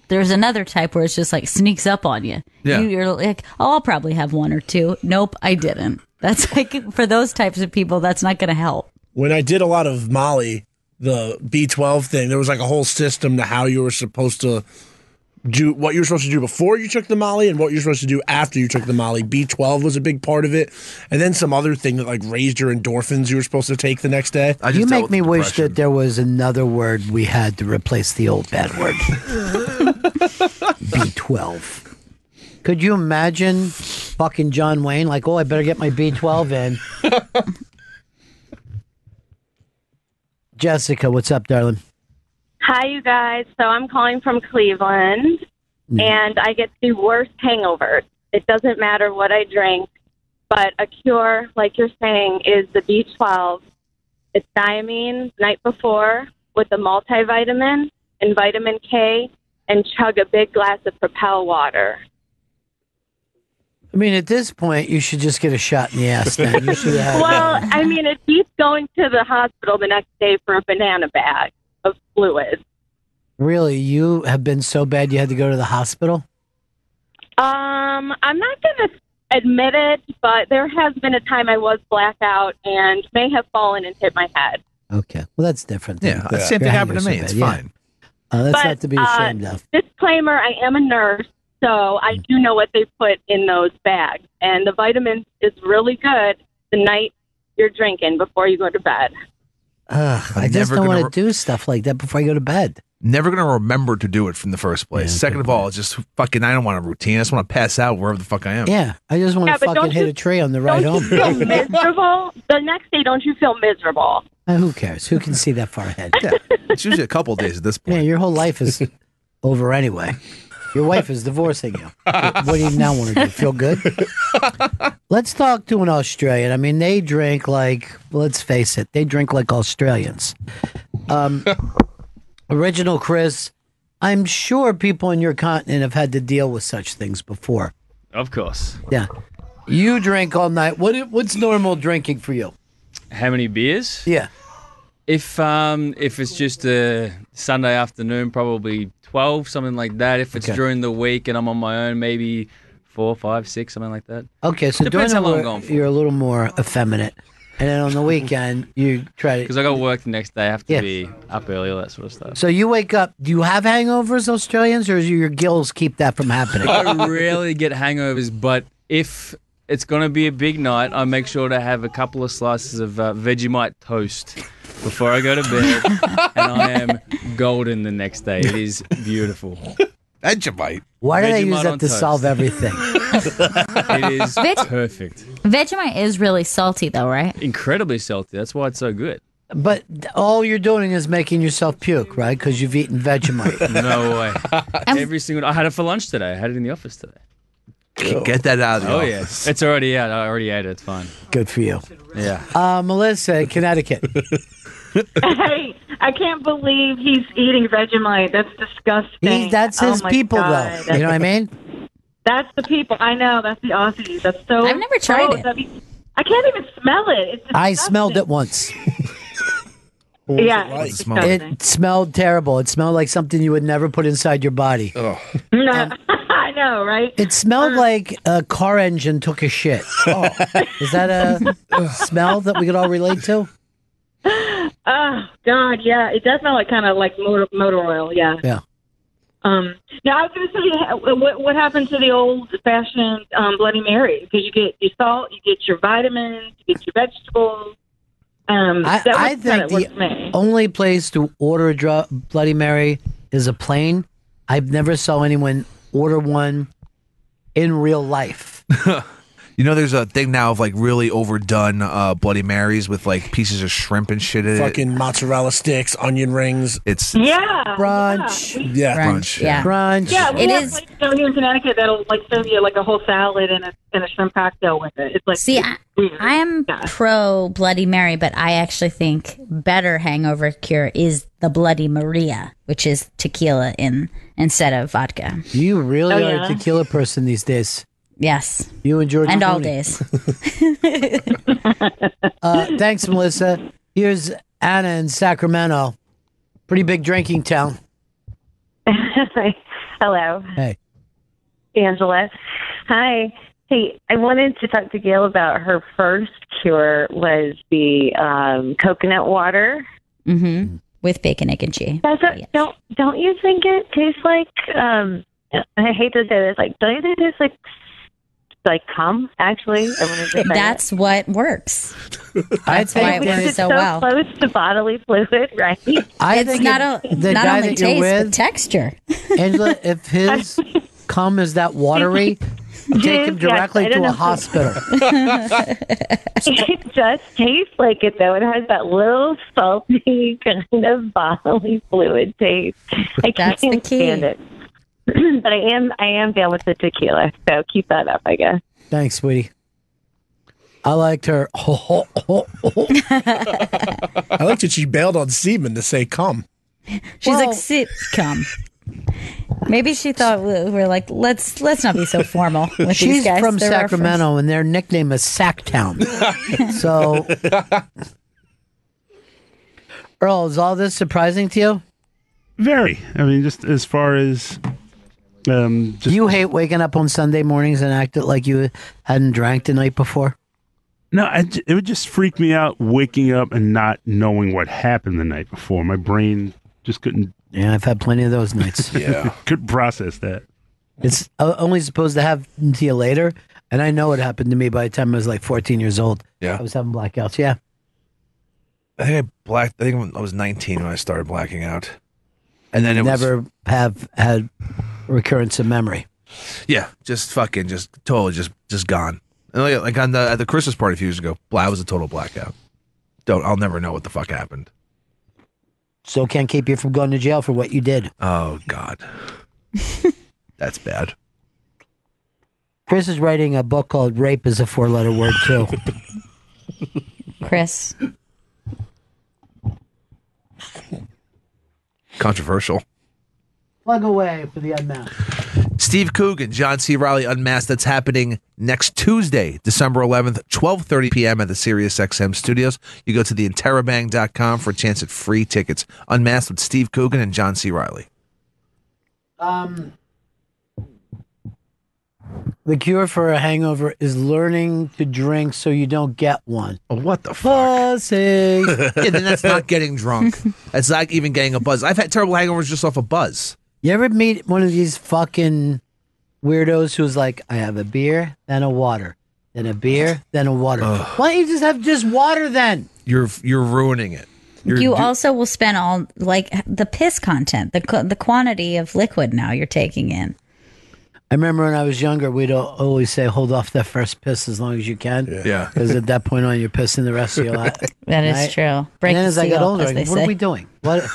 there's another type where it's just like sneaks up on you. Yeah. You're like, oh, I'll probably have one or two. Nope, I didn't. That's like, for those types of people, that's not going to help. When I did a lot of Molly, the B12 thing, there was like a whole system to how you were supposed to do what you were supposed to do before you took the Molly and what you're supposed to do after you took the Molly. B12 was a big part of it. And then some other thing that like raised your endorphins you were supposed to take the next day. You make me wish that there was another word we had to replace the old bad word. B12. Could you imagine fucking John Wayne? Like, oh, I better get my B12 in. Jessica, what's up, darling? Hi, you guys. So I'm calling from Cleveland, and I get the worst hangovers. It doesn't matter what I drink, but a cure, like you're saying, is the B12. It's thiamine night before with a multivitamin and vitamin K, and chug a big glass of Propel water. I mean, at this point, you should just get a shot in the ass then. You should have. Well, I mean, it beats going to the hospital the next day for a banana bag of fluids. Really? You have been so bad you had to go to the hospital? I'm not going to admit it, but there has been a time I was blackout and may have fallen and hit my head. Okay. Well, that's different. Yeah, the same thing happened to me. It's fine. That's But, not to be ashamed of. Disclaimer, I am a nurse, so I do know what they put in those bags. And the vitamins is really good the night you're drinking before you go to bed. I just don't want to do stuff like that before I go to bed. Never going to remember to do it from the first place. Second of all, it's just fucking, I don't want a routine. I just want to pass out wherever the fuck I am. Yeah, I just want to but fucking don't hit you- a tree on the ride Don't home. you feel miserable? The next day, don't you feel miserable? Who cares? Who can see that far ahead? Yeah, it's usually a couple days at this point. Yeah, your whole life is over anyway. Your wife is divorcing you. What do you now want to do? Feel good? Let's talk to an Australian. I mean, they drink like, let's face it, they drink like Australians. Original Chris, I'm sure people in your continent have had to deal with such things before. Of course. Yeah. You drink all night. What's normal drinking for you? How many beers? Yeah. If it's just a Sunday afternoon, probably 12, something like that. If it's Okay. during the week and I'm on my own, maybe 4, 5, 6, something like that. Okay, so during Depends the how long I'm work, going for. you're a little more effeminate. And then on the weekend, you try to... Because I got work the next day. I have to Yeah. be up early, all that sort of stuff. So you wake up, do you have hangovers, Australians, or do your gills keep that from happening? I rarely get hangovers, but if it's going to be a big night, I make sure to have a couple of slices of Vegemite toast before I go to bed, and I am golden the next day. It is beautiful. Vegemite. Why do they use Vegemite that on to toast. solve everything? It is perfect. Vegemite is really salty, though, right? Incredibly salty. That's why it's so good. But all you're doing is making yourself puke, right? Because you've eaten Vegemite. No way. Every single. I had it for lunch today. I had it in the office today. Get that out of the Oh office. yeah, it's already out. I already ate it. It's fine. Good for you. Yeah. Melissa, Connecticut. Hey, I can't believe he's eating Vegemite. That's disgusting. That's his Oh my people, God. though. You know what I mean? That's the people. I know. That's the Aussies. That's so. I've never tried gross. it. I mean, I can't even smell it. It's I smelled it once. Yeah, it's disgusting. It smelled terrible. It smelled like something you would never put inside your body. No, I know, right? It smelled like a car engine took a shit. Is that a smell that we could all relate to? Oh God, yeah, it does smell like kind of like motor oil. Yeah. Yeah. Now I was going to say, what happened to the old-fashioned Bloody Mary? Because you get your salt, you get your vitamins, you get your vegetables. I think the only place to order a Bloody Mary is a plane. I've never saw anyone order one in real life. You know, there's a thing now of like really overdone Bloody Marys with like pieces of shrimp and shit in it. Fucking mozzarella sticks, onion rings. It's brunch. Yeah, brunch. Yeah. Brunch. Yeah, we have places down here in Connecticut that'll like serve you like a whole salad and a shrimp cocktail with it. It's like I am pro Bloody Mary, but I actually think better hangover cure is the Bloody Maria, which is tequila instead of vodka. You really are a tequila person these days. Yes. You and George and all Clooney. days. Thanks, Melissa. Here's Anna in Sacramento. Pretty big drinking town. Hello. Hey. Angela. Hi. Hey, I wanted to talk to Gail about her first cure was the coconut water. Mm-hmm. With bacon, egg, and cheese. Don't you think it tastes like, I hate to say this, like, don't you think it tastes like cum, actually? That's what works. That's why it works so well. Close to bodily fluid, right? I It's think not if the not guy only that you're taste, with, but texture. Angela, if his cum is that watery, take him directly to a hospital. It just tastes like it, though. It has that little salty kind of bodily fluid taste. I That's can't the key. stand it. But I am down with the tequila, so keep that up, I guess. Thanks, sweetie. I liked her. I liked that she bailed on semen to say come. She's like, sit, come. Maybe she thought we were like, let's not be so formal with She's these guys. from They're our Sacramento, and their nickname is Sacktown. So, Earl, is all this surprising to you? Very. I mean, just as far as. Do you hate waking up on Sunday mornings and acting like you hadn't drank the night before? No, it would just freak me out waking up and not knowing what happened the night before. My brain just couldn't. Yeah, I've had plenty of those nights. Couldn't process that. It's only supposed to happen to you later, and I know it happened to me by the time I was like 14 years old. Yeah. I was having blackouts. Yeah. I think I was 19 when I started blacking out. And then it never have had recurrence of memory. Yeah, just fucking, just totally, just gone. And like on at the Christmas party a few years ago, I was a total blackout. I'll never know what the fuck happened. So can't keep you from going to jail for what you did. Oh God, that's bad. Chris is writing a book called "Rape is a 4-letter word" too. Chris. Controversial. Plug away for the unmasked. Steve Coogan, John C. Reilly Unmasked. That's happening next Tuesday, December 11th, 12:30 p.m. at the SiriusXM studios. You go to theinterrobang.com for a chance at free tickets. Unmasked with Steve Coogan and John C. Reilly. The cure for a hangover is learning to drink so you don't get one. Oh, what the fuck? Pussy. Yeah, then that's not getting drunk. That's not even getting a buzz. I've had terrible hangovers just off a buzz. You ever meet one of these fucking weirdos who's like, I have a beer, then a water, then a beer, then a water. Why don't you just have just water then? You're ruining it. You also will spend all like the piss content, the quantity of liquid now you're taking in. I remember when I was younger, we'd always say, hold off that first piss as long as you can. Yeah. Because at that point on, you're pissing the rest of your life. That is true. Break and then the as I got seal, older, as I they go, what say. are we doing? What?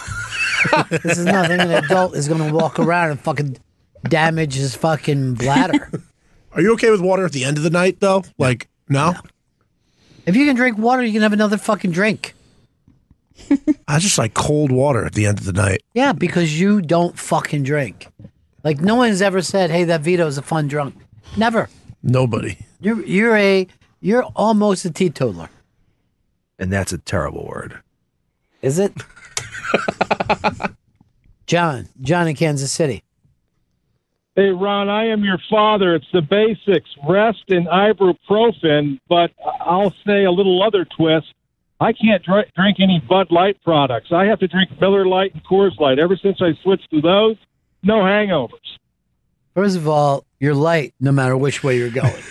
This is nothing an adult is going to walk around and fucking damage his fucking bladder. Are you okay with water at the end of the night, though? Like, no? If you can drink water, you can have another fucking drink. I just like cold water at the end of the night. Yeah, because you don't fucking drink. Like, no one's ever said, hey, that Vito's a fun drunk. Never. Nobody. You're almost a teetotaler. And that's a terrible word. Is it? John in Kansas City. Hey, Ron, I am your father. It's the basics, rest and ibuprofen, but I'll say a little other twist. I can't drink any Bud Light products. I have to drink Miller Lite and Coors Light. Ever since I switched to those, no hangovers. First of all, you're light no matter which way you're going.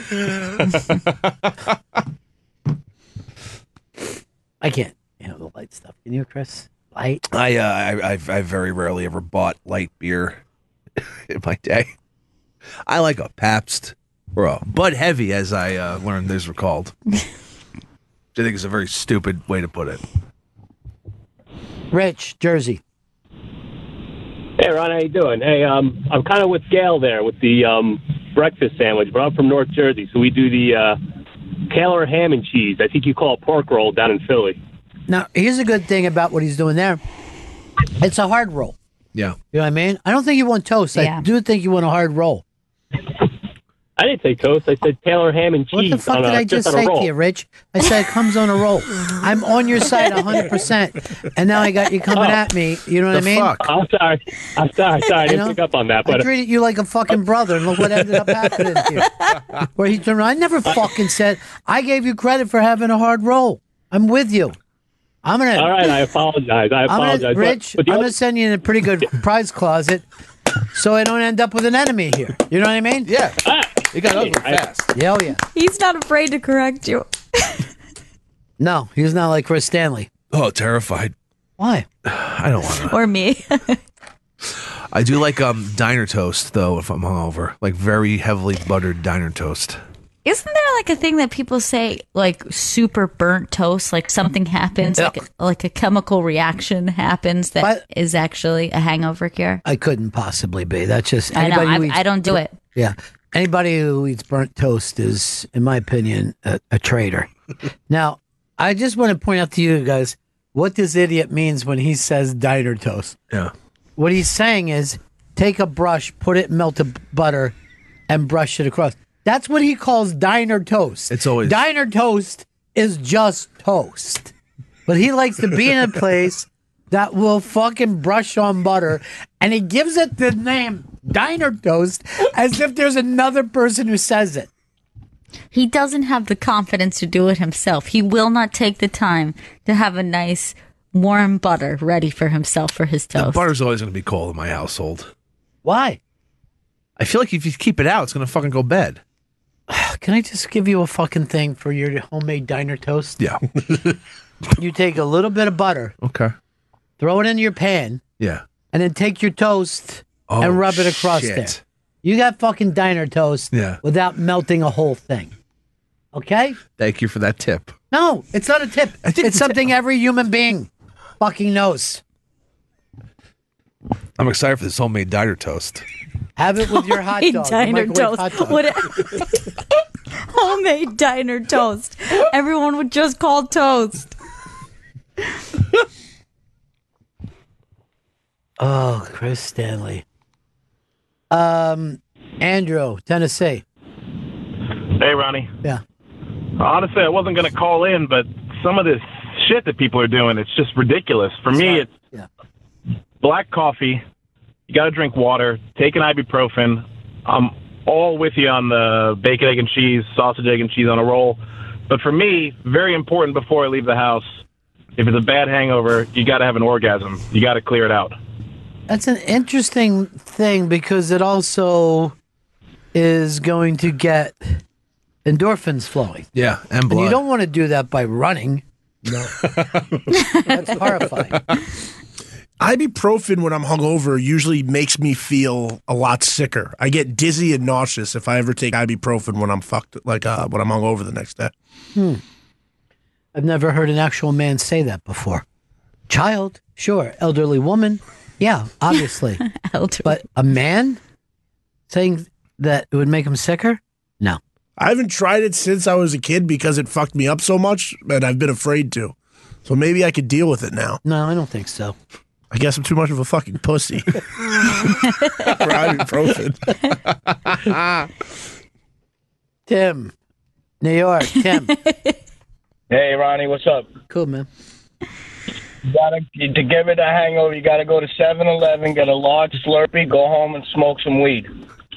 I can't handle the light stuff. Can you, Chris? Light? I very rarely ever bought light beer in my day. I like a Pabst, Bro, Bud Heavy, as I learned these were called. Which I think is a very stupid way to put it. Rich, Jersey. Hey, Ron, how you doing? Hey, I'm kind of with Gail there with the breakfast sandwich, but I'm from North Jersey, so we do the Taylor ham and cheese. I think you call it pork roll down in Philly. Now, here's a good thing about what he's doing there. It's a hard roll. Yeah. You know what I mean? I don't think you want toast. I do think you want a hard roll. I didn't say toast. I said Taylor ham and cheese. What the fuck did I just say to you, Rich? I said it comes on a roll. I'm on your side 100%, and now I got you coming at me. You know what I mean? Fuck? I'm sorry. I didn't pick up on that. But I treated you like a fucking brother, and look what ended up happening to you. Where he turned around. I never fucking said. I gave you credit for having a hard roll. I'm with you. I'm gonna. All right, I apologize. Rich, I'm gonna send you in a pretty good prize closet, so I don't end up with an enemy here. You know what I mean? Yeah. It got ugly fast. Yeah, oh yeah. He's not afraid to correct you. No, he's not like Chris Stanley. Oh, terrified. Why? I don't want to. Or me. I do like diner toast, though, if I'm hungover. Like very heavily buttered diner toast. Isn't there like a thing that people say, like super burnt toast, like something happens, like a chemical reaction happens that is actually a hangover cure? I couldn't possibly be. That's just I anybody know. who eats, I don't do it. Yeah. Anybody who eats burnt toast is, in my opinion, a traitor. Now, I just want to point out to you guys what this idiot means when he says diner toast. Yeah. What he's saying is take a brush, put it in melted butter, and brush it across. That's what he calls diner toast. It's always diner toast is just toast. But he likes to be in a place that will fucking brush on butter, and he gives it the name diner toast as if there's another person who says it. He doesn't have the confidence to do it himself. He will not take the time to have a nice warm butter ready for himself for his toast. The butter's always going to be cold in my household. Why? I feel like if you keep it out, it's going to fucking go bad. Can I just give you a fucking thing for your homemade diner toast? Yeah. You take a little bit of butter. Okay. Throw it in your pan. Yeah. And then take your toast and rub it across there. You got fucking diner toast without melting a whole thing. Okay? Thank you for that tip. No, it's not a tip. It's something every human being fucking knows. I'm excited for this homemade diner toast. Have it with your hot dog. Diner toast. Homemade diner toast. Everyone would just call toast. Oh, Chris Stanley. Andrew, Tennessee. Hey, Ronnie. Yeah. Honestly, I wasn't going to call in, but some of this shit that people are doing, it's just ridiculous. For me, it's black coffee. You got to drink water. Take an ibuprofen. I'm all with you on the bacon, egg, and cheese, sausage, egg, and cheese on a roll. But for me, very important before I leave the house, if it's a bad hangover, you got to have an orgasm. You got to clear it out. That's an interesting thing because it also is going to get endorphins flowing. Yeah, and blood. And you don't want to do that by running. No. That's horrifying. Ibuprofen when I'm hungover usually makes me feel a lot sicker. I get dizzy and nauseous if I ever take ibuprofen when I'm when I'm hungover the next day. I've never heard an actual man say that before. Child, sure. Elderly woman, yeah, obviously. But a man saying that it would make him sicker? No. I haven't tried it since I was a kid because it fucked me up so much, and I've been afraid to. So maybe I could deal with it now. No, I don't think so. I guess I'm too much of a fucking pussy. For ibuprofen. Tim, New York. Tim. Hey, Ronnie, what's up? Cool, man. To give it a hangover, you got to go to 7-Eleven, get a large Slurpee, go home and smoke some weed.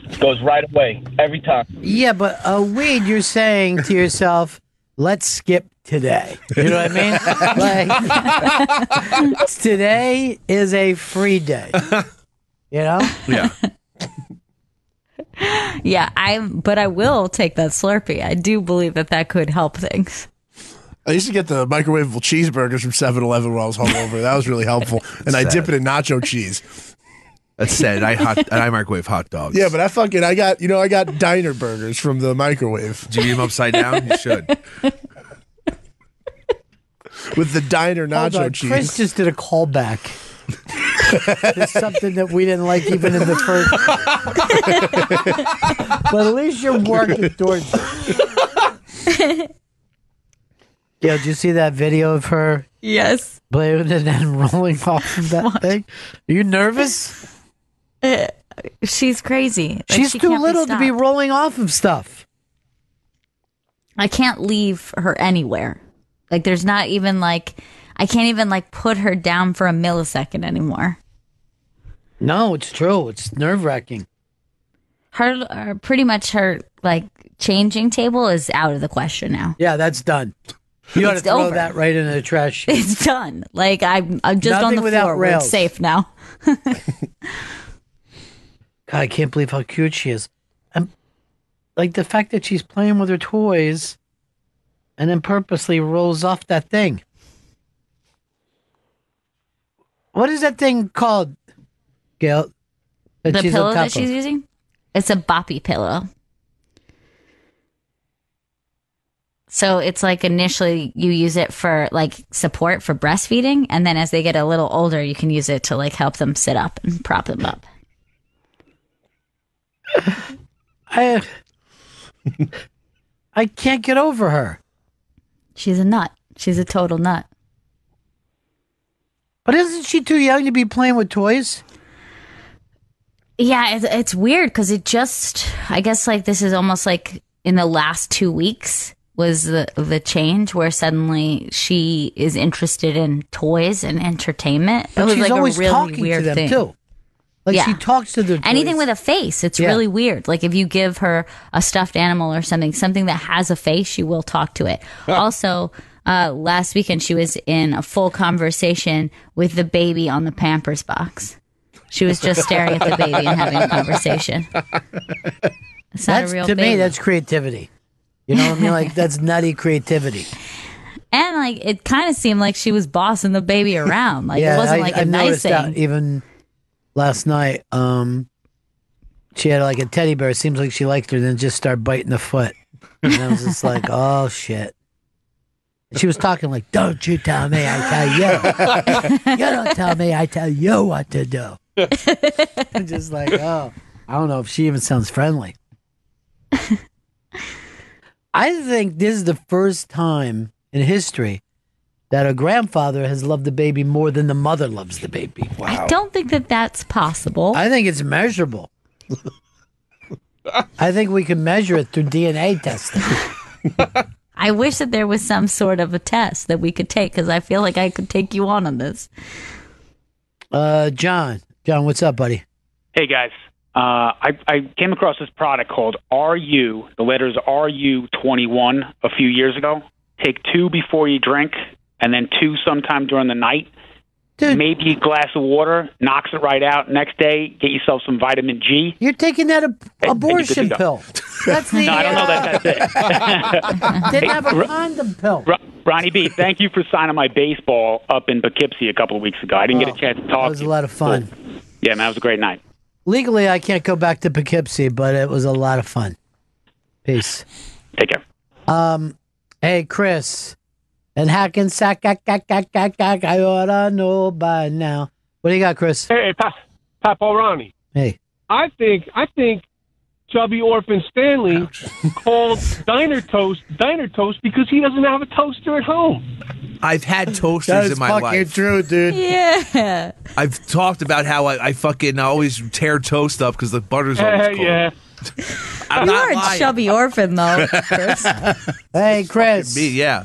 It goes right away, every time. Yeah, but weed, you're saying to yourself, let's skip today. You know what I mean? Like, today is a free day. You know? Yeah. Yeah, but I will take that Slurpee. I do believe that could help things. I used to get the microwavable cheeseburgers from 7-Eleven when I was hungover. That was really helpful. And I dip it in nacho cheese. That said, I microwave hot dogs. Yeah, but I got diner burgers from the microwave. Did you eat them upside down? You should. With the diner nacho cheese. Chris just did a callback. It's something that we didn't like even in the first. But at least you're working towards it. Yeah, did you see that video of her? Yes. Playing and then rolling off of that thing? Are you nervous? She's crazy. Like, She's she too can't little to be stopped. rolling off of stuff. I can't leave her anywhere. Like, there's not even like, I can't even like put her down for a millisecond anymore. No, it's true. It's nerve-wracking. Pretty much her like changing table is out of the question now. Yeah, that's done. You ought to It's throw over. that right in the trash chute. It's done. Like I'm just Nothing on the without floor. Where rails. it's safe now. God, I can't believe how cute she is. And like the fact that she's playing with her toys and then purposely rolls off that thing. What is that thing called, Gail? The she's on pillow top that she's of? using? It's a boppy pillow. So it's like initially you use it for like support for breastfeeding, and then as they get a little older, you can use it to like help them sit up and prop them up. I can't get over her. She's a nut. She's a total nut. But isn't she too young to be playing with toys? Yeah, it's weird because it just, I guess like this is almost like in the last 2 weeks was the change where suddenly she is interested in toys and entertainment. But it was she's like always a really talking weird to them thing. too. Like she talks to the anything toys. with a face. It's Yeah. really weird. Like if you give her a stuffed animal or something that has a face, she will talk to it. Also, last weekend she was in a full conversation with the baby on the Pampers box. She was just staring at the baby and having a conversation. It's not a real to baby. me, that's creativity. You know what I mean? Like that's nutty creativity. And like it kind of seemed like she was bossing the baby around. Like it wasn't like a I nice noticed that thing. even last night. She had like a teddy bear. It seems like she liked her, then just started biting the foot. And I was just like, oh shit. She was talking like, "Don't you tell me, I tell you. You don't tell me, I tell you what to do." I'm just like, oh, I don't know if she even sounds friendly. I think this is the first time in history that a grandfather has loved the baby more than the mother loves the baby. I don't think that that's possible. I think it's measurable. I think we can measure it through DNA testing. I wish that there was some sort of a test that we could take because I feel like I could take you on this. John, what's up, buddy? Hey guys, I came across this product called RU, the letters RU21 a few years ago. Take 2 before you drink, and then 2 sometime during the night. Maybe a glass of water, knocks it right out. Next day, get yourself some vitamin G. You're taking that abortion and you're good to pill. go. That's the. No, I don't know that that's it. Didn't have a condom pill. Ronnie B, thank you for signing my baseball up in Poughkeepsie a couple of weeks ago. I didn't get a chance to talk. That was a lot of fun. Yeah, man, it was a great night. Legally, I can't go back to Poughkeepsie, but it was a lot of fun. Peace. Take care. Hey, Chris. And Hackensack, I ought to know by now. What do you got, Chris? Hey, Papa Ronnie. Hey. I think Chubby Orphan Stanley called Diner Toast because he doesn't have a toaster at home. I've had toasters in my life. True, dude. Yeah. I've talked about how I fucking always tear toast up because the butter's always cold. Yeah. I'm You not are a lying. chubby orphan, though, Chris. Hey, Chris. Me, yeah.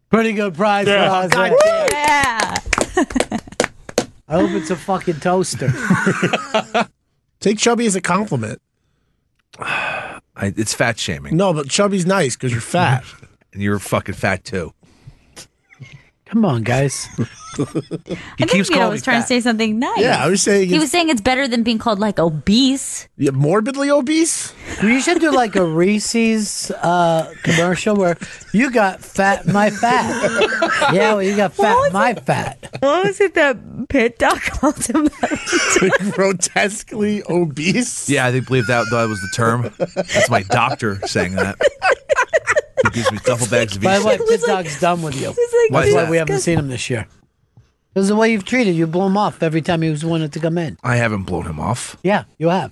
Pretty good prize for us. God huh? yeah. I hope it's a fucking toaster. Take chubby as a compliment. It's fat shaming. No, but chubby's nice because you're fat. And you're fucking fat too. Come on, guys. I think Vito was trying to say something nice. Yeah, I was saying he was saying it's better than being called like obese. Yeah, morbidly obese. You should do like a Reese's commercial where you got fat, my fat. Yeah, well, you got fat, my fat. What was it that Pit Doc called him? Grotesquely obese. Yeah, I believe that was the term. That's my doctor saying that. He gives me duffel bags of By the way, Easter. Pit Dog's done with you. Why That's is why that? we haven't seen him this year. Because the way you've treated, you blew him off every time he was wanted to come in. I haven't blown him off. Yeah, you have.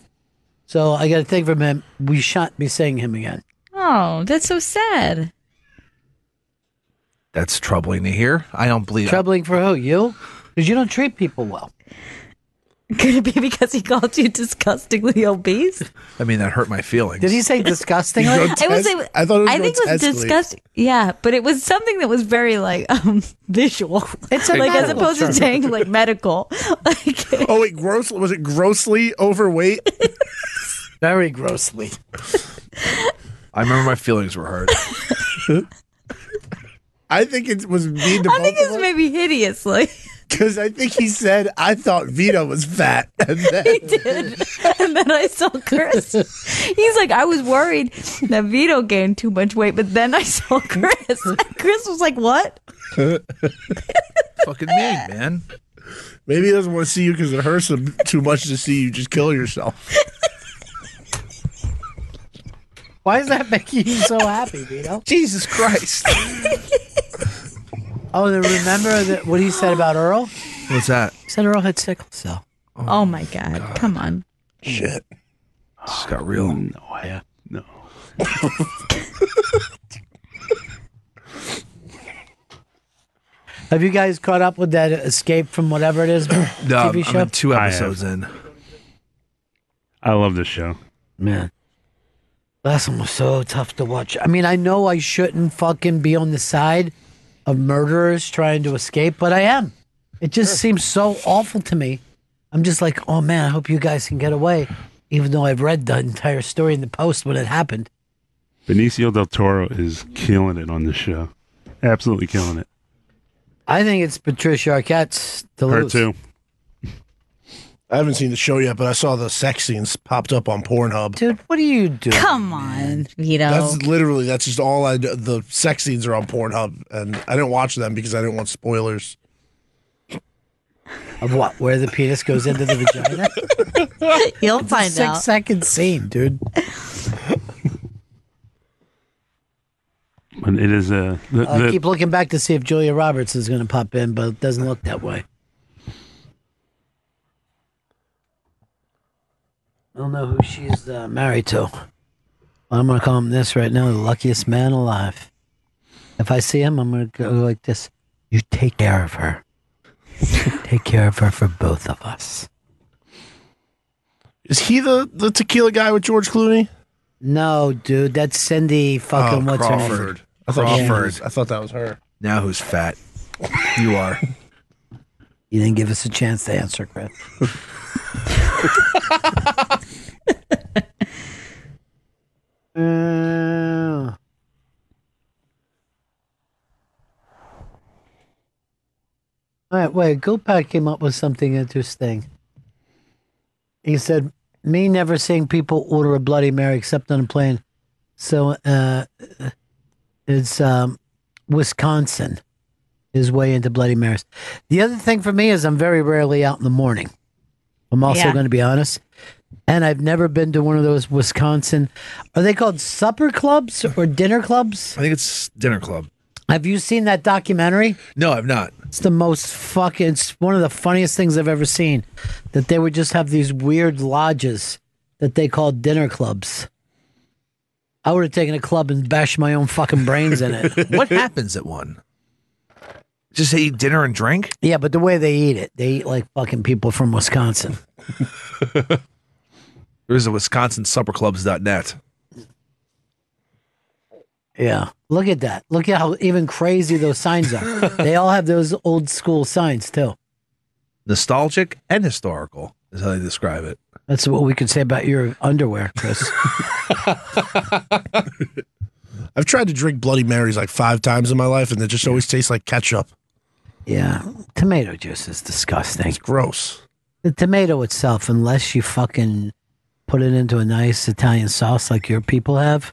So I got to think from him, we shan't be seeing him again. Oh, that's so sad. That's troubling to hear. I don't believe Troubling for who? You? Because you don't treat people well. Could it be because he called you disgustingly obese? I mean, that hurt my feelings. Did he say disgustingly? I think it was disgusting. Yeah, but it was something that was very like visual. It's like as opposed to saying like medical. Oh wait, was it grossly overweight? Very grossly. I remember my feelings were hurt. I think it was mean to I think it's maybe hideously. Because I think he said, I thought Vito was fat. And then He did. And then I saw Chris. He's like, I was worried that Vito gained too much weight, but then I saw Chris. And Chris was like, what? Fucking mean, man. Maybe he doesn't want to see you because it hurts him too much to see you just kill yourself. Why is that making you so happy, Vito? Jesus Christ. Oh, then remember what he said about Earl? What's that? He said Earl had sickle cell. Oh my God. Come on. Shit. This got real. No way. No. Have you guys caught up with that Escape from whatever it is TV show? I'm in 2 episodes in. I love this show. Man. Last one was so tough to watch. I mean, I know I shouldn't fucking be on the side of murderers trying to escape, but I am. It just seems so awful to me. I'm just like, oh man, I hope you guys can get away, even though I've read the entire story in the Post when it happened. Benicio del Toro is killing it on this show. Absolutely killing it. I think it's Patricia Arquette's to Her lose. too. I haven't seen the show yet, but I saw the sex scenes popped up on Pornhub. Dude, what are you doing? Come on, Vito. That's just all I do. The sex scenes are on Pornhub, and I didn't watch them because I didn't want spoilers. Of what? Where the penis goes into the vagina? You'll It's find a out. 6-second scene, dude. But it is a. I keep looking back to see if Julia Roberts is going to pop in, but it doesn't look that way. I don't know who she's married to. I'm going to call him this right now, the luckiest man alive. If I see him, I'm going to go like this. You take care of her. Take care of her for both of us. Is he the tequila guy with George Clooney? No, dude, that's Cindy fucking what's her name? Crawford. I Crawford. thought that was her. Now who's fat? You are. You didn't give us a chance to answer, Chris. All right, wait. Gopat came up with something interesting. He said, "Me never seeing people order a Bloody Mary except on a plane." So it's Wisconsin, his way into Bloody Marys. The other thing for me is I'm very rarely out in the morning. I'm also going to be honest. And I've never been to one of those Wisconsin, are they called supper clubs or dinner clubs? I think it's dinner club. Have you seen that documentary? No, I've not. It's the most fucking, it's one of the funniest things I've ever seen. That they would just have these weird lodges that they called dinner clubs. I would have taken a club and bashed my own fucking brains in it. What happens at one? Just eat dinner and drink? Yeah, but the way they eat like fucking people from Wisconsin. There's a WisconsinSupperClubs.net. Yeah. Look at that. Look at how even crazy those signs are. They all have those old school signs too. Nostalgic and historical is how they describe it. That's what we could say about your underwear, Chris. I've tried to drink Bloody Marys like 5 times in my life, and it just always tastes like ketchup. Yeah, tomato juice is disgusting. It's gross. The tomato itself, unless you fucking put it into a nice Italian sauce like your people have,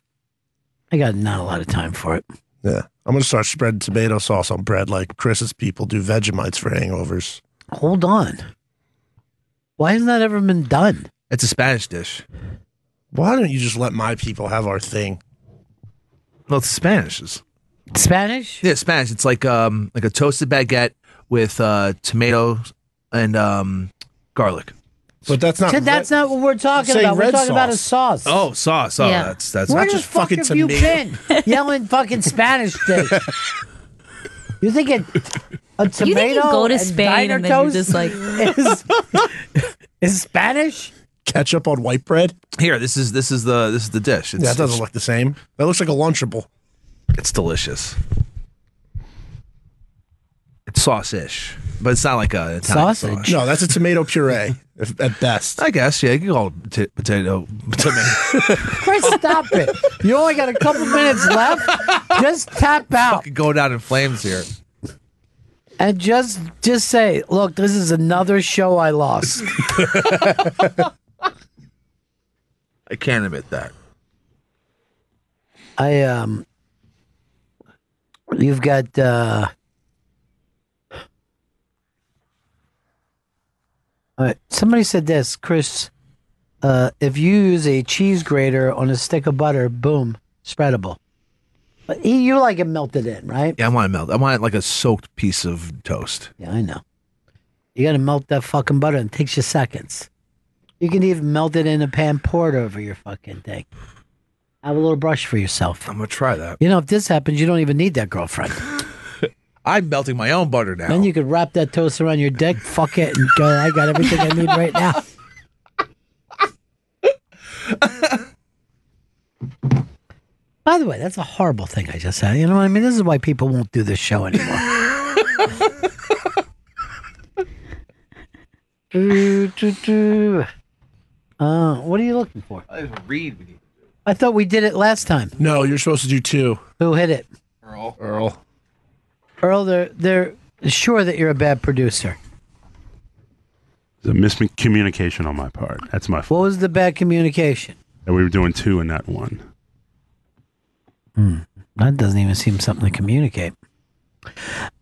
I got not a lot of time for it. Yeah. I'm going to start spreading tomato sauce on bread like Chris's people do Vegemites for hangovers. Hold on. Why hasn't that ever been done? It's a Spanish dish. Why don't you just let my people have our thing? Well, it's Spanish. Spanish? Yeah, Spanish. It's like a toasted baguette with tomatoes and garlic. But that's not. That's not what we're talking Say about. We're red talking about a sauce. sauce. Oh, sauce. Oh, Yeah. that's Where not the just fuck fucking have you tomato. been yelling fucking Spanish things? You think a tomato You think you go to and Spain diner and then you toast just like is Spanish? Ketchup on white bread? Here, this is the dish. That doesn't look the same. That looks like a Lunchable. It's delicious. It's sauce-ish, but it's not like a Italian Sausage? sauce. No, that's a tomato puree at best. I guess, yeah, you can call it potato. Chris, stop it. You only got a couple minutes left. Just tap out. Fucking go down in flames here. And just say, look, this is another show I lost. I can't admit that. You've got all right, somebody said this, Chris, if you use a cheese grater on a stick of butter, boom, spreadable. But you like it melted in, right? Yeah, I want it melted. I want it like a soaked piece of toast. Yeah, I know. You got to melt that fucking butter, and it takes you seconds. You can even melt it in a pan, pour it over your fucking thing. Have a little brush for yourself. I'm going to try that. You know, if this happens, you don't even need that girlfriend. I'm melting my own butter now. Then you could wrap that toast around your dick, fuck it, and go, I got everything I need right now. By the way, that's a horrible thing I just said. You know what I mean? This is why people won't do this show anymore. What are you looking for? Read. I thought we did it last time. No, you're supposed to do two. Who hit it? Earl. Earl, they're sure that you're a bad producer. There's a miscommunication on my part. That's my fault. What was the bad communication? And we were doing two and not one. That doesn't even seem something to communicate.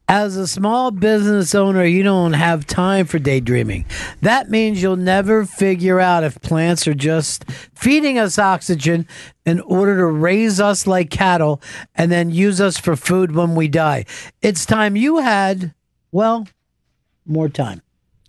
As a small business owner, you don't have time for daydreaming. That means you'll never figure out if plants are just feeding us oxygen in order to raise us like cattle and then use us for food when we die. It's time you had, well, more time.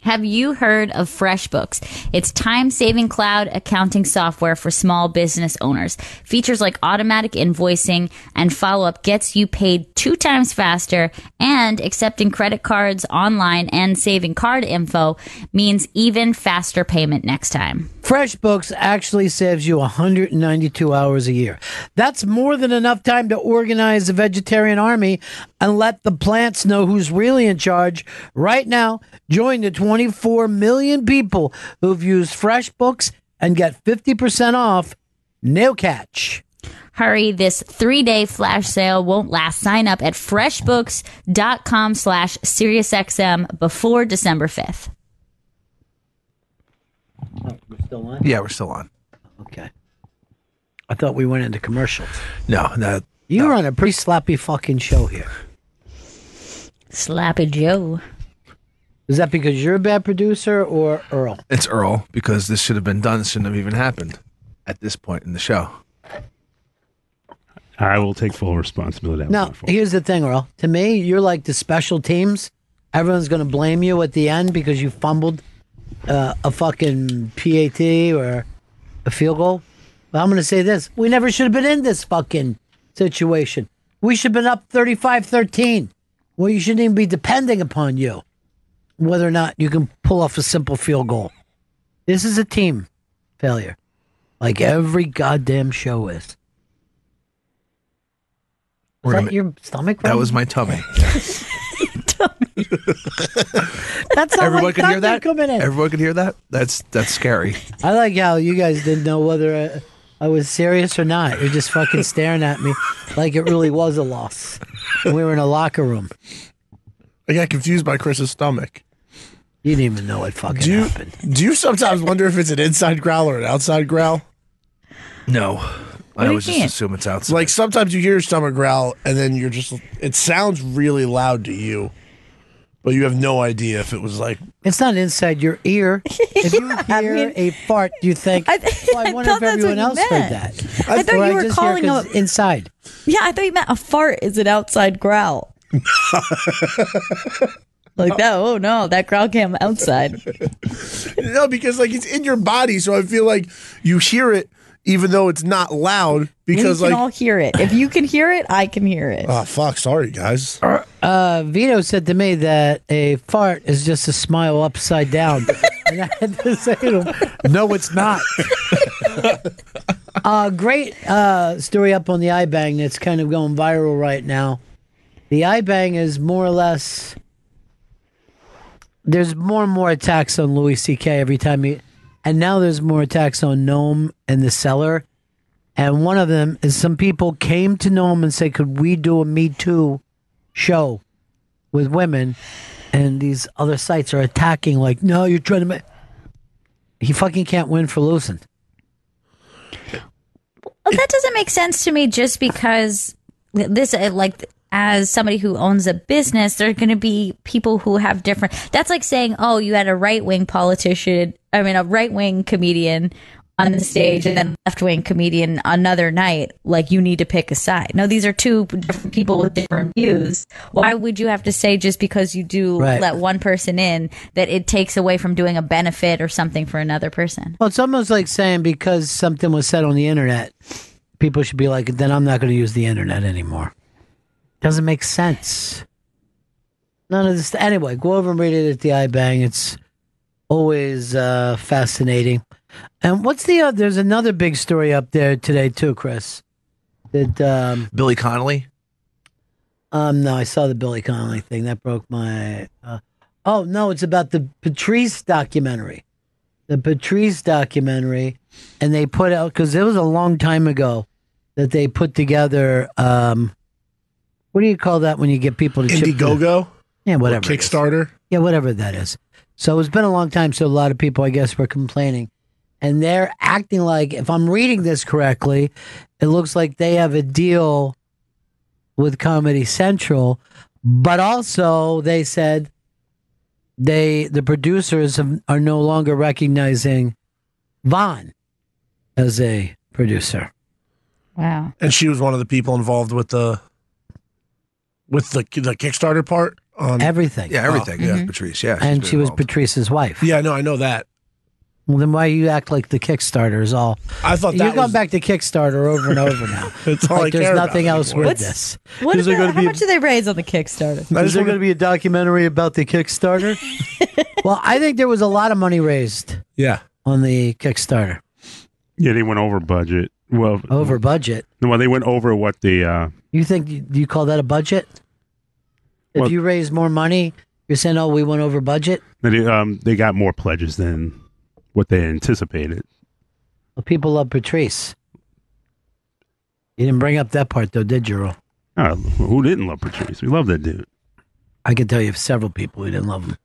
Have you heard of FreshBooks? It's time-saving cloud accounting software for small business owners. Features like automatic invoicing and follow-up gets you paid 2 times faster, and accepting credit cards online and saving card info means even faster payment next time. FreshBooks actually saves you 192 hours a year. That's more than enough time to organize a vegetarian army and let the plants know who's really in charge. Right now, join the 24 million people who've used FreshBooks and get 50% off. No catch. Hurry, this 3-day flash sale won't last. Sign up at freshbooks.com/SiriusXM before December 5th. We're still on? Yeah, we're still on. Okay. I thought we went into commercials. No. You run a pretty sloppy fucking show here. Slappy Joe. Is that because you're a bad producer or Earl? It's Earl, because this should have been done. This shouldn't have even happened at this point in the show. I will take full responsibility. Now, here's the thing, Earl. To me, you're like the special teams. Everyone's going to blame you at the end because you fumbled a fucking PAT or a field goal. But I'm going to say this. We never should have been in this fucking situation. We should have been up 35-13. Well, you shouldn't even be depending upon you, whether or not you can pull off a simple field goal. This is a team failure, like every goddamn show is. Is that your stomach? That was my tummy. That's how Everyone like can hear that. Coming in. Everyone can hear that. That's scary. I like how you guys didn't know whether I was serious or not. You're just fucking staring at me like it really was a loss. And we were in a locker room. I got confused by Chris's stomach. You didn't even know it fucking happened. Do you sometimes wonder if it's an inside growl or an outside growl? No. I always just assume it's outside. Like sometimes you hear your stomach growl and then you're just, it sounds really loud to you, but you have no idea if it was like. It's not inside your ear. If you hear a fart, you think, I wonder if everyone else heard that. I thought you were calling it inside. Yeah, I thought you meant a fart is an outside growl. Like that. Oh no, that growl came outside. No, because like it's in your body, so I feel like you hear it even though it's not loud. Because we can all hear it. If you can hear it, I can hear it. Oh fuck! Sorry, guys. Vito said to me that a fart is just a smile upside down, and I had to say to him, "No, it's not." Great story up on the iBang that's kind of going viral right now. The iBang is more or less. There's more and more attacks on Louis C.K. every time and now there's more attacks on Noam and the Cellar. And one of them is some people came to Noam and said, could we do a Me Too show with women? And these other sites are attacking like, no, you're trying to he fucking can't win for losing. Well, that doesn't make sense to me just because this, as somebody who owns a business, there are going to be people who have different. That's like saying, oh, you had a right-wing a right-wing comedian on the stage and then left-wing comedian another night. Like, you need to pick a side. No, these are two different people with different views. Why would you have to say just because you do let one person in that it takes away from doing a benefit or something for another person? Well, it's almost like saying because something was said on the internet, people should be like, then I'm not going to use the internet anymore. Doesn't make sense. None of this. Anyway, go over and read it at the iBang. It's always fascinating. And what's there's another big story up there today too, Chris. That Billy Connolly? No, I saw the Billy Connolly thing. That broke my oh no, it's about the Patrice documentary. The Patrice documentary, and they put out, because it was a long time ago that they put together what do you call that when you get people to Indiegogo? Yeah, whatever. Or Kickstarter? Yeah, whatever that is. So it's been a long time, so a lot of people, I guess, were complaining. And they're acting like, if I'm reading this correctly, it looks like they have a deal with Comedy Central, but also they said the producers are no longer recognizing Vaughn as a producer. Wow. And she was one of the people involved with the Kickstarter part on everything. Yeah, everything. Yeah, Patrice. Yeah, and she was Patrice's wife. Yeah, no, I know that. Well, then why you act like the Kickstarter is all? I thought you're going back to Kickstarter over and over now. It's all like I there's care nothing about else anymore. with this. How much do they raise on the Kickstarter? Is there going to be a documentary about the Kickstarter? Well, I think there was a lot of money raised. Yeah, on the Kickstarter. Yeah, they went over budget. Well, over budget. Well, they went over what the. You think? Do you call that a budget? If you raise more money, you're saying, "Oh, we went over budget." They got more pledges than what they anticipated. Well, people love Patrice. You didn't bring up that part, though, did you, Earl? Who didn't love Patrice? We love that dude. I can tell you of several people who didn't love him,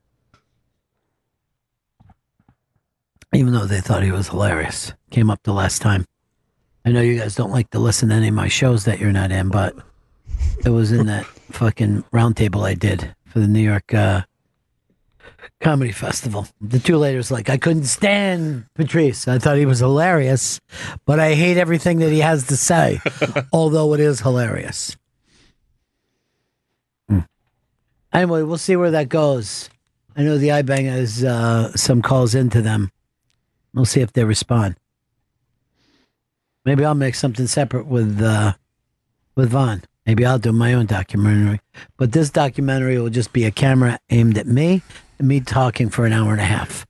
even though they thought he was hilarious. Came up the last time. I know you guys don't like to listen to any of my shows that you're not in, but it was in that fucking roundtable I did for the New York Comedy Festival. The two ladies like, I couldn't stand Patrice. I thought he was hilarious, but I hate everything that he has to say, although it is hilarious. Anyway, we'll see where that goes. I know the iBang has some calls into them. We'll see if they respond. Maybe I'll make something separate with Vaughn. Maybe I'll do my own documentary. But this documentary will just be a camera aimed at me and me talking for an hour and a half.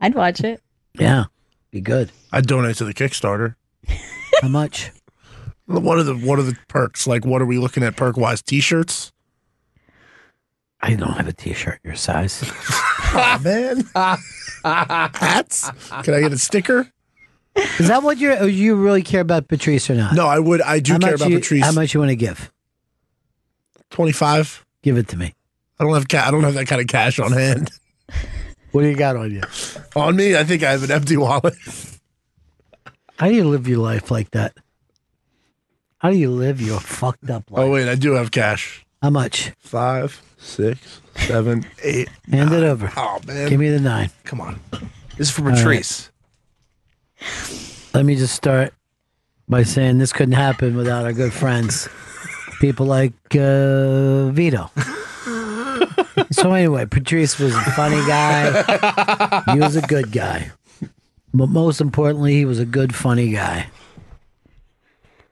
I'd watch it. Yeah, be good. I'd donate to the Kickstarter. How much? What are the perks? Like, what are we looking at perk-wise? T-shirts? I don't have a T-shirt your size. Oh, man. Hats? Can I get a sticker? Is that what you really care about Patrice or not? No, I do care about Patrice. How much you want to give? 25. Give it to me. I don't have I don't have that kind of cash on hand. What do you got on you? On me, I think I have an empty wallet. How do you live your life like that? How do you live your fucked up life? Oh wait, I do have cash. How much? 5, 6, 7, 8. Hand it over. Oh man, give me the 9. Come on. This is for Patrice. Let me just start by saying this couldn't happen without our good friends, people like Vito. So anyway, Patrice was a funny guy. He was a good guy. But most importantly, he was a good, funny guy.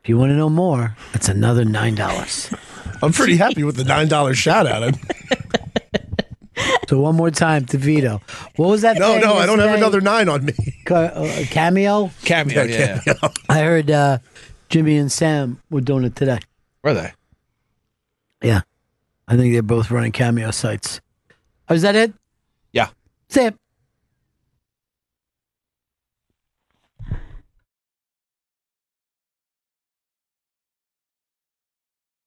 If you want to know more, it's another $9. I'm pretty happy with the $9 shout out. So one more time to Vito. What was that? No, thing I don't have yesterday? another 9 on me. Cameo? Cameo, yeah. I heard Jimmy and Sam were doing it today. Were they? Yeah. I think they're both running Cameo sites. Oh, is that it? Yeah. That's it.